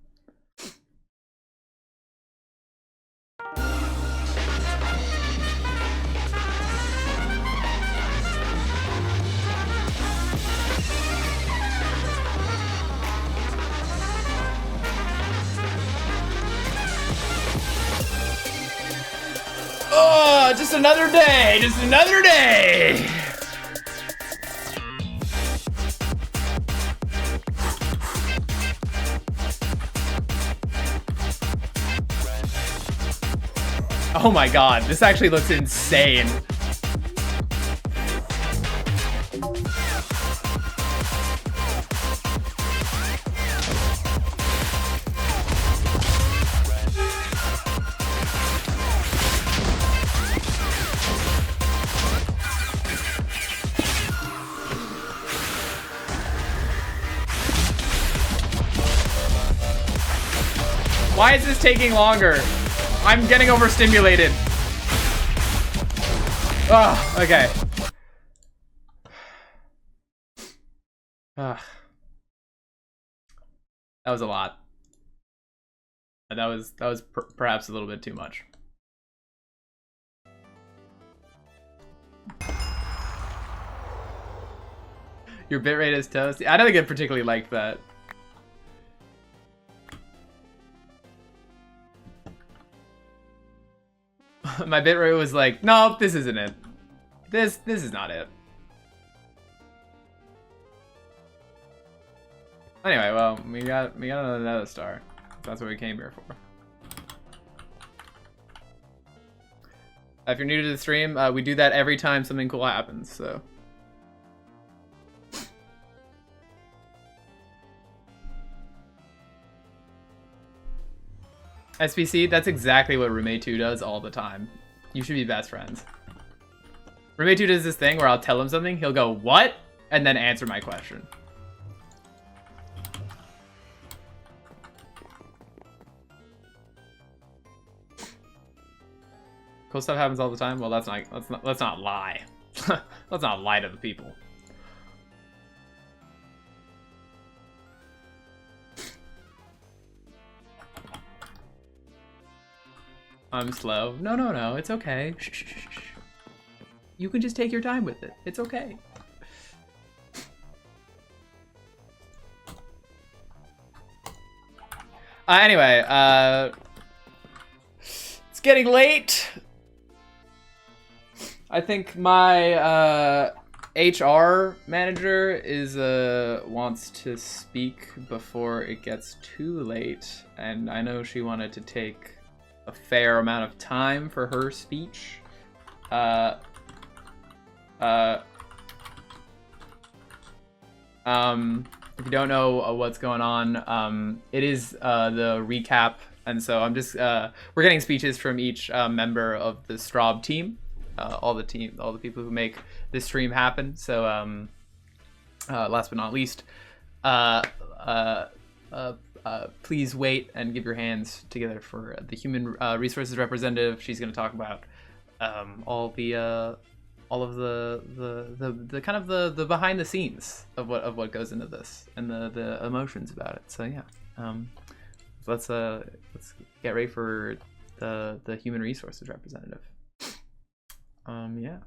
Oh, just another day, just another day. Oh my god, this actually looks insane. Why is this taking longer? I'm getting overstimulated. Oh, okay. That was a lot. That was perhaps a little bit too much. Your bitrate is toast. I don't think I particularly liked that. My bitrate was like, no, this isn't it. This is not it. Anyway, well, we got another star. That's what we came here for. If you're new to the stream, we do that every time something cool happens, so. SPC, that's exactly what Roommate 2 does all the time. You should be best friends. Roommate 2 does this thing where I'll tell him something, he'll go, what? And then answer my question. Cool stuff happens all the time? Well, let's not lie. Let's not lie to the people. I'm slow. No, it's okay. Shh, shh, shh, shh. You can just take your time with it. It's okay. Anyway, it's getting late. I think my HR manager is wants to speak before it gets too late, and I know she wanted to take a fair amount of time for her speech. If you don't know what's going on, it is the recap, and so I'm just we're getting speeches from each member of the Strawb team, all the people who make this stream happen. So last but not least, please wait and give your hands together for the human resources representative. She's going to talk about all of the kind of the behind the scenes of what goes into this and the emotions about it. So yeah, let's get ready for the human resources representative. Yeah.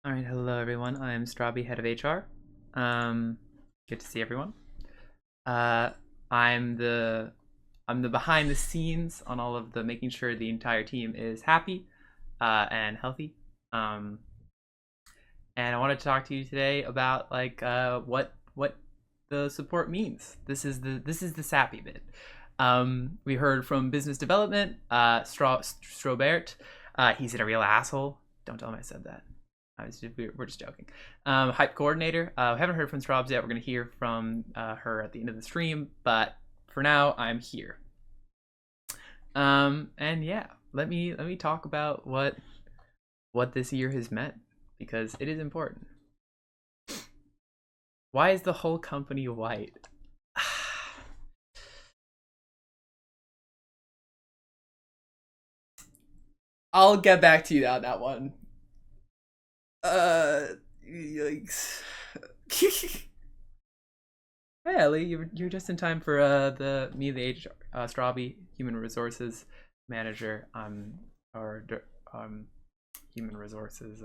All right, hello everyone. I'm Strawb, head of HR. Good to see everyone. I'm the behind the scenes on all of the making sure the entire team is happy and healthy. And I wanted to talk to you today about like what the support means. This is the sappy bit. We heard from business development, Strawb. He's a real asshole. Don't tell him I said that. We're just joking. Hype coordinator. We haven't heard from Strawbs yet. We're gonna hear from her at the end of the stream, but for now, I'm here. And yeah, let me talk about what this year has meant, because it is important. Why is the whole company white? I'll get back to you on that one. Yikes. Hey Ellie, you're just in time for the Strawby human resources manager, or human resources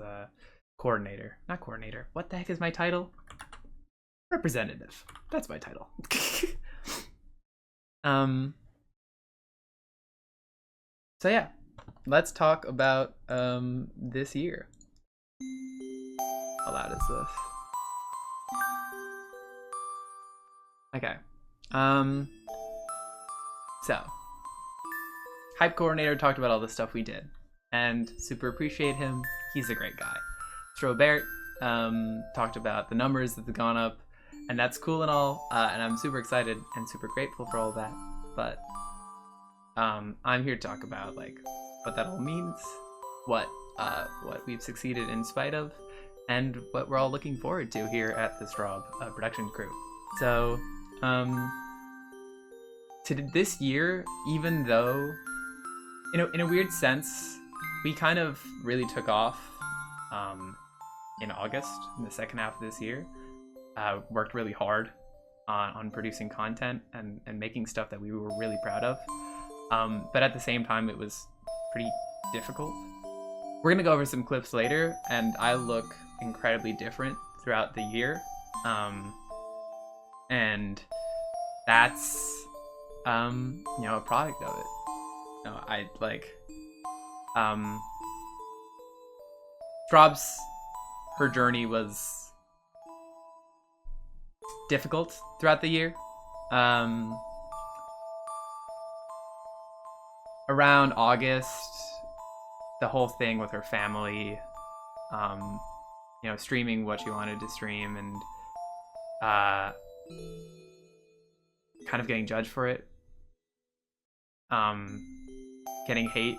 coordinator. Not coordinator. What the heck is my title? Representative. That's my title. So yeah, let's talk about this year. How loud is this? Okay. So hype coordinator talked about all the stuff we did and super appreciate him. He's a great guy. Strawb talked about the numbers that have gone up, and that's cool and all, and I'm super excited and super grateful for all that, but I'm here to talk about like what that all means, what we've succeeded in spite of, and what we're all looking forward to here at the Strawb production crew. So, to this year, even though, in a weird sense, we kind of really took off in August, in the second half of this year. Worked really hard on producing content and making stuff that we were really proud of. But at the same time, it was pretty difficult. We're gonna go over some clips later, and I look incredibly different throughout the year. And that's, a product of it. Strawb's, her journey was difficult throughout the year. Around August, the whole thing with her family, streaming what she wanted to stream and kind of getting judged for it, getting hate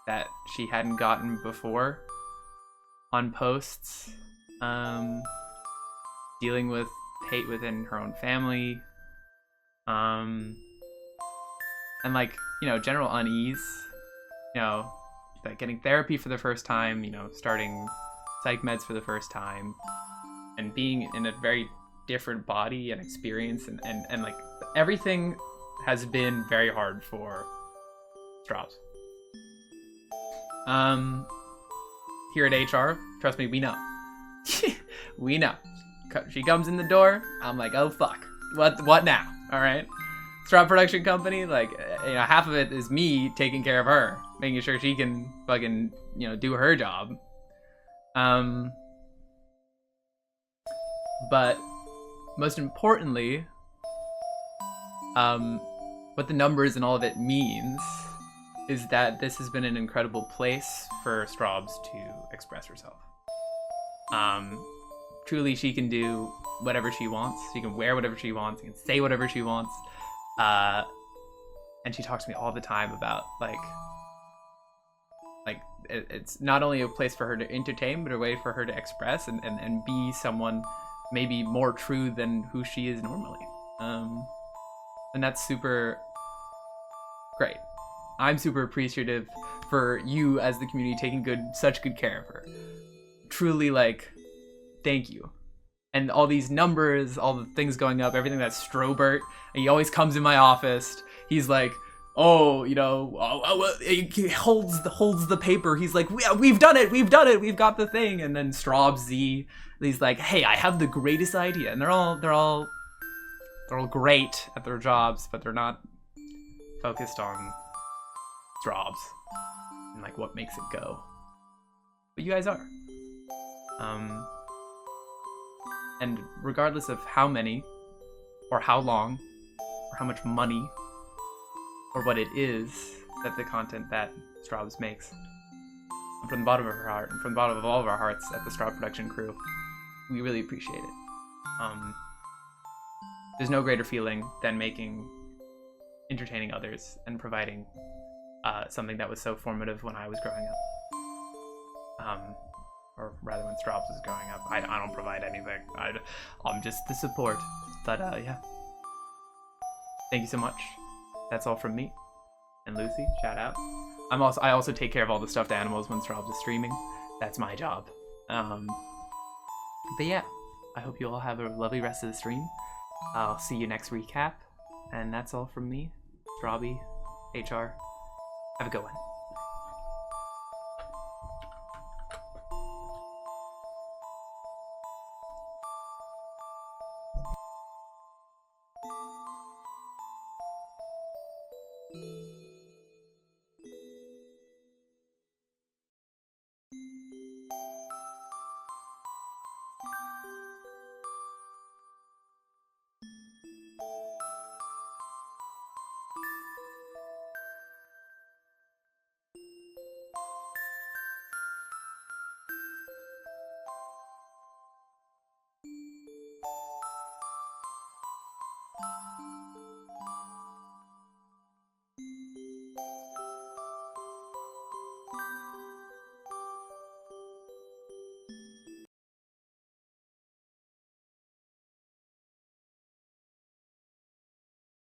that she hadn't gotten before on posts, dealing with hate within her own family, and general unease, like getting therapy for the first time, starting psych meds for the first time, and being in a very different body and experience, and like everything has been very hard for Strawb. Here at HR, trust me, we know. We know. She comes in the door, I'm like, oh fuck, what now? All right. Strawb production company, like, half of it is me taking care of her, making sure she can fucking, do her job. But most importantly, what the numbers and all of it means is that this has been an incredible place for Strawbs to express herself. Truly, she can do whatever she wants. She can wear whatever she wants. She can say whatever she wants. And she talks to me all the time about it's not only a place for her to entertain, but a way for her to express and be someone maybe more true than who she is normally. And that's super great. I'm super appreciative for you as the community taking such good care of her. Truly, thank you. And all these numbers, all the things going up, everything that's Strawbert, he always comes in my office. He's like, he holds the paper. He's like, we've done it, we've got the thing. And then Strawb Z, he's like, hey, I have the greatest idea. And they're all great at their jobs, but they're not focused on Strawbs and what makes it go. But you guys are. And regardless of how many, or how long, or how much money, or what it is that the content that Strawbs makes, from the bottom of her heart, and from the bottom of all of our hearts at the Strawb production crew, we really appreciate it. There's no greater feeling than entertaining others and providing something that was so formative when I was growing up. Or rather when Strawbs was growing up. I don't provide anything. I'm just the support. But yeah. Thank you so much. That's all from me. And Lucy, shout out. I also take care of all the stuffed animals when Strawbs is streaming. That's my job. But yeah, I hope you all have a lovely rest of the stream. I'll see you next recap. And that's all from me. Strawby, HR. Have a good one.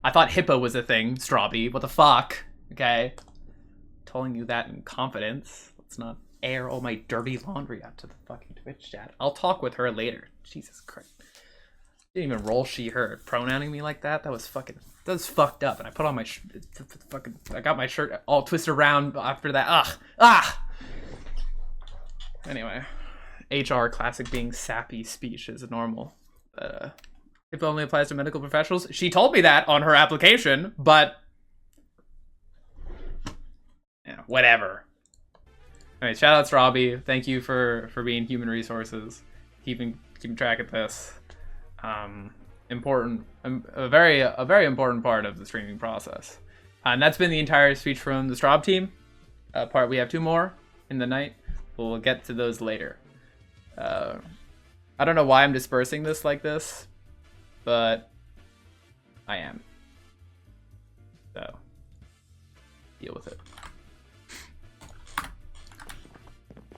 I thought hippo was a thing, Strawby. What the fuck? Okay. Telling you that in confidence. Let's not air all my dirty laundry out to the fucking Twitch chat. I'll talk with her later. Jesus Christ. Didn't even roll she, her. Pronouncing me like that? That was fucked up. And I put on my I got my shirt all twisted around after that. Anyway. HR classic being sappy speech is normal. It only applies to medical professionals. She told me that on her application, but yeah, whatever. Anyway, shout out Strawby. Thank you for being human resources, keeping track of this. Important, a very important part of the streaming process, and that's been the entire speech from the Strawb team. We have 2 more in the night. We'll get to those later. I don't know why I'm dispersing this like this, but I am. So deal with it.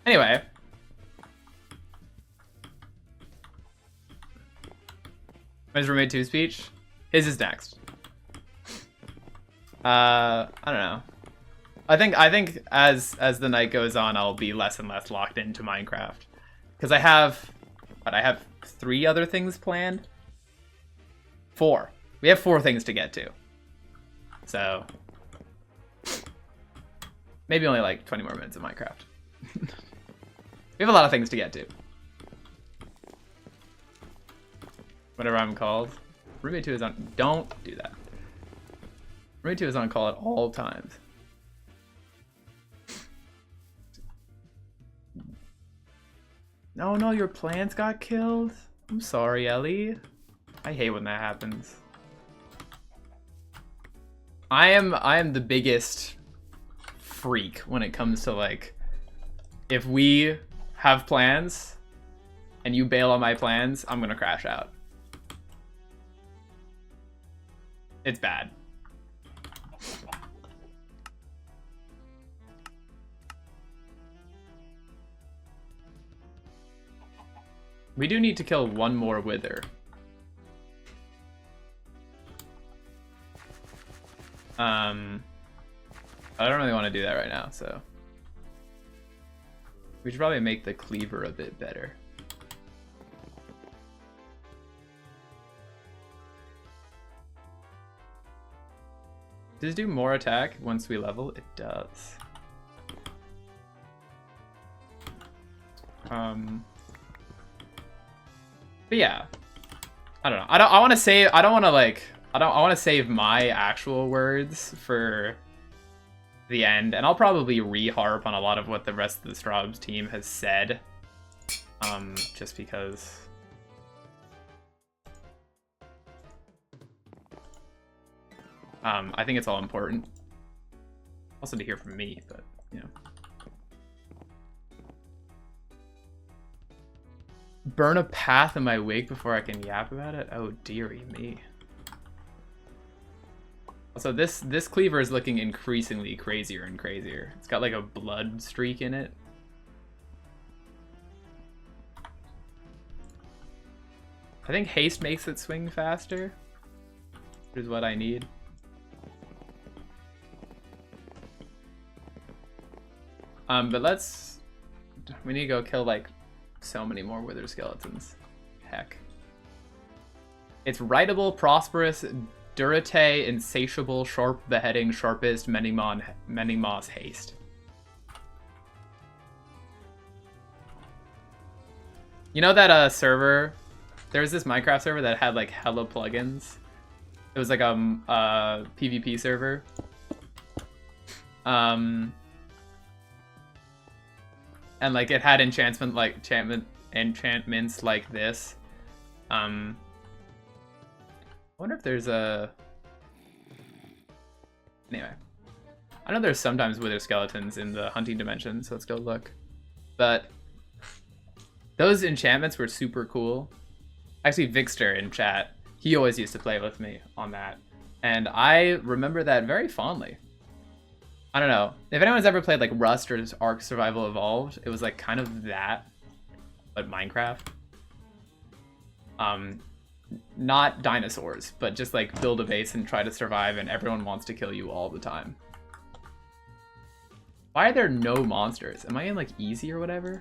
Anyway. His roommate 2 speech. His is next. I don't know. I think as the night goes on, I'll be less and less locked into Minecraft. Because I have 3 other things planned. 4. We have 4 things to get to. So maybe only like 20 more minutes of Minecraft. We have a lot of things to get to. Whatever I'm called. Roommate 2 is on. Don't do that. Roommate 2 is on call at all times. No, your plants got killed. I'm sorry, Ellie. I hate when that happens. I am the biggest freak when it comes to like, if we have plans and you bail on my plans, I'm gonna crash out. It's bad. We do need to kill 1 more wither. I don't really want to do that right now, so we should probably make the cleaver a bit better. Does it do more attack once we level? It does. But yeah, I don't know. I want to save my actual words for the end, and I'll probably re-harp on a lot of what the rest of the Strawb's team has said, just because. I think it's all important. Also to hear from me, but you know. Burn a path in my wig before I can yap about it? Oh dearie me. Also, this cleaver is looking increasingly crazier and crazier. It's got like a blood streak in it. I think haste makes it swing faster, which is what I need. But we need to go kill like so many more wither skeletons. Heck. It's writable, prosperous, durate, insatiable, sharp beheading, sharpest, many moss haste. You know that server? There was this Minecraft server that had like hella plugins. It was like a PvP server. And like it had enchantments like this. I wonder if there's a. Anyway, I know there's sometimes wither skeletons in the hunting dimension, so let's go look. But those enchantments were super cool. Actually, Vixter in chat, he always used to play with me on that, and I remember that very fondly. I don't know. If anyone's ever played like Rust or Ark Survival Evolved, it was like kind of that, but Minecraft. not dinosaurs, but just like build a base and try to survive, and everyone wants to kill you all the time. Why are there no monsters? Am I in like easy or whatever?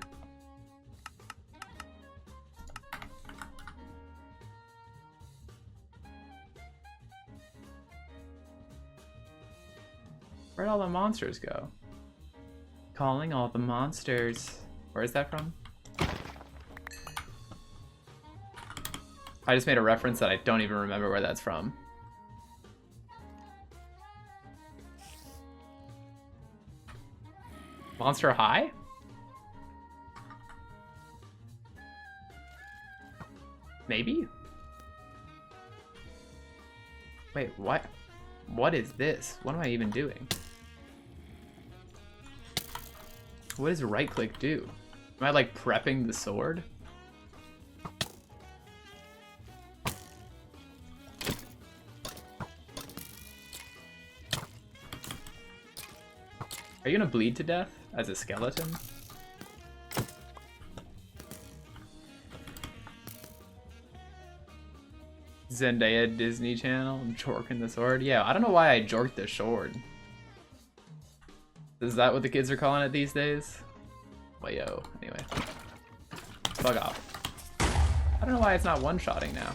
Where'd all the monsters go? Calling all the monsters. Where is that from? I just made a reference that I don't even remember where that's from. Monster High? Maybe? Wait, what? What is this? What am I even doing? What does right click do? Am I like prepping the sword? Are you gonna bleed to death as a skeleton? Zendaya Disney Channel, jorking the sword. Yeah, I don't know why I jorked the sword. Is that what the kids are calling it these days? Well, yo, anyway. Bug off. I don't know why it's not one-shotting now.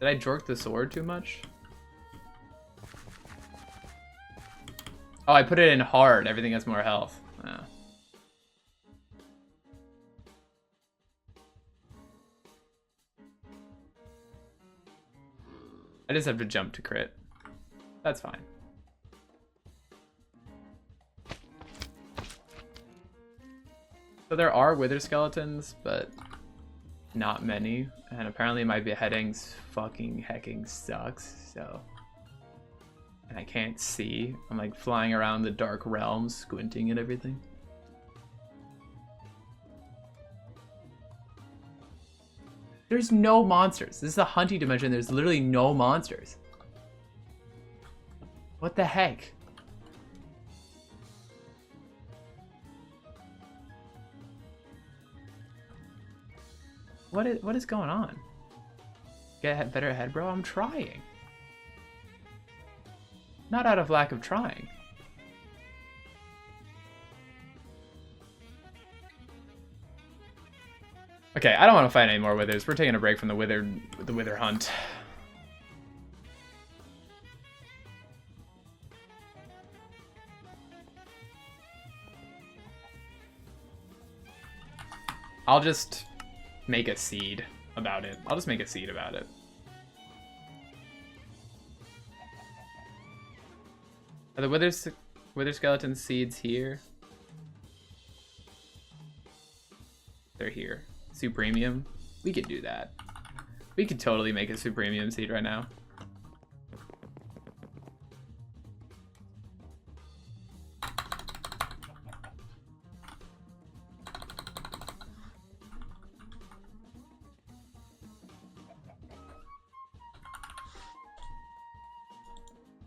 Did I jork the sword too much? Oh, I put it in hard. Everything has more health. Oh. I just have to jump to crit. That's fine. So there are wither skeletons, but not many. And apparently my beheadings fucking hecking sucks, so. And I can't see. I'm like flying around the dark realms, squinting at everything. There's no monsters. This is a hunting dimension. There's literally no monsters. What the heck? What is going on? Get a better head, bro? I'm trying. Not out of lack of trying. Okay, I don't want to fight any more withers. We're taking a break from the wither hunt. I'll just make a seed about it. I'll just make a seed about it. Are the wither skeleton seeds here? They're here. Supremium. We could do that. We could totally make a Supremium seed right now.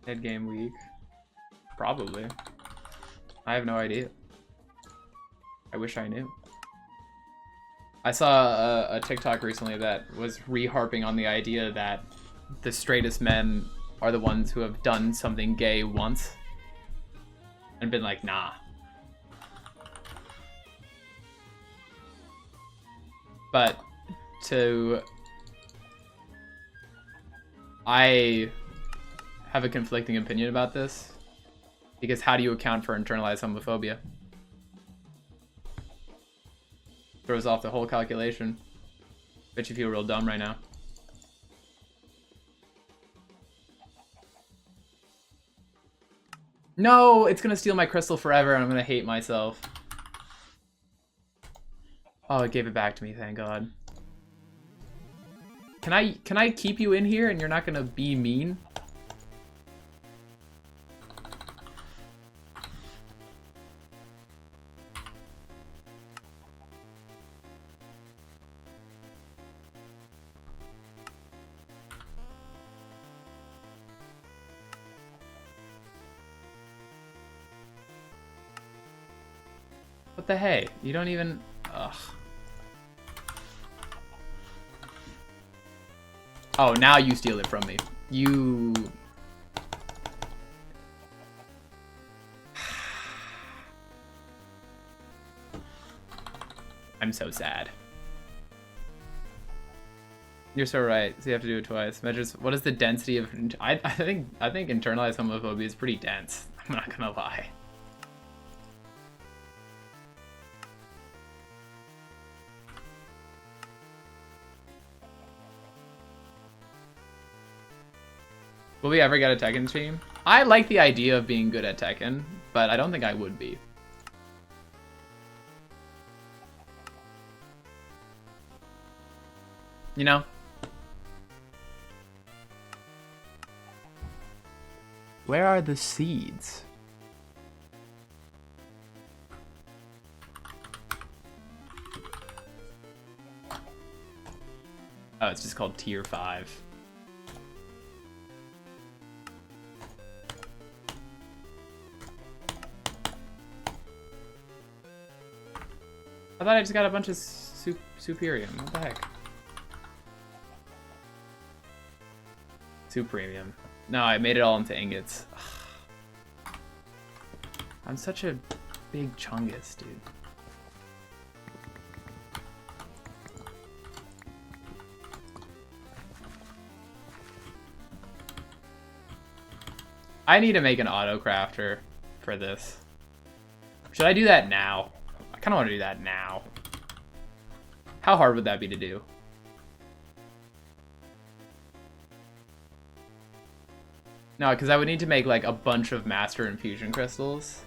Head game week. Probably. I have no idea. I wish I knew. I saw a TikTok recently that was re-harping on the idea that the straightest men are the ones who have done something gay once and been like, nah. But I have a conflicting opinion about this, because how do you account for internalized homophobia? Throws off the whole calculation. Bet you feel real dumb right now. No, it's gonna steal my crystal forever and I'm gonna hate myself. Oh, it gave it back to me, thank God. Can I keep you in here and you're not gonna be mean? What the hey? You don't even... Ugh. Oh, now you steal it from me. You... I'm so sad. You're so right. So you have to do it twice. Measures. What is the density of? I think internalized homophobia is pretty dense. I'm not gonna lie. Will we ever get a Tekken stream? I like the idea of being good at Tekken, but I don't think I would be. You know? Where are the seeds? Oh, it's just called Tier 5. I thought I just got a bunch of Superium. What the heck? Supremium. No, I made it all into ingots. Ugh. I'm such a big chungus, dude. I need to make an auto crafter for this. Should I do that now? I kind of want to do that now. How hard would that be to do? No, because I would need to make like a bunch of master infusion crystals.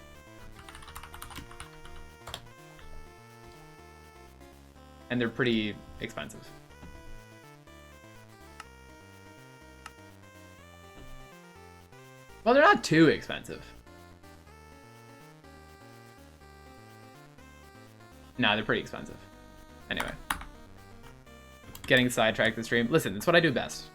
And they're pretty expensive. Well, they're not too expensive. No, they're pretty expensive. Anyway. Getting sidetracked the stream. Listen, that's what I do best.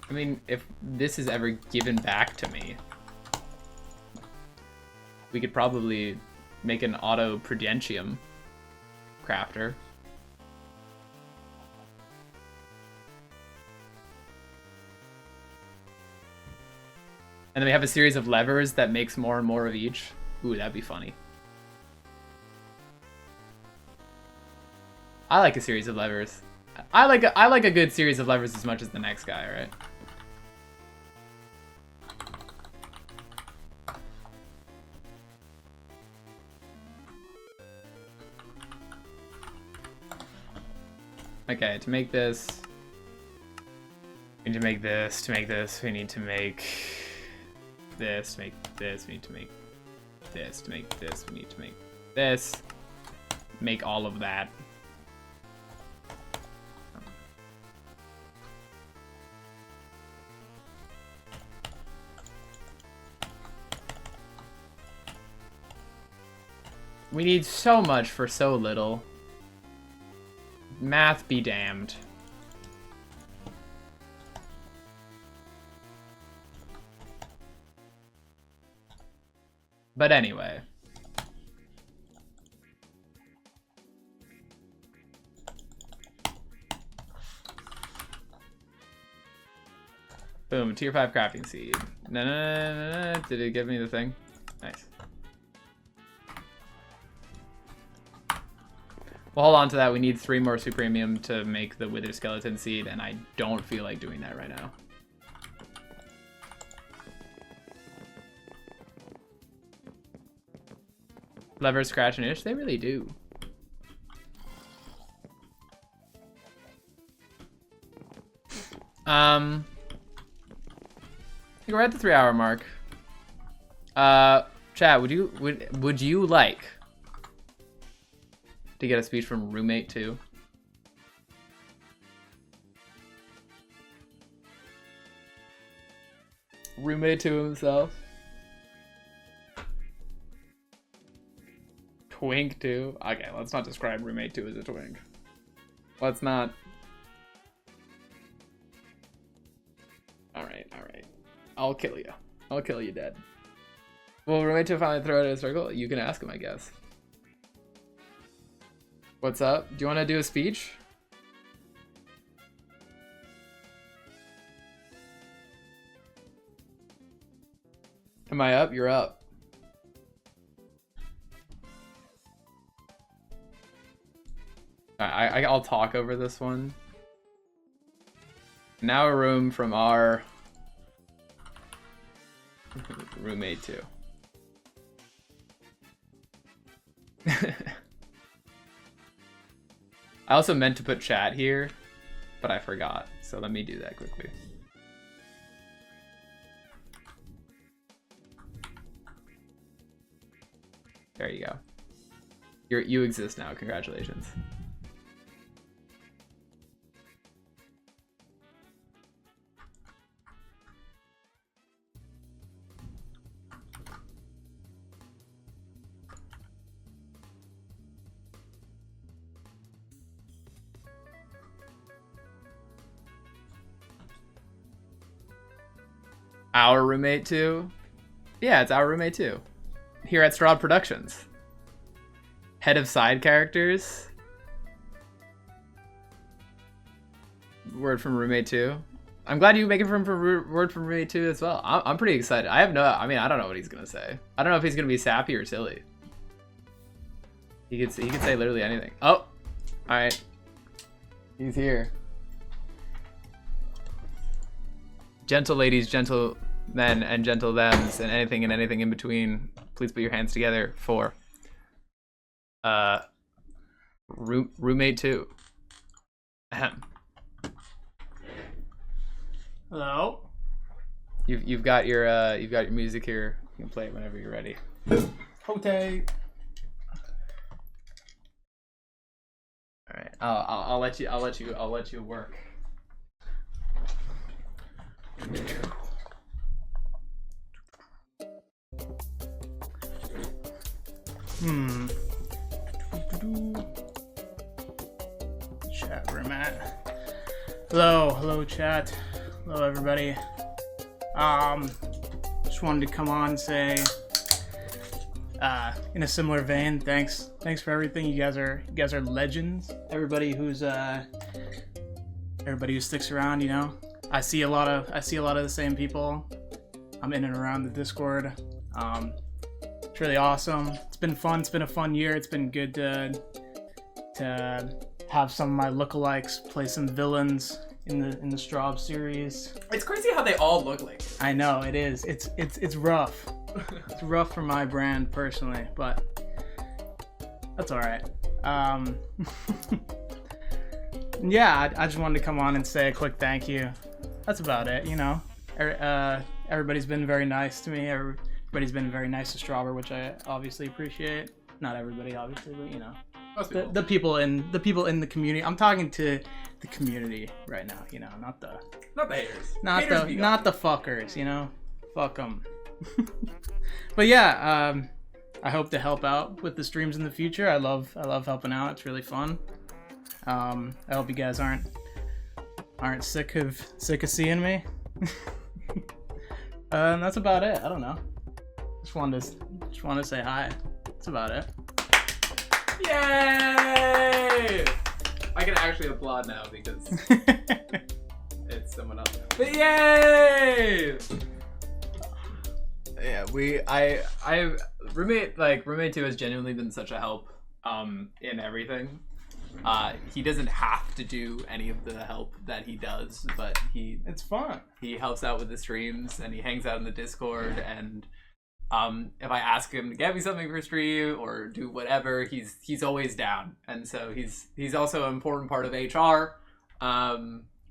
I mean, if this is ever given back to me, we could probably make an auto prudentium crafter. And then we have a series of levers that makes more and more of each. Ooh, that'd be funny. I like a series of levers. I like a good series of levers as much as the next guy, right? Okay, to make this, we need to make this, to make this, we need to make this, to make this, we need to make this, to make this, we need to make this, make all of that. We need so much for so little. Math be damned. But anyway. Boom, tier 5 crafting seed. No. Did it give me the thing? Nice. Well, hold on to that. We need 3 more Supremium to make the Wither Skeleton Seed, and I don't feel like doing that right now. Levers scratch and itch? They really do. I think we're at the 3-hour mark. Chat, would you like to get a speech from Roommate 2? Roommate 2 himself. Twink 2. Okay, let's not describe Roommate 2 as a twink. Let's not. Alright. I'll kill you. I'll kill you dead. Will Roommate 2 finally throw it in a circle? You can ask him, I guess. What's up? Do you want to do a speech? Am I up? You're up. I'll talk over this one. Now a room from our roommate too. I also meant to put chat here, but I forgot. So let me do that quickly. There you go. You exist now. Congratulations. Our roommate too? Yeah, it's our roommate too. Here at Strawb Productions. Head of side characters. Word from roommate too. I'm glad you make it from word from roommate too as well. I'm pretty excited. I don't know what he's gonna say. I don't know if he's gonna be sappy or silly. He could say literally anything. Oh, all right. He's here. Gentle ladies, gentle men, and gentle thems, and anything in between. Please put your hands together for roommate 2. Ahem. Hello. You've got your music here. You can play it whenever you're ready. Hote. All right. I'll let you work. Chat room at. Hello chat. Hello everybody. Just wanted to come on and say, in a similar vein, thanks for everything. You guys are legends. Everybody who sticks around, you know. I see a lot of the same people. I'm in and around the Discord. It's really awesome. It's been fun. It's been a fun year. It's been good to have some of my lookalikes play some villains in the Strawb series. It's crazy how they all look like it. I know it is. It's rough. It's rough for my brand personally, but that's all right. Yeah, I just wanted to come on and say a quick thank you. That's about it, you know. Everybody's been very nice to me. Everybody's been very nice to Strawber, which I obviously appreciate. Not everybody, obviously, but you know, the people in the community. I'm talking to the community right now, you know, not the haters, not the fuckers, you know. Fuck them. But yeah, I hope to help out with the streams in the future. I love helping out. It's really fun. I hope you guys aren't sick of seeing me. And that's about it. I don't know. Just wanted to say hi. That's about it. Yay! I can actually applaud now because it's someone else. But yay! Yeah, roommate 2 has genuinely been such a help in everything. He doesn't have to do any of the help that he does, but it's fun. He helps out with the streams and he hangs out in the Discord, and if I ask him to get me something for stream or do whatever, he's always down. And so he's also an important part of HR.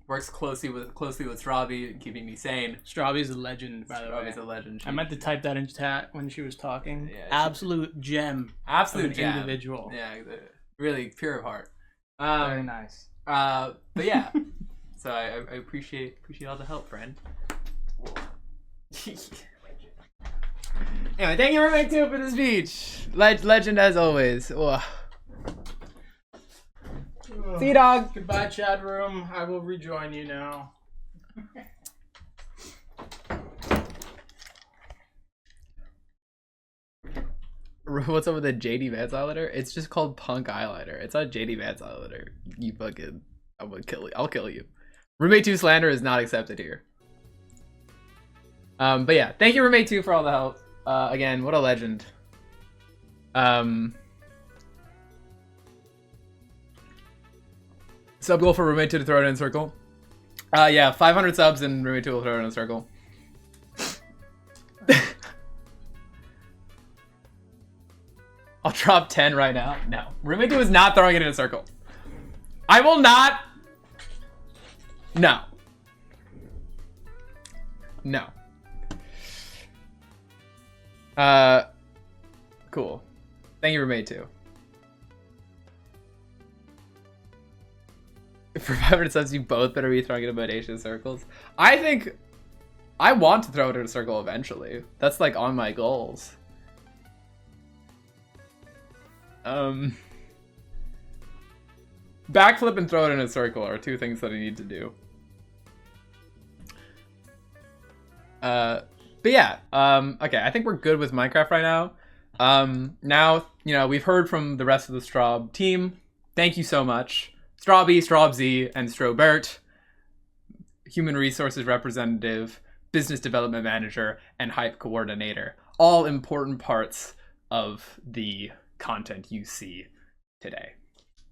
Works closely with Strawby, keeping me sane. Strawby's a legend, by the way. Strawby's a legend. I meant to type that in chat when she was talking. Yeah, absolute gem. Absolute gem. Individual. Yeah, really pure of heart. Very nice. But yeah, so I appreciate all the help, friend. Anyway, thank you roommate 2 for the speech. Legend as always. Whoa. See you, dog. Goodbye, chat room. I will rejoin you now. What's up with the JD Vance eyeliner? It's just called Punk eyeliner. It's not JD Vance eyeliner. You fucking... I'm gonna kill you. I'll kill you. Roommate 2 slander is not accepted here. But yeah, thank you Roommate 2 for all the help. Again, what a legend. Sub goal for Roommate 2 to throw it in a circle. Yeah, 500 subs and Roommate 2 will throw it in a circle. I'll drop 10 right now. No. Roommate 2 is not throwing it in a circle. I will not. No. No. Cool. Thank you, Roommate 2. For 500 subs, you both better be throwing it in bodacious circles. I think I want to throw it in a circle eventually. That's like on my goals. Backflip and throw it in a circle are two things that I need to do. But yeah, okay, I think we're good with Minecraft right now. Now, you know, we've heard from the rest of the Strawb team. Thank you so much. Strawby, Strawbz, and Strawbert, Human Resources Representative, Business Development Manager, and Hype Coordinator. All important parts of the content you see today.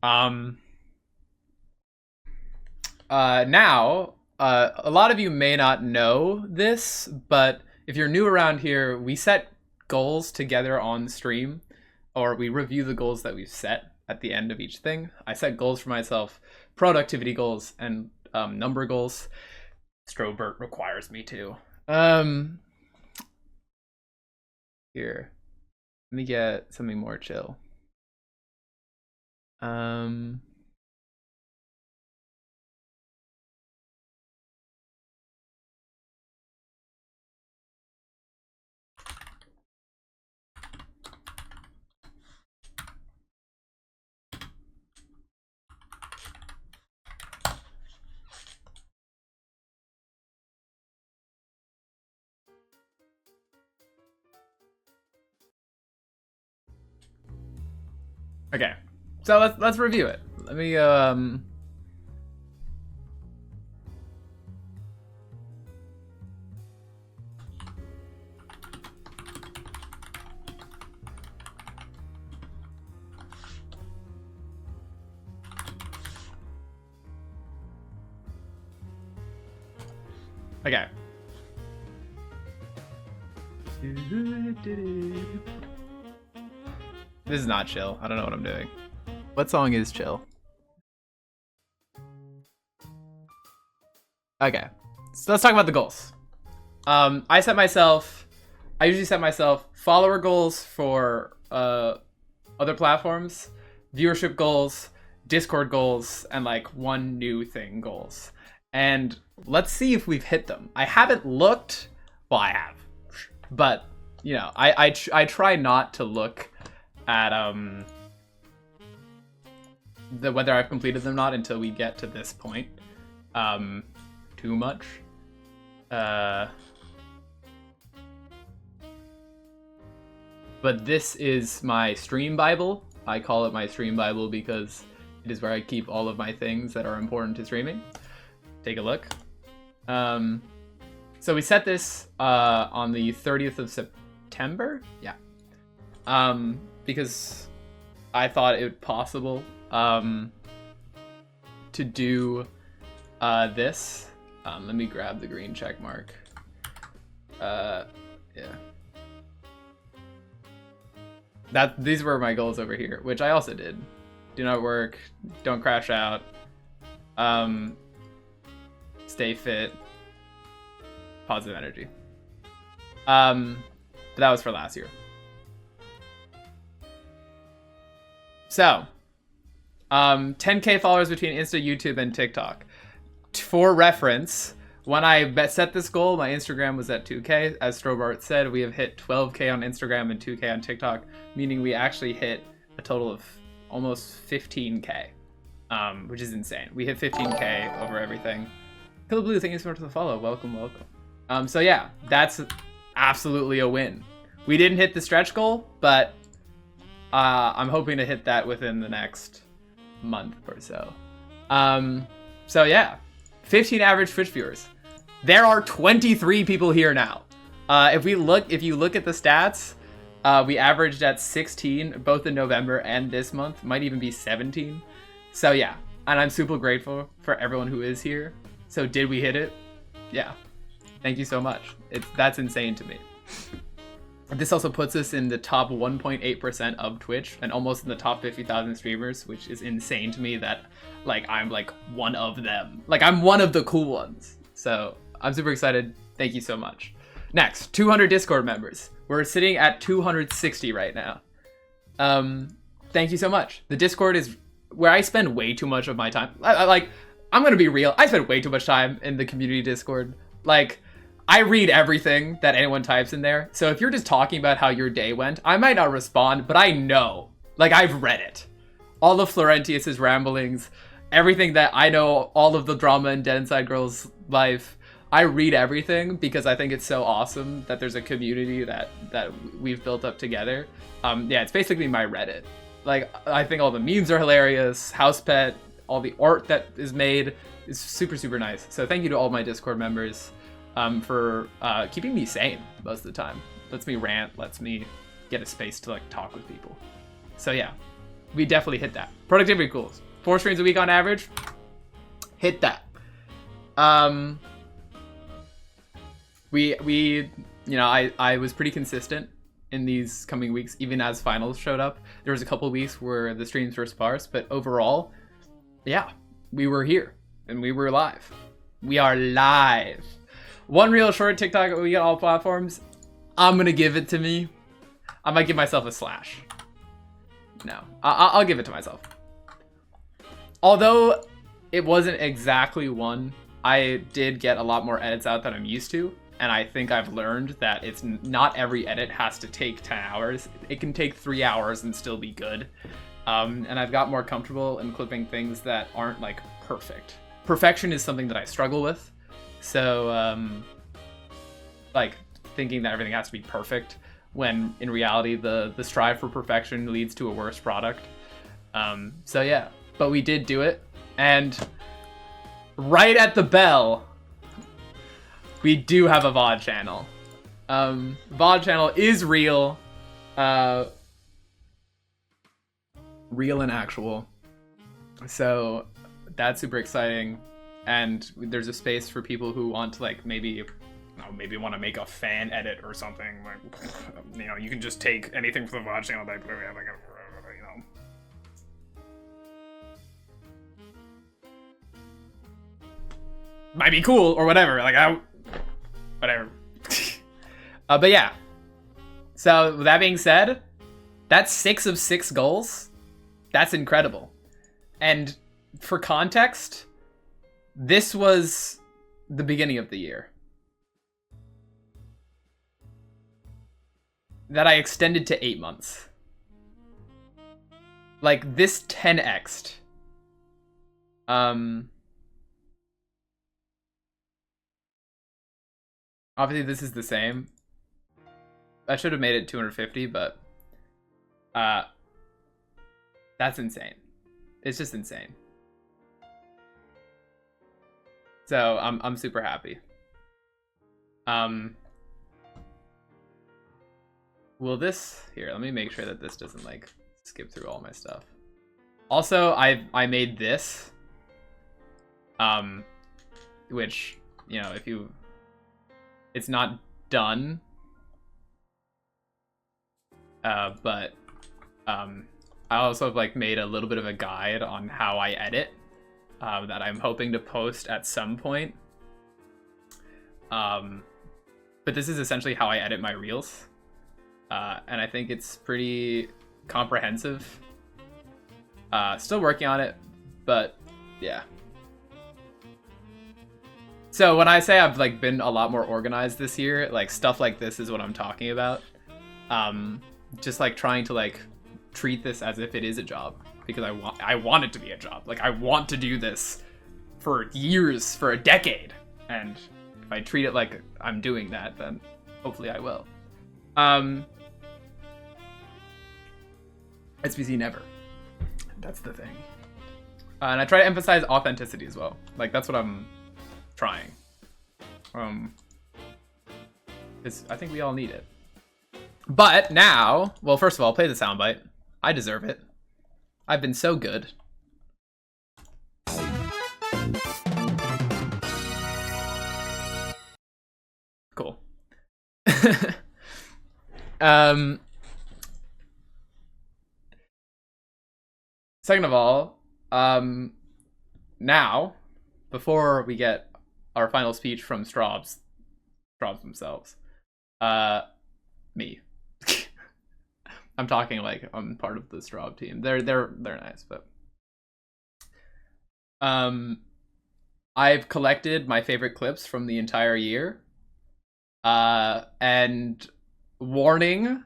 Now, a lot of you may not know this, but if you're new around here, we set goals together on stream, or we review the goals that we've set at the end of each thing. I set goals for myself, productivity goals, and number goals. Strawbert requires me to. Here, let me get something more chill. Okay, so let's review it. Let me okay. This is not chill. I don't know what I'm doing. What song is chill? Okay, so let's talk about the goals. I usually set myself follower goals for other platforms, viewership goals, Discord goals, and like one new thing goals. And let's see if we've hit them. I haven't looked. Well, I have, but you know, I try not to look at whether I've completed them or not until we get to this point. Too much. But this is my stream Bible. I call it my stream Bible because it is where I keep all of my things that are important to streaming. Take a look. So we set this on the 30th of September. Yeah. Because I thought it possible to do this. Let me grab the green check mark. Yeah. These were my goals over here, which I also did. Do not work, don't crash out, stay fit, positive energy. But that was for last year. So, 10K followers between Insta, YouTube, and TikTok. For reference, when I set this goal, my Instagram was at 2K. As Strawbart said, we have hit 12K on Instagram and 2K on TikTok, meaning we actually hit a total of almost 15K, which is insane. We hit 15K over everything. Killer Blue, thank you so much for the follow. Welcome, welcome. So yeah, that's absolutely a win. We didn't hit the stretch goal, but I'm hoping to hit that within the next month or so. So yeah, 15 average Twitch viewers. There are 23 people here now. If you look at the stats, we averaged at 16 both in November and this month. Might even be 17. So yeah, and I'm super grateful for everyone who is here. So did we hit it? Yeah. Thank you so much. That's insane to me. This also puts us in the top 1.8% of Twitch and almost in the top 50,000 streamers, which is insane to me that like I'm like one of them. Like I'm one of the cool ones. So I'm super excited. Thank you so much. Next, 200 Discord members. We're sitting at 260 right now. Thank you so much. The Discord is where I spend way too much of my time. I'm gonna be real. I spend way too much time in the community Discord. Like, I read everything that anyone types in there. So if you're just talking about how your day went, I might not respond, but I know. Like, I've read it. All of Florentius's ramblings, everything that I know, all of the drama in Dead Inside Girl's life. I read everything because I think it's so awesome that there's a community that we've built up together. Yeah, it's basically my Reddit. Like, I think all the memes are hilarious. House Pet, all the art that is made is super, super nice. So thank you to all my Discord members. For keeping me sane most of the time. Lets me rant, lets me get a space to like talk with people. So yeah, we definitely hit that. Productivity goals. 4 streams a week on average. Hit that. We you know, I was pretty consistent in these coming weeks, even as finals showed up. There was a couple weeks where the streams were sparse, but overall, yeah, we were here and we were live. We are live. One real short TikTok we get all platforms. I'm gonna give it to me. I might give myself a slash. No, I'll give it to myself. Although it wasn't exactly one, I did get a lot more edits out than I'm used to. And I think I've learned that it's not every edit has to take 10 hours. It can take 3 hours and still be good. And I've got more comfortable in clipping things that aren't like perfect. Perfection is something that I struggle with. So, like, thinking that everything has to be perfect, when in reality, the strive for perfection leads to a worse product. So yeah, but we did do it, and right at the bell, we do have a VOD channel. VOD channel is real. Real and actual. So, that's super exciting. And there's a space for people who want to like maybe want to make a fan edit or something. Like, you know, you can just take anything from the VOD channel that we have, like, you know. Might be cool or whatever. Like, whatever. But yeah. So with that being said, that's 6 of 6 goals. That's incredible. And for context, this was the beginning of the year that I extended to 8 months. Like, this 10x'd. Obviously this is the same. I should have made it 250, but that's insane. It's just insane. So I'm super happy. Will this here? Let me make sure that this doesn't like skip through all my stuff. Also, I made this, which, you know, it's not done, but I also have like made a little bit of a guide on how I edit. That I'm hoping to post at some point. But this is essentially how I edit my reels. And I think it's pretty comprehensive. Still working on it, but yeah. So when I say I've like been a lot more organized this year, like stuff like this is what I'm talking about. Just like trying to like treat this as if it is a job. Because I want it to be a job. Like, I want to do this for years, for a decade. And if I treat it like I'm doing that, then hopefully I will. SBC never. That's the thing. And I try to emphasize authenticity as well. Like, that's what I'm trying. Because I think we all need it. But now, well, first of all, play the soundbite. I deserve it. I've been so good. Cool. Second of all, now, before we get our final speech from Strawbs themselves, me. I'm talking like I'm part of the Strawb team. They're nice, but I've collected my favorite clips from the entire year. And warning,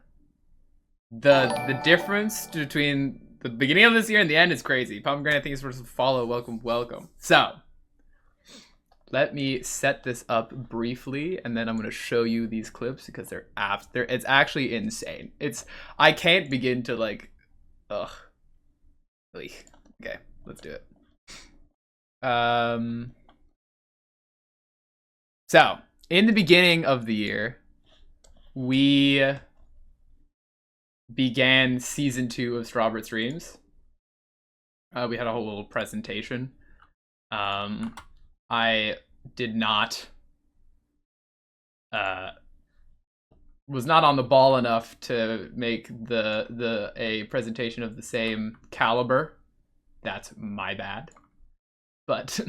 the difference between the beginning of this year and the end is crazy. Pomegranate things were supposed to follow. Welcome. So let me set this up briefly, and then I'm gonna show you these clips because it's actually insane. I can't begin to like, ugh. Okay, let's do it. So in the beginning of the year, we began season 2 of Strawbert Streams. We had a whole little presentation. I did not was not on the ball enough to make a presentation of the same caliber. That's my bad. But you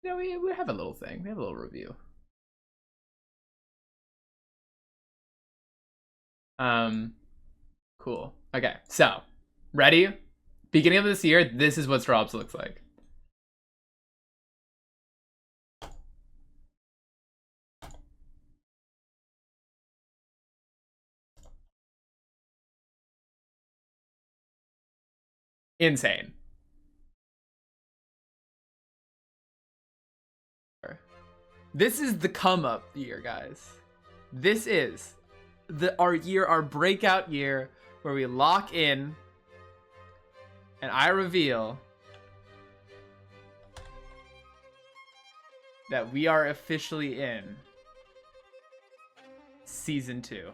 know, we have a little thing. We have a little review. Cool. Okay, so ready? Beginning of this year, this is what Strawbs looks like. Insane. This is the come up year, guys. This is our breakout year where we lock in and I reveal that we are officially in season 2.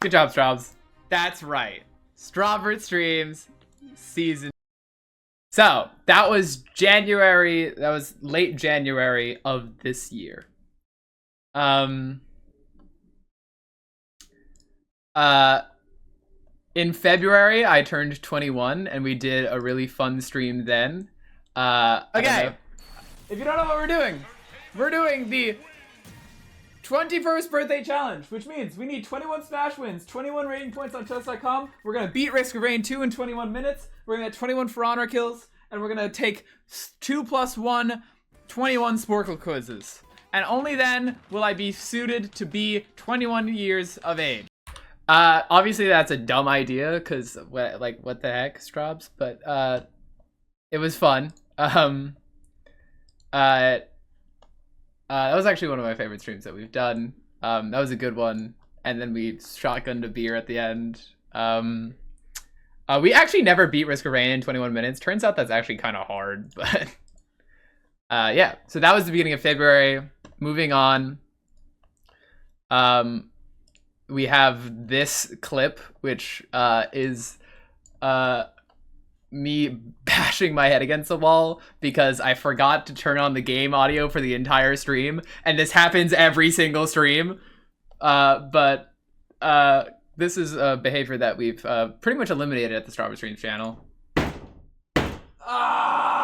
Good job, Strawbs. That's right. Strawbert Streams season. So that was January. That was late January of this year. In February, I turned 21, and we did a really fun stream then. Okay. If you don't know what we're doing the 21st birthday challenge, which means we need 21 Smash wins, 21 rating points on Chess.com. We're gonna beat Risk of Rain 2 in 21 minutes. We're gonna get 21 For Honor kills, and we're gonna take 2 + 1, 21 Sporkle quizzes. And only then will I be suited to be 21 years of age. Obviously that's a dumb idea, because what the heck, Strawbs? But it was fun. That was actually one of my favorite streams that we've done. That was a good one. And then we shotgunned a beer at the end. We actually never beat Risk of Rain in 21 minutes. Turns out that's actually kind of hard, but yeah. So that was the beginning of February. Moving on. We have this clip, which is me bashing my head against the wall because I forgot to turn on the game audio for the entire stream, and this happens every single stream. But this is a behavior that we've pretty much eliminated at the Strawbert Streams channel. Ah!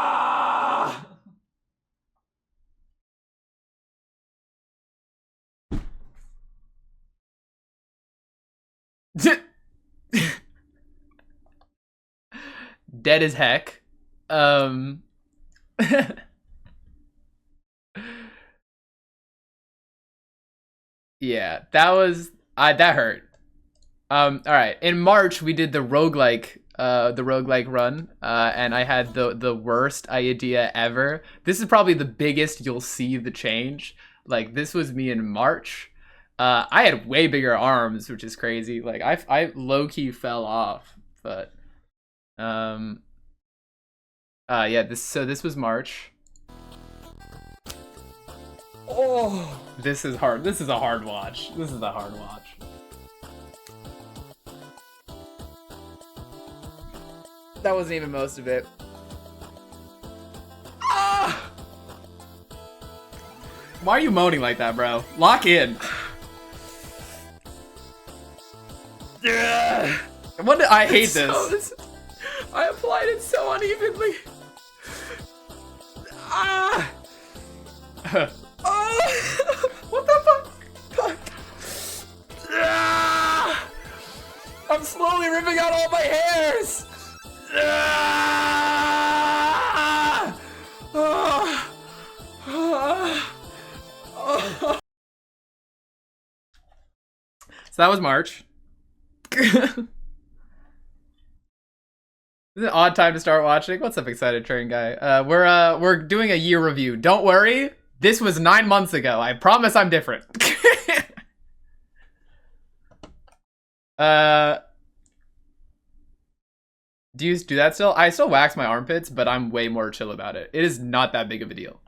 Dead as heck. Yeah, that was that hurt. All right. In March, we did the roguelike the roguelike run, and I had the worst idea ever. This is probably the biggest you'll see the change. Like, this was me in March. I had way bigger arms, which is crazy. Like, I low-key fell off, but yeah, this was March. Oh, this is hard. This is a hard watch. This is a hard watch. That wasn't even most of it. Ah! Why are you moaning like that, bro? Lock in. What? I hate this. I applied it so unevenly. Ah! What the fuck? Ah! I'm slowly ripping out all my hairs. Ah! Ah! Ah! Ah! So that was March. This is an odd time to start watching. What's up, excited train guy? We're doing a year review. Don't worry, this was 9 months ago. I promise I'm different. Do you do that still? I still wax my armpits, but I'm way more chill about it. It is not that big of a deal.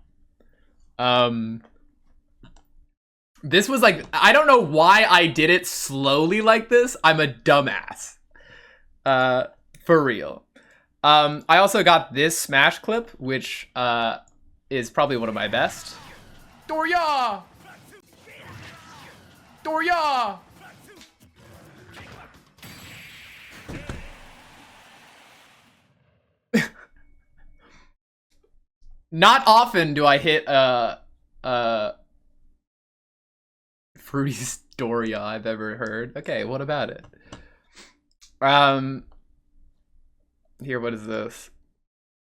This was like, I don't know why I did it slowly like this. I'm a dumbass. For real. I also got this Smash clip, which is probably one of my best. Doria! Doria! Not often do I hit fruitiest Doria I've ever heard. Okay, what about it? Here, what is this?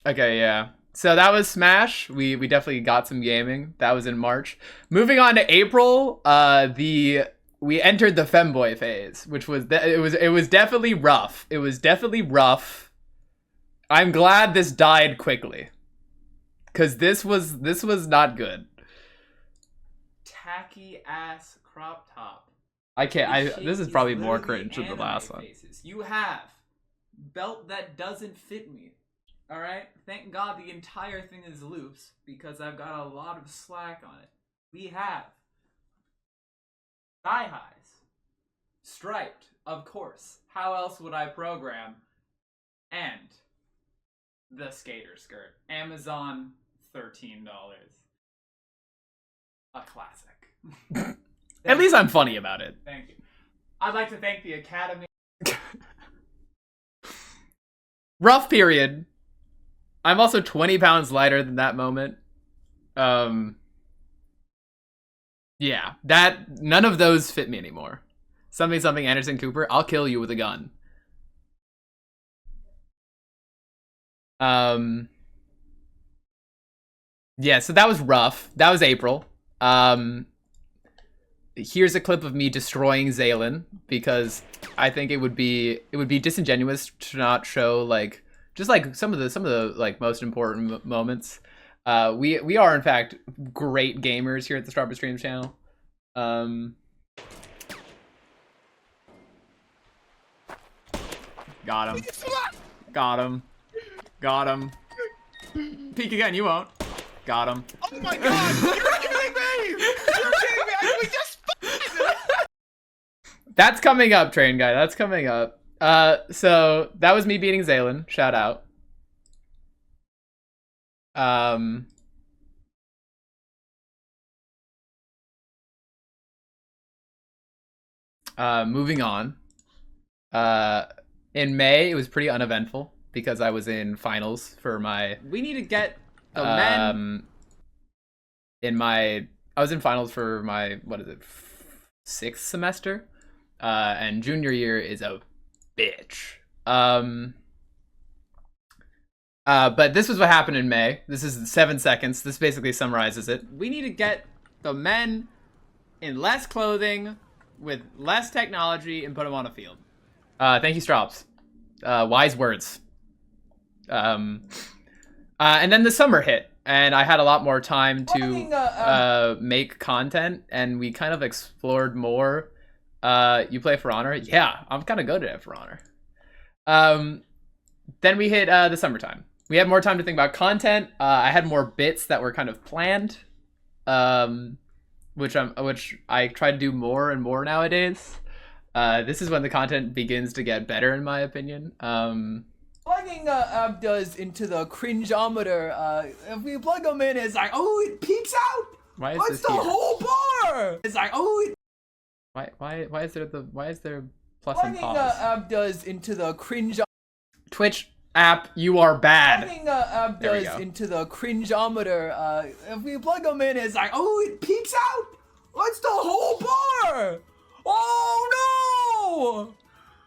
Okay, yeah. So that was Smash. We definitely got some gaming. That was in March. Moving on to April, we entered the femboy phase, which was it was definitely rough. It was definitely rough. I'm glad this died quickly, cause this was not good. Tacky ass crop top. I can't. This is probably more cringe than the last one. You have belt that doesn't fit me. All right. Thank God the entire thing is loops because I've got a lot of slack on it. We have thigh highs, striped, of course. How else would I program? And the skater skirt. Amazon, $13. A classic. At least I'm funny about it. Thank you. I'd like to thank the Academy. Rough period. I'm also 20 pounds lighter than that moment. Yeah, none of those fit me anymore. Something Anderson Cooper, I'll kill you with a gun. Yeah, so that was rough. That was April. Here's a clip of me destroying Zaylin because I think it would be disingenuous to not show like just like some of the like most important moments. We are in fact great gamers here at the Strawb Streams channel. Got him. Got him. Got him. Peek again, you won't. Got him. Oh my god! You're kidding me! You're kidding me! We just That's coming up, train guy. That's coming up. So that was me beating Zaylin. Shout out. Moving on. In May, it was pretty uneventful because I was in finals for my. We need to get the men. I was in finals for my sixth semester, and junior year is a bitch. But this was what happened in May. This is 7 seconds. This basically summarizes it. We need to get the men in less clothing with less technology and put them on a field. Thank you, Strawbs. wise words. And then the summer hit, and I had a lot more time to make content, and we kind of explored more. You play For Honor? Yeah, I'm kind of good at it, For Honor. Then we hit the summertime. We had more time to think about content. I had more bits that were kind of planned, which I try to do more and more nowadays. This is when the content begins to get better, in my opinion. Plugging does into the cringeometer. If we plug them in, it's like, oh, it peaks out. Why is What's this the here? whole bar? It's like, oh, it. Why is there plus and Plugging pause? does into the cringe. Twitch app, you are bad. Plugging There we does go. into the cringeometer. If we plug them in, it's like, oh, it peaks out. What's the whole bar? Oh no!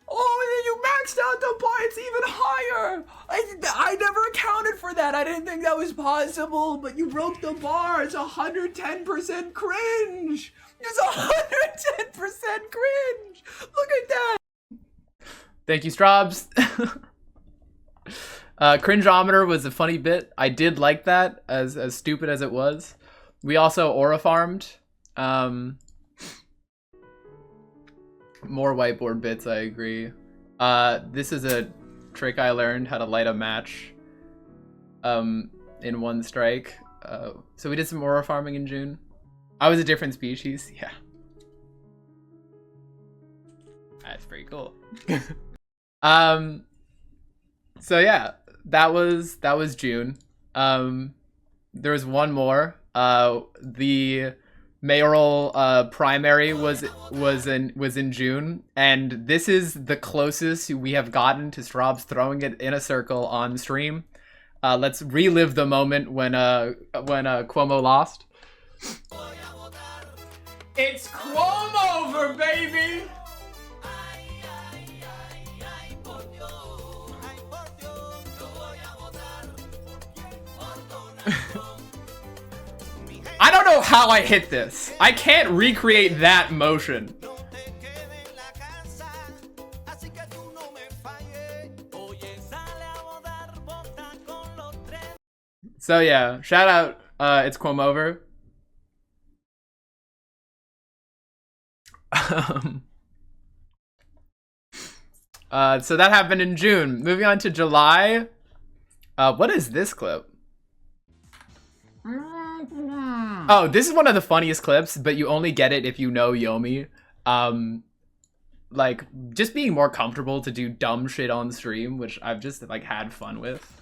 Oh, and then you maxed out the bar. It's even higher. I never accounted for that. I didn't think that was possible, but you broke the bar. It's 110% cringe. It's 110% cringe. Look at that. Thank you, Strawbs. Cringeometer was a funny bit. I did like that, as stupid as it was. We also aura farmed. More whiteboard bits, I agree. This is a trick I learned, how to light a match in one strike. So we did some aura farming in June. I was a different species, yeah. That's pretty cool. So yeah, that was June. There was one more. The mayoral primary was in June, and this is the closest we have gotten to Strawbs throwing it in a circle on stream. Let's relive the moment when Cuomo lost. It's Cuomo over, baby. I don't know how I hit this. I can't recreate that motion. So yeah, shout out, it's Quom over. So that happened in June. Moving on to July. What is this clip? Oh, this is one of the funniest clips, but you only get it if you know Yomi. Like, just being more comfortable to do dumb shit on stream, which I've just, like, had fun with.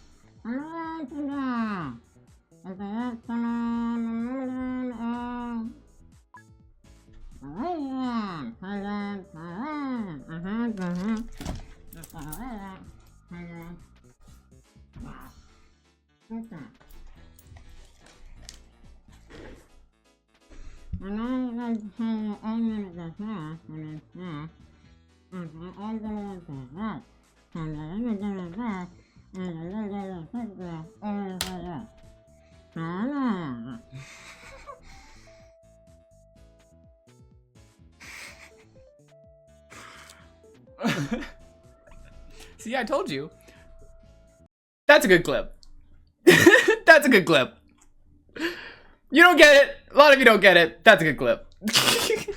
See, I told you. That's a good clip. That's a good clip. You don't get it. A lot of you don't get it. That's a good clip. It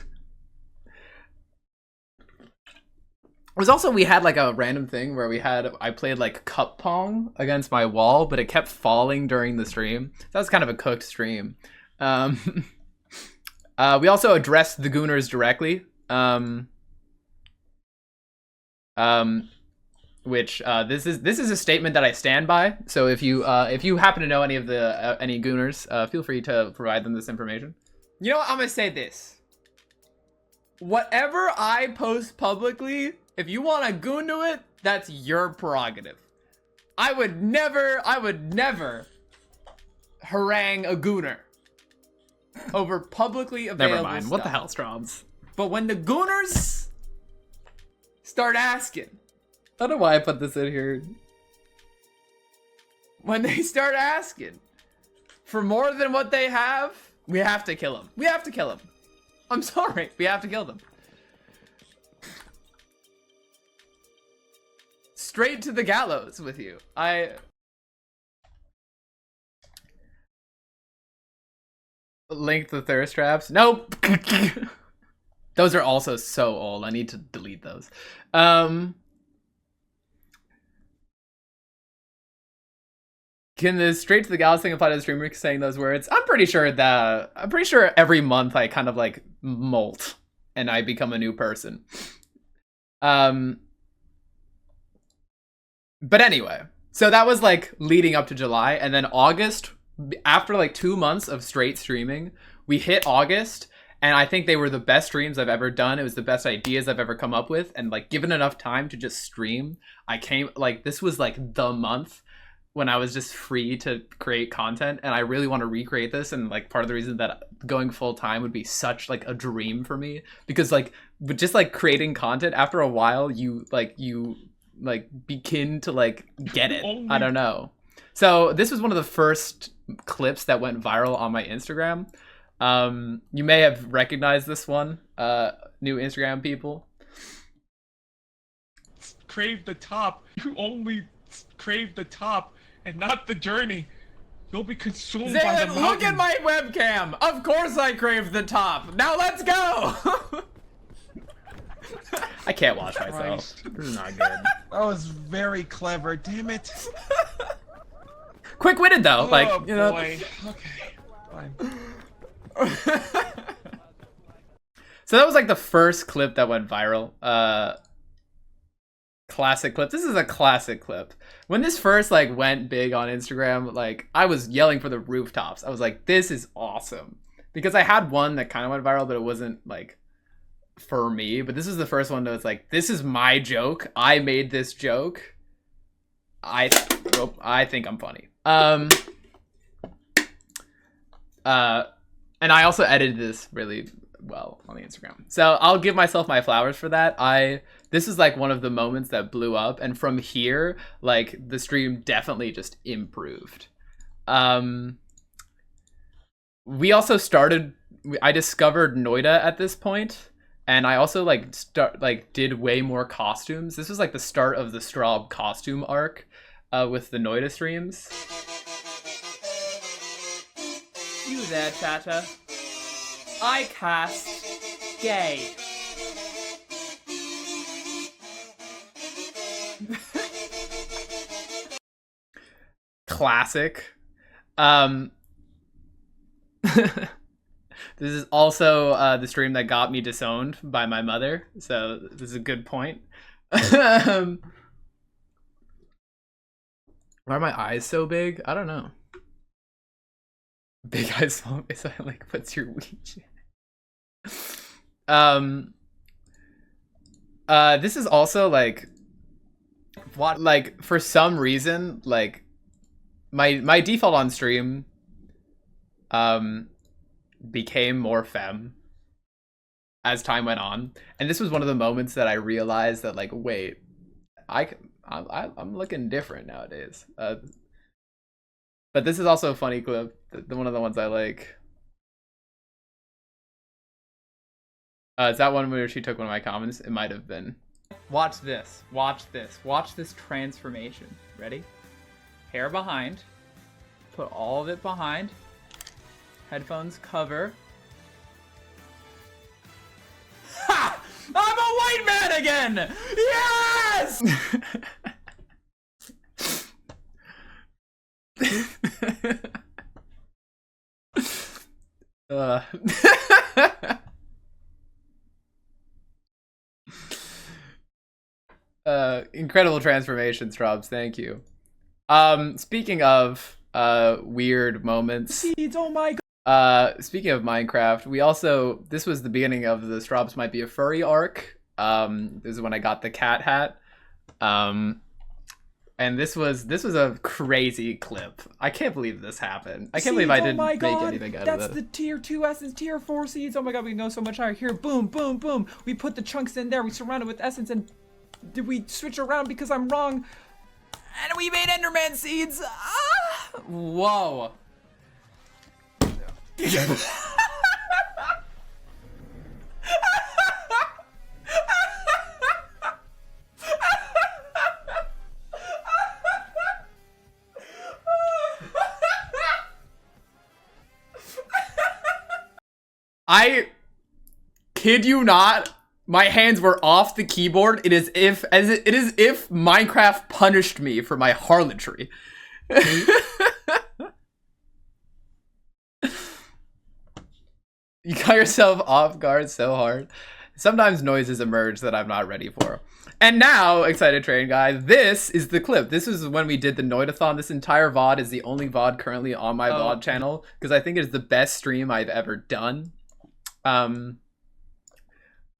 was also, we had like a random thing where I played like cup pong against my wall, but it kept falling during the stream. That was kind of a cooked stream. We also addressed the Gooners directly. Which this is a statement that I stand by. So if you happen to know any of the any Gooners, feel free to provide them this information. You know what? I'm gonna say this. Whatever I post publicly, if you want to goon to it, that's your prerogative. I would never harangue a Gooner over publicly available Never mind. stuff. What the hell, Strawbs? But when the Gooners start asking, I don't know why I put this in here. when they start asking for more than what they have, we have to kill them. We have to kill them. I'm sorry. We have to kill them. straight to the gallows with you. Link the thirst traps. Nope. Those are also so old. I need to delete those. Can the straight to the gallows thing apply to the streamer saying those words? I'm pretty sure every month I kind of like molt and I become a new person. But anyway, so that was like leading up to July, and then August, after like 2 months of straight streaming, we hit August, and I think they were the best streams I've ever done. It was the best ideas I've ever come up with, and like given enough time to just stream, this was like the month when I was just free to create content, and I really want to recreate this. And like part of the reason that going full time would be such like a dream for me, because like with just like creating content, after a while you begin to like get it. I don't know. So this was one of the first clips that went viral on my Instagram. You may have recognized this one, new Instagram people. Crave the top. You only crave the top and not the journey. You'll be consumed by the Zayden, mountain. look at my webcam. Of course I crave the top. Now let's go. I can't watch myself. This is not good. That was very clever, damn it. Quick-witted though, Oh, like, you know. boy. Okay, fine. So that was like the first clip that went viral. Classic clip. This is a classic clip. When this first like went big on Instagram, like I was yelling for the rooftops. I was like, this is awesome. Because I had one that kind of went viral, but it wasn't like for me. But this is the first one that was like, this is my joke. I made this joke. I think I'm funny. And I also edited this really well on the Instagram. So I'll give myself my flowers for that. This is like one of the moments that blew up, and from here, like the stream definitely just improved. We also I discovered Noida at this point, and I also did way more costumes. This was like the start of the Strawb costume arc with the Noida streams. You there, chatter. I cast gay. Classic. This is also the stream that got me disowned by my mother, so this is a good point. Why are my eyes so big? I don't know. Big eyes, small face. I like, what's your Ouija? This is also like, what? Like for some reason, like my default on stream, became more femme as time went on, and this was one of the moments that I realized that like, wait, I'm looking different nowadays. But this is also a funny clip. One of the ones I like. Is that one where she took one of my comments? It might have been. Watch this. Watch this. Watch this transformation. Ready? Hair behind. Put all of it behind. Headphones cover. Ha! I'm a white man again! Yes! Incredible transformation, Strawbs. Thank you. Speaking of weird moments. Seeds, oh my god. Speaking of Minecraft, this was the beginning of the Strawbs Might Be a Furry arc. This is when I got the cat hat. And this was a crazy clip. I can't believe this happened. I can't believe I didn't make anything out of it. That's the tier 2 essence, tier 4 seeds. Oh my god, we go so much higher. Here, boom, boom, boom. We put the chunks in there. We surround it with essence, and did we switch around because I'm wrong? And we made Enderman seeds. Ah! Whoa. I kid you not, my hands were off the keyboard. It is if Minecraft punished me for my harlotry. You got yourself off guard so hard. Sometimes noises emerge that I'm not ready for. And now, excited train guys, this is the clip. This is when we did the Noidathon. This entire VOD is the only VOD currently on my VOD channel because I think it is the best stream I've ever done.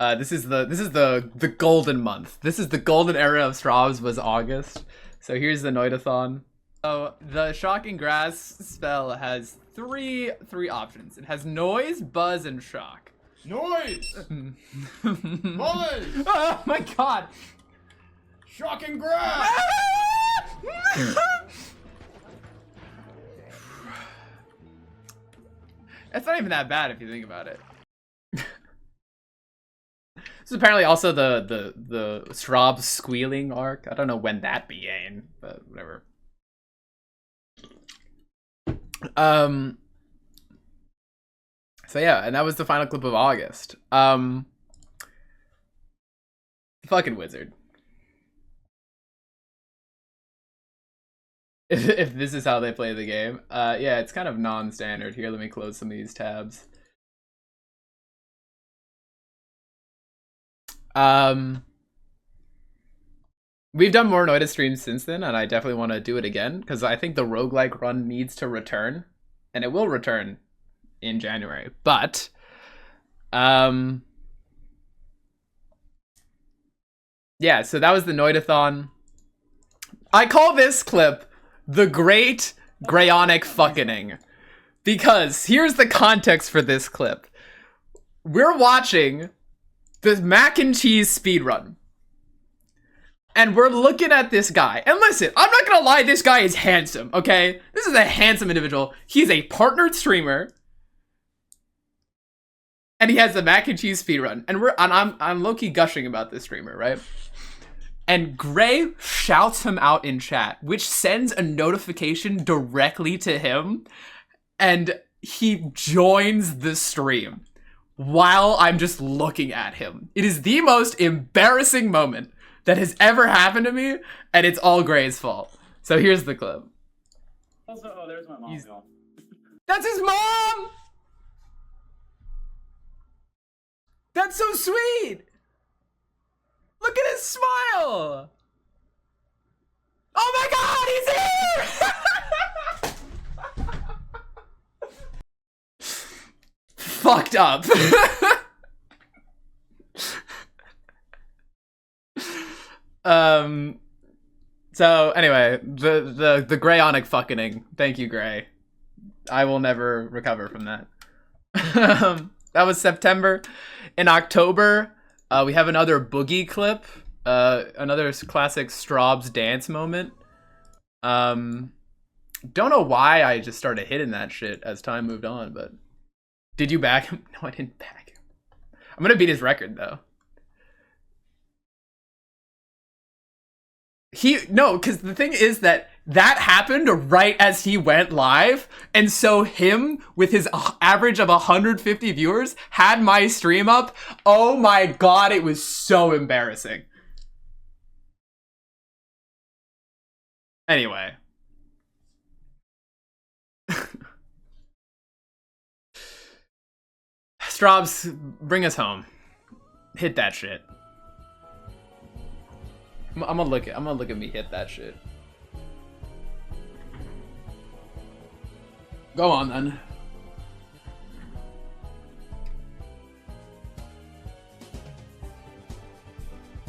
This is the golden month. This is the golden era of Strawbs was August. So here's the Noidathon. So the Shocking Grass spell has three options. It has noise, buzz, and shock. Noise! Buzz! Oh my god! Shocking grass! It's not even that bad if you think about it. This is apparently also the Strawb squealing arc. I don't know when that began, but whatever. So yeah, and that was the final clip of August. Fucking wizard. If this is how they play the game. Yeah, it's kind of non-standard. Here, let me close some of these tabs. We've done more Noida streams since then, and I definitely want to do it again, because I think the roguelike run needs to return, and it will return in January. But, yeah, so that was the Noidathon. I call this clip the Great Grayonic Fucking, because here's the context for this clip. We're watching the mac and cheese speedrun. And we're looking at this guy. And listen, I'm not gonna lie, this guy is handsome, okay? This is a handsome individual. He's a partnered streamer. And he has the mac and cheese speedrun. And I'm low-key gushing about this streamer, right? And Gray shouts him out in chat, which sends a notification directly to him. And he joins the stream while I'm just looking at him. It is the most embarrassing moment that has ever happened to me, and it's all Gray's fault. So here's the clip. Also, oh, there's my mom. That's his mom! That's so sweet! Look at his smile! Oh my god, he's here! Fucked up. So anyway, the Grayonic Fucking. Thank you, Gray. I will never recover from that. That was September. In October, we have another boogie clip. Another classic Strawb's dance moment. Don't know why I just started hitting that shit as time moved on, but did you back him? No, I didn't back him. I'm gonna beat his record though. No, because the thing is that happened right as he went live, and so him with his average of 150 viewers had my stream up. Oh my god, it was so embarrassing. Anyway. Strawbs, bring us home. Hit that shit. I'm gonna look at me hit that shit. Go on then.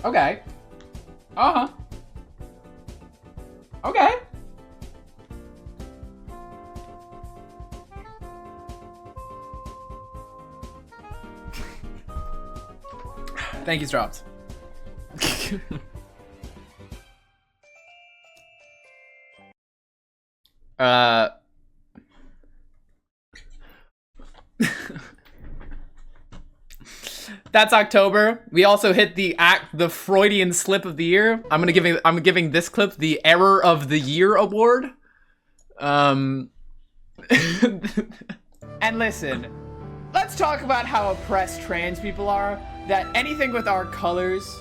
Okay. Uh-huh. Okay. Thank you, Strawbs. That's October. We also hit the Freudian slip of the year. I'm giving this clip the Error of the Year award. And listen, let's talk about how oppressed trans people are. That anything with our colors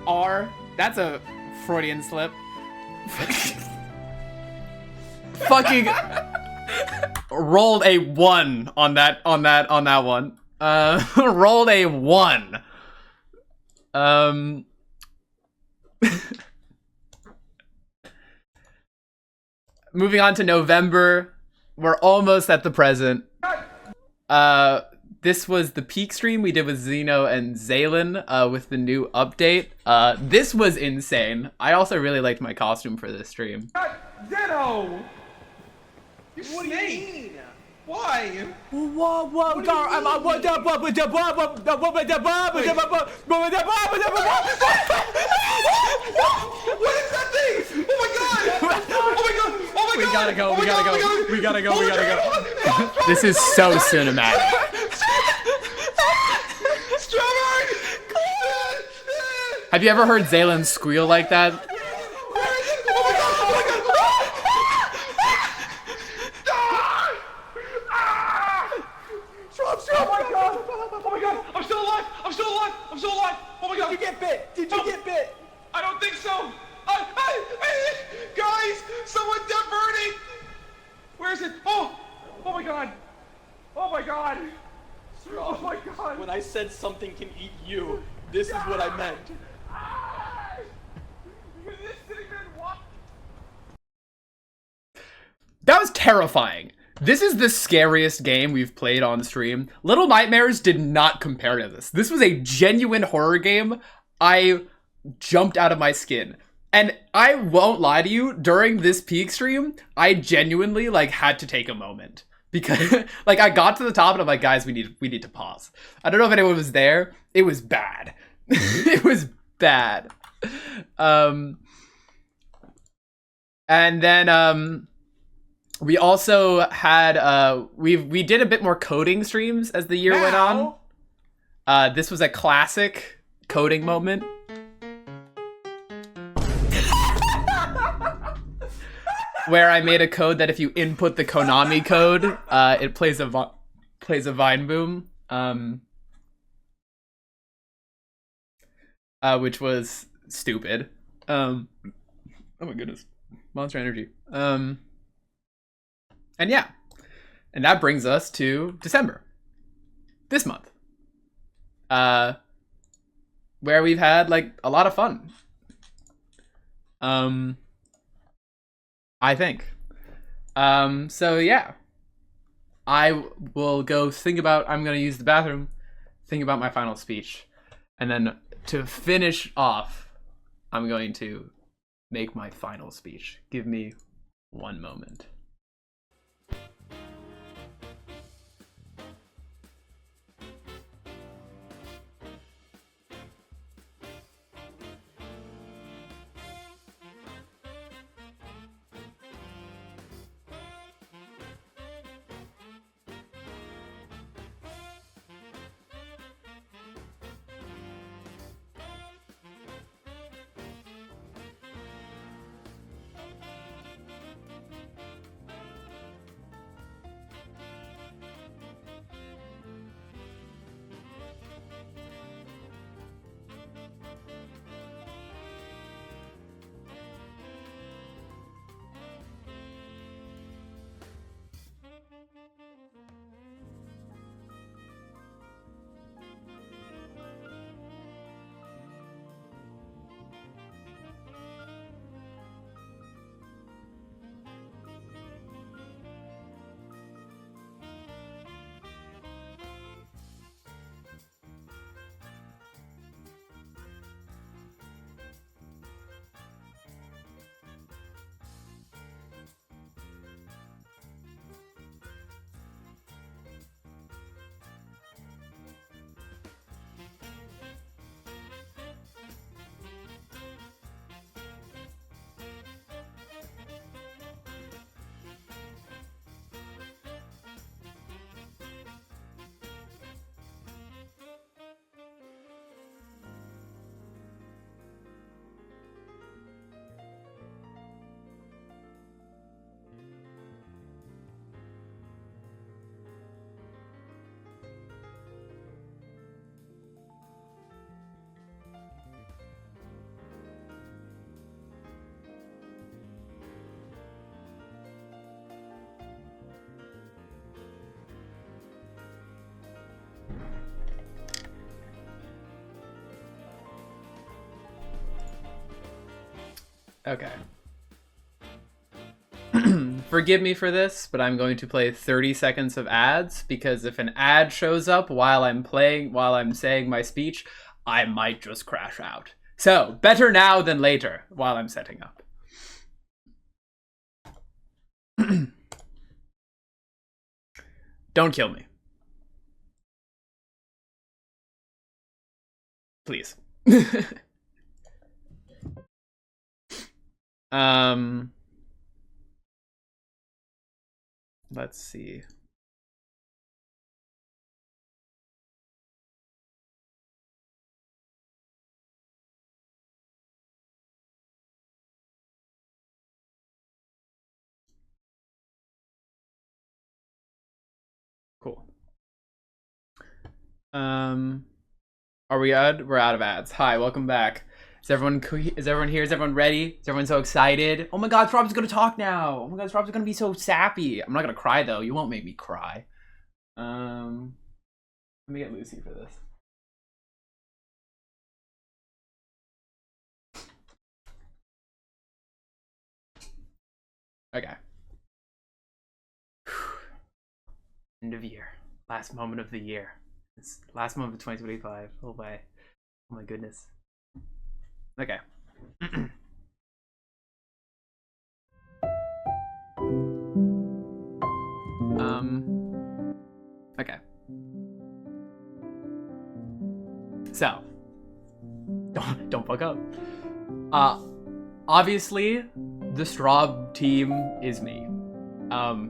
are. That's a Freudian slip. Fucking rolled a 1 on that one. Rolled a 1. Moving on to November. We're almost at the present. This was the peak stream we did with Zeno and Zaylin with the new update. This was insane. I also really liked my costume for this stream. Zeno! You snake! Why? What is that thing? Oh my god! Oh my god! Oh my god! We gotta go, we gotta go, we gotta go, we gotta go. go. This is so cinematic. Strawberry! Have you ever heard Zaylin squeal like that? Where is it? Oh my god! Oh my god! Ah! Strawb! Oh my god! Oh my god! I'm still alive! I'm still alive! I'm still alive! Oh my god! Did you get bit? Did you get bit? I don't think so! Guys! Someone diverting! Where is it? Oh! Oh my god! Oh my god! Oh my god! When I said something can eat you, this is what I meant. This didn't even walk. That was terrifying. This is the scariest game we've played on stream. Little Nightmares did not compare to this. This was a genuine horror game. I jumped out of my skin. And I won't lie to you, during this peak stream, I genuinely like had to take a moment. Because like I got to the top and I'm like, guys, we need to pause. I don't know if anyone was there. It was bad. It was bad. And then we also had we did a bit more coding streams as the year went on. This was a classic coding moment. Where I made a code that if you input the Konami code, it plays a Vine Boom, which was stupid. Oh my goodness, Monster Energy. And yeah, and that brings us to December, this month, where we've had like a lot of fun. I think. So yeah, I will go think about, I'm going to use the bathroom, think about my final speech. And then to finish off, I'm going to make my final speech. Give me one moment. Okay. Forgive me for this, but I'm going to play 30 seconds of ads because if an ad shows up while I'm saying my speech, I might just crash out. So, better now than later while I'm setting up. Don't kill me. Please. Let's see. Cool. Are we out? We're out of ads. Hi, welcome back. Is everyone here? Is everyone ready? Is everyone so excited? Oh my god, Strawb's gonna talk now. Oh my god, Strawb's gonna be so sappy. I'm not gonna cry though. You won't make me cry. Let me get Lucy for this. Okay. End of year. Last moment of the year. It's last moment of 2025. Oh my goodness. Okay. Okay. So, don't fuck up. Obviously, the Strawb team is me.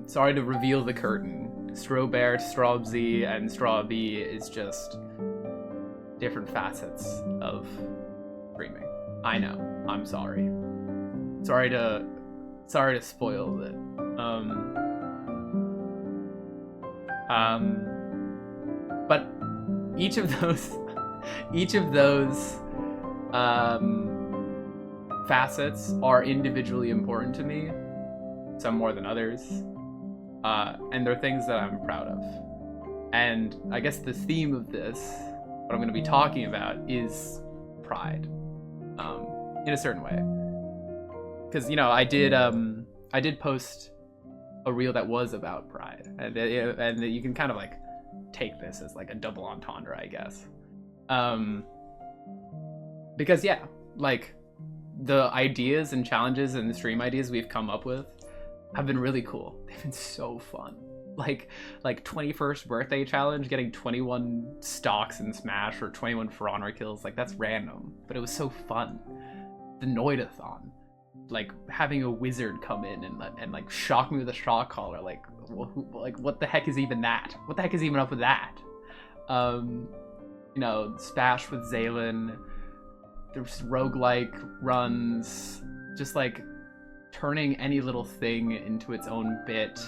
Sorry to reveal the curtain. Strawb, Strawb Z, and Strawb B is just different facets of streaming. I know. I'm sorry. Sorry to spoil it. But each of those facets are individually important to me, some more than others, and they're things that I'm proud of. And I guess the theme of this, what I'm going to be talking about, is pride, in a certain way. Because, you know, I did post a reel that was about pride, and you can kind of like take this as like a double entendre, I guess. Because yeah, like the ideas and challenges and the stream ideas we've come up with have been really cool. They've been so fun. Like 21st birthday challenge, getting 21 stocks in Smash or 21 For Honor kills, like that's random, but it was so fun. The Noidathon, like having a wizard come in and like shock me with a shock collar, like what the heck is even that? What the heck is even up with that? You know, Spash with Zaylin, there's roguelike runs, just like turning any little thing into its own bit,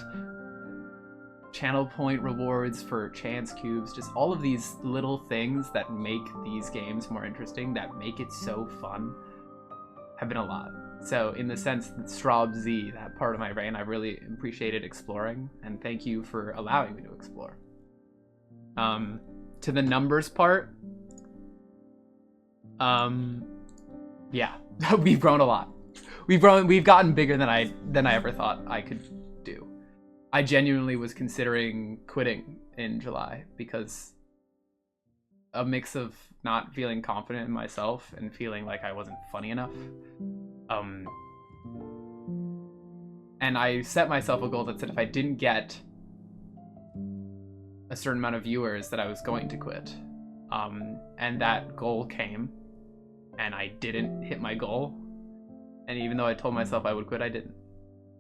channel point rewards for chance cubes, just all of these little things that make these games more interesting, that make it so fun, have been a lot. So in the sense that Strawb Z, that part of my brain, I really appreciated exploring, and thank you for allowing me to explore. To the numbers part, yeah, we've grown a lot. We've gotten bigger than I ever thought I could do. I genuinely was considering quitting in July because a mix of not feeling confident in myself and feeling like I wasn't funny enough. And I set myself a goal that said if I didn't get a certain amount of viewers that I was going to quit. And that goal came, and I didn't hit my goal. And even though I told myself I would quit, I didn't,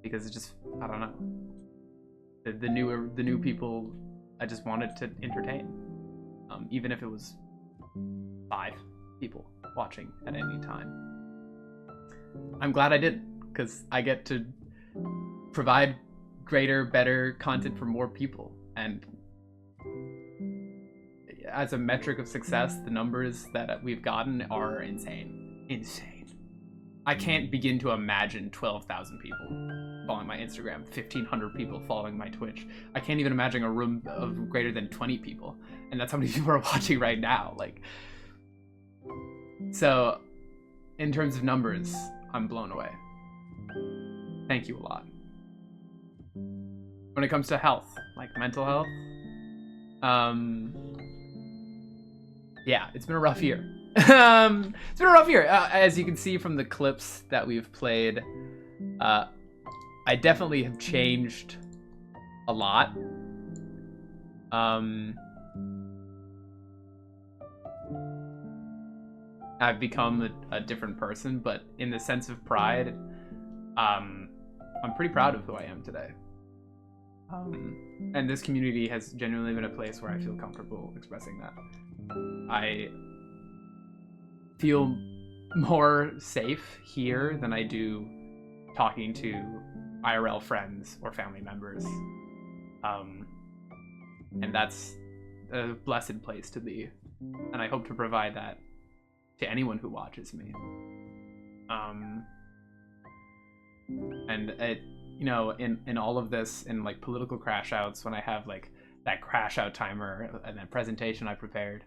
because it just, I don't know. The new people I just wanted to entertain, even if it was 5 people watching at any time. I'm glad I didn't, because I get to provide greater, better content for more people. And as a metric of success, the numbers that we've gotten are insane. I can't begin to imagine 12,000 people following my Instagram, 1,500 people following my Twitch. I can't even imagine a room of greater than 20 people, and that's how many people are watching right now. Like, so in terms of numbers, I'm blown away. thank you a lot. When it comes to health, like mental health, yeah, it's been a rough year. It's been a rough year. As you can see from the clips that we've played, I definitely have changed a lot. I've become a different person, but in the sense of pride, I'm pretty proud of who I am today. And this community has genuinely been a place where I feel comfortable expressing that. I feel more safe here than I do talking to IRL friends or family members. And that's a blessed place to be. And I hope to provide that to anyone who watches me. And it, you know, in all of this, in like political crash outs, when I have like that crash out timer and that presentation I prepared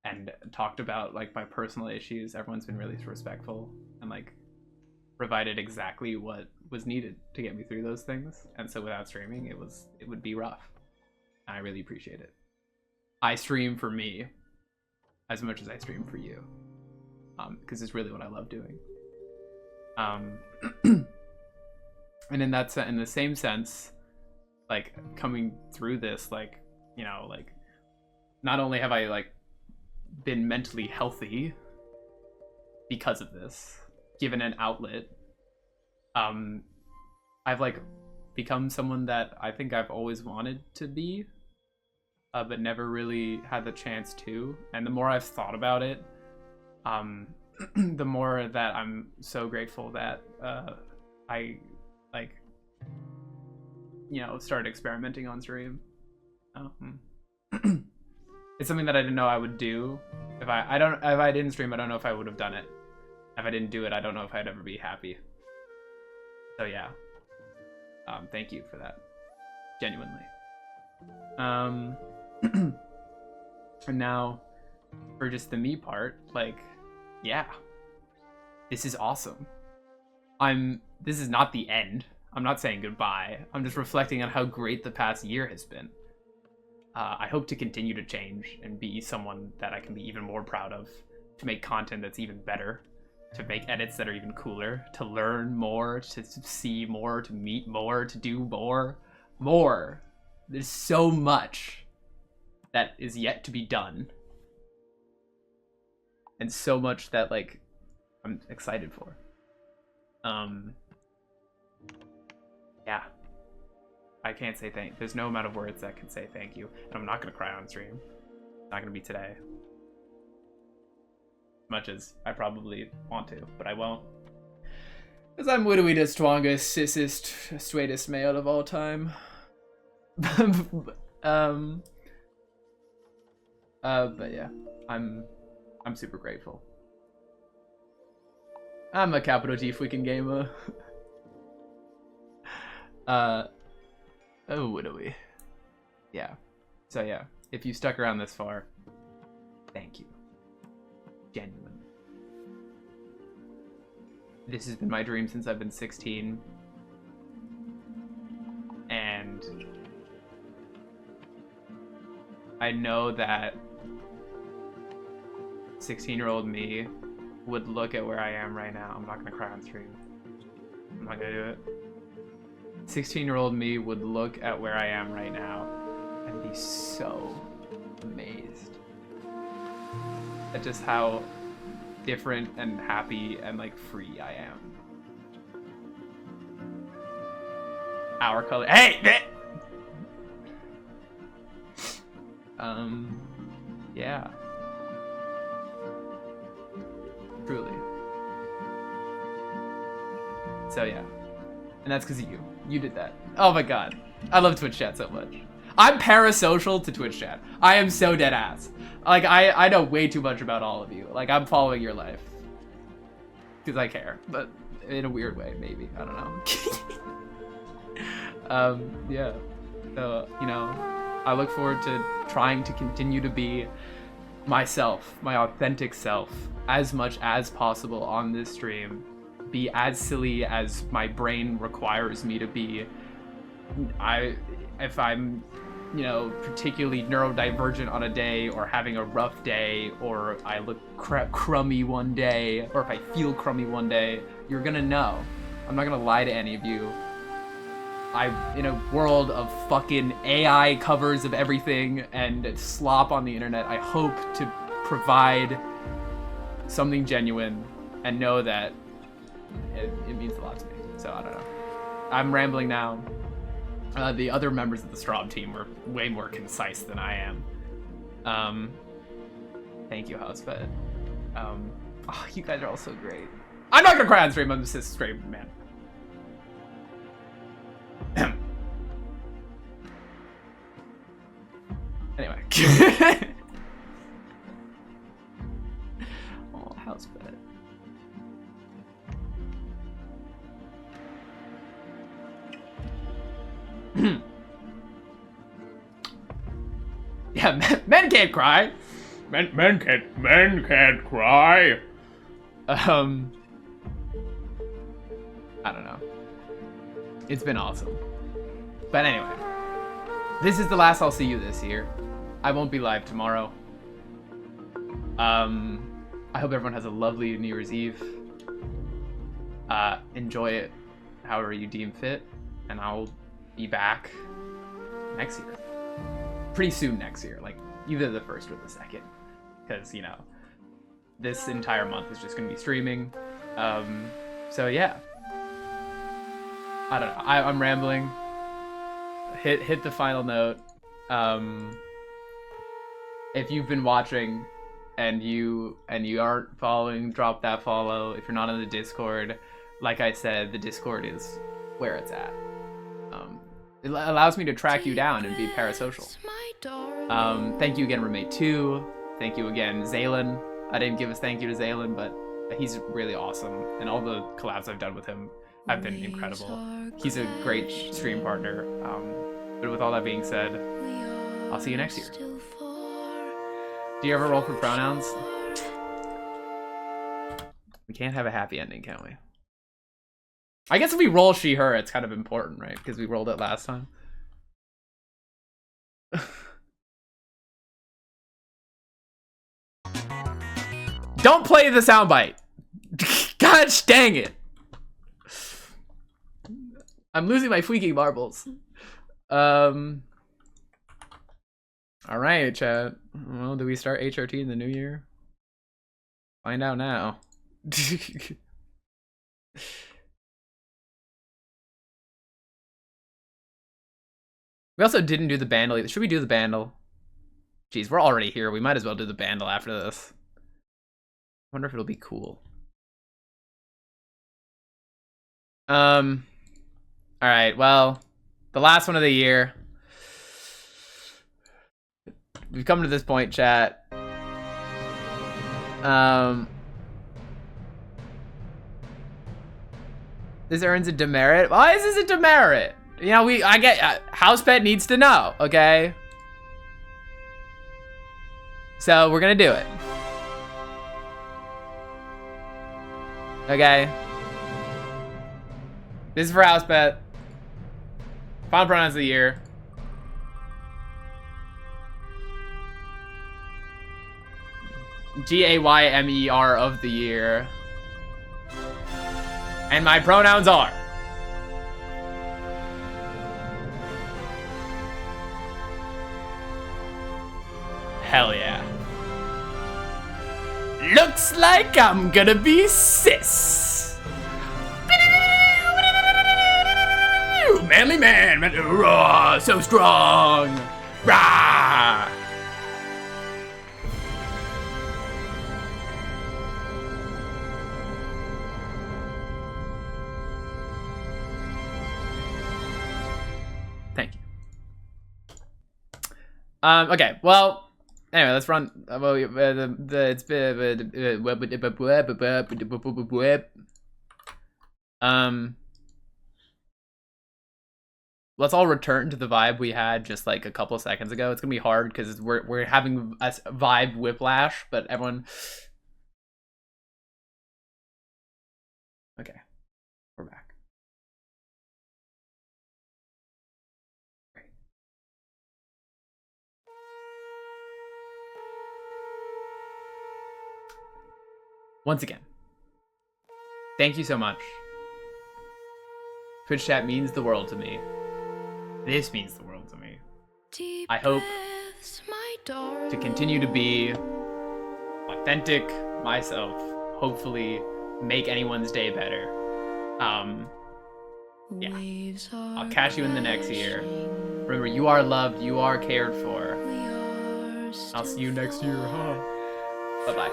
and talked about like my personal issues, everyone's been really respectful and like provided exactly what was needed to get me through those things. And so without streaming, it would be rough. And I really appreciate it. I stream for me as much as I stream for you, because it's really what I love doing. And in the same sense, like coming through this, like, you know, like not only have I like been mentally healthy because of this, given an outlet, I've like become someone that I think I've always wanted to be, but never really had the chance to. And the more I've thought about it, the more that I'm so grateful that I like, you know, started experimenting on stream. It's something that I didn't know I would do. If I didn't stream, I don't know if I would have done it. If I didn't do it, I don't know if I'd ever be happy. So yeah, thank you for that, genuinely. And now for just the me part, like, yeah, this is awesome. This is not the end. I'm not saying goodbye. I'm just reflecting on how great the past year has been. I hope to continue to change and be someone that I can be even more proud of, to make content that's even better, to make edits that are even cooler, to learn more, to see more, to meet more, to do more. There's so much that is yet to be done. And so much that, like, I'm excited for. Yeah. I can't say there's no amount of words that can say thank you. And I'm not gonna cry on stream. It's not gonna be today. Much as I probably want to, but I won't. Because I'm literally the strongest, sissest, straightest male of all time. But yeah, I'm super grateful. I'm a capital G freaking gamer. Oh, what are we? Yeah. So yeah, if you stuck around this far, thank you. Genuinely. This has been my dream since I've been 16. And I know that 16-year-old me would look at where I am right now. I'm not gonna cry on stream. I'm not gonna do it. 16-year-old me would look at where I am right now and be so amazed at just how different and happy and like free I am. Our color. Hey! Yeah. Truly. So yeah. And that's because of you. You did that. Oh my god. I love Twitch chat so much. I'm parasocial to Twitch chat. I am so dead ass. Like, I know way too much about all of you. Like, I'm following your life. Because I care. But in a weird way, maybe. I don't know. Yeah. So, you know, I look forward to trying to continue to be myself, my authentic self, as much as possible on this stream. be as silly as my brain requires me to be. If I'm, you know, particularly neurodivergent on a day, or having a rough day, or I look crummy one day, or if I feel crummy one day, you're gonna know. I'm not gonna lie to any of you. In a world of fucking AI covers of everything and slop on the internet, I hope to provide something genuine and know that it means a lot to me. So I don't know. I'm rambling now. The other members of the Strawb team were way more concise than I am. Thank you, Housebed. Oh, you guys are all so great. I'm not gonna cry on stream. I'm just a straight man. Anyway. Oh, Housebed. Yeah, men can't cry. Men can't cry. I don't know. It's been awesome. But anyway, this is the last I'll see you this year. I won't be live tomorrow. I hope everyone has a lovely New Year's Eve. Enjoy it however you deem fit, and I'll be back next year. Pretty soon next year, like either the 1st or the 2nd, because, you know, this entire month is just gonna be streaming. So yeah, I don't know. I'm rambling. Hit the final note. If you've been watching and you aren't following, drop that follow. If you're not in the Discord, like I said, the Discord is where it's at. It allows me to track you down and be parasocial. Thank you again, Roommate 2. Thank you again, Zaylin. I didn't give a thank you to Zaylin, but he's really awesome. And all the collabs I've done with him have been incredible. He's a great stream partner. But with all that being said, I'll see you next year. Do you ever roll for pronouns? We can't have a happy ending, can we? I guess if we roll she, her, it's kind of important, right? Because we rolled it last time. Don't play the soundbite. Gosh dang it. I'm losing my freaking marbles. Alright, chat. Well, do we start HRT in the new year? Find out now. We also didn't do the bandle either. Should we do the bandle? Jeez, we're already here. We might as well do the bandle after this. Wonder if it'll be cool. Alright, well, the last one of the year. We've come to this point, chat. This earns a demerit. Why is this a demerit? You know, I get, Housepet needs to know, okay? So, we're gonna do it. Okay? This is for Housepet. Final pronouns of the year. GAYMER of the year. And my pronouns are... Hell yeah. Looks like I'm gonna be cis. Manly man, raw, so strong. Rah. Thank you. Okay, well, anyway, let's run. Let's all return to the vibe we had just like a couple seconds ago. It's gonna be hard because we're having a vibe whiplash, but everyone. Okay. once again, thank you so much. Twitch chat means the world to me. This means the world to me. I hope to continue to be authentic myself. Hopefully make anyone's day better. Yeah. I'll catch you in the next year. Remember, you are loved, you are cared for. I'll see you next year. Bye-bye.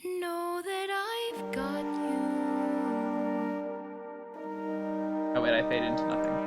Know that I've got you. Oh wait, I fade into nothing.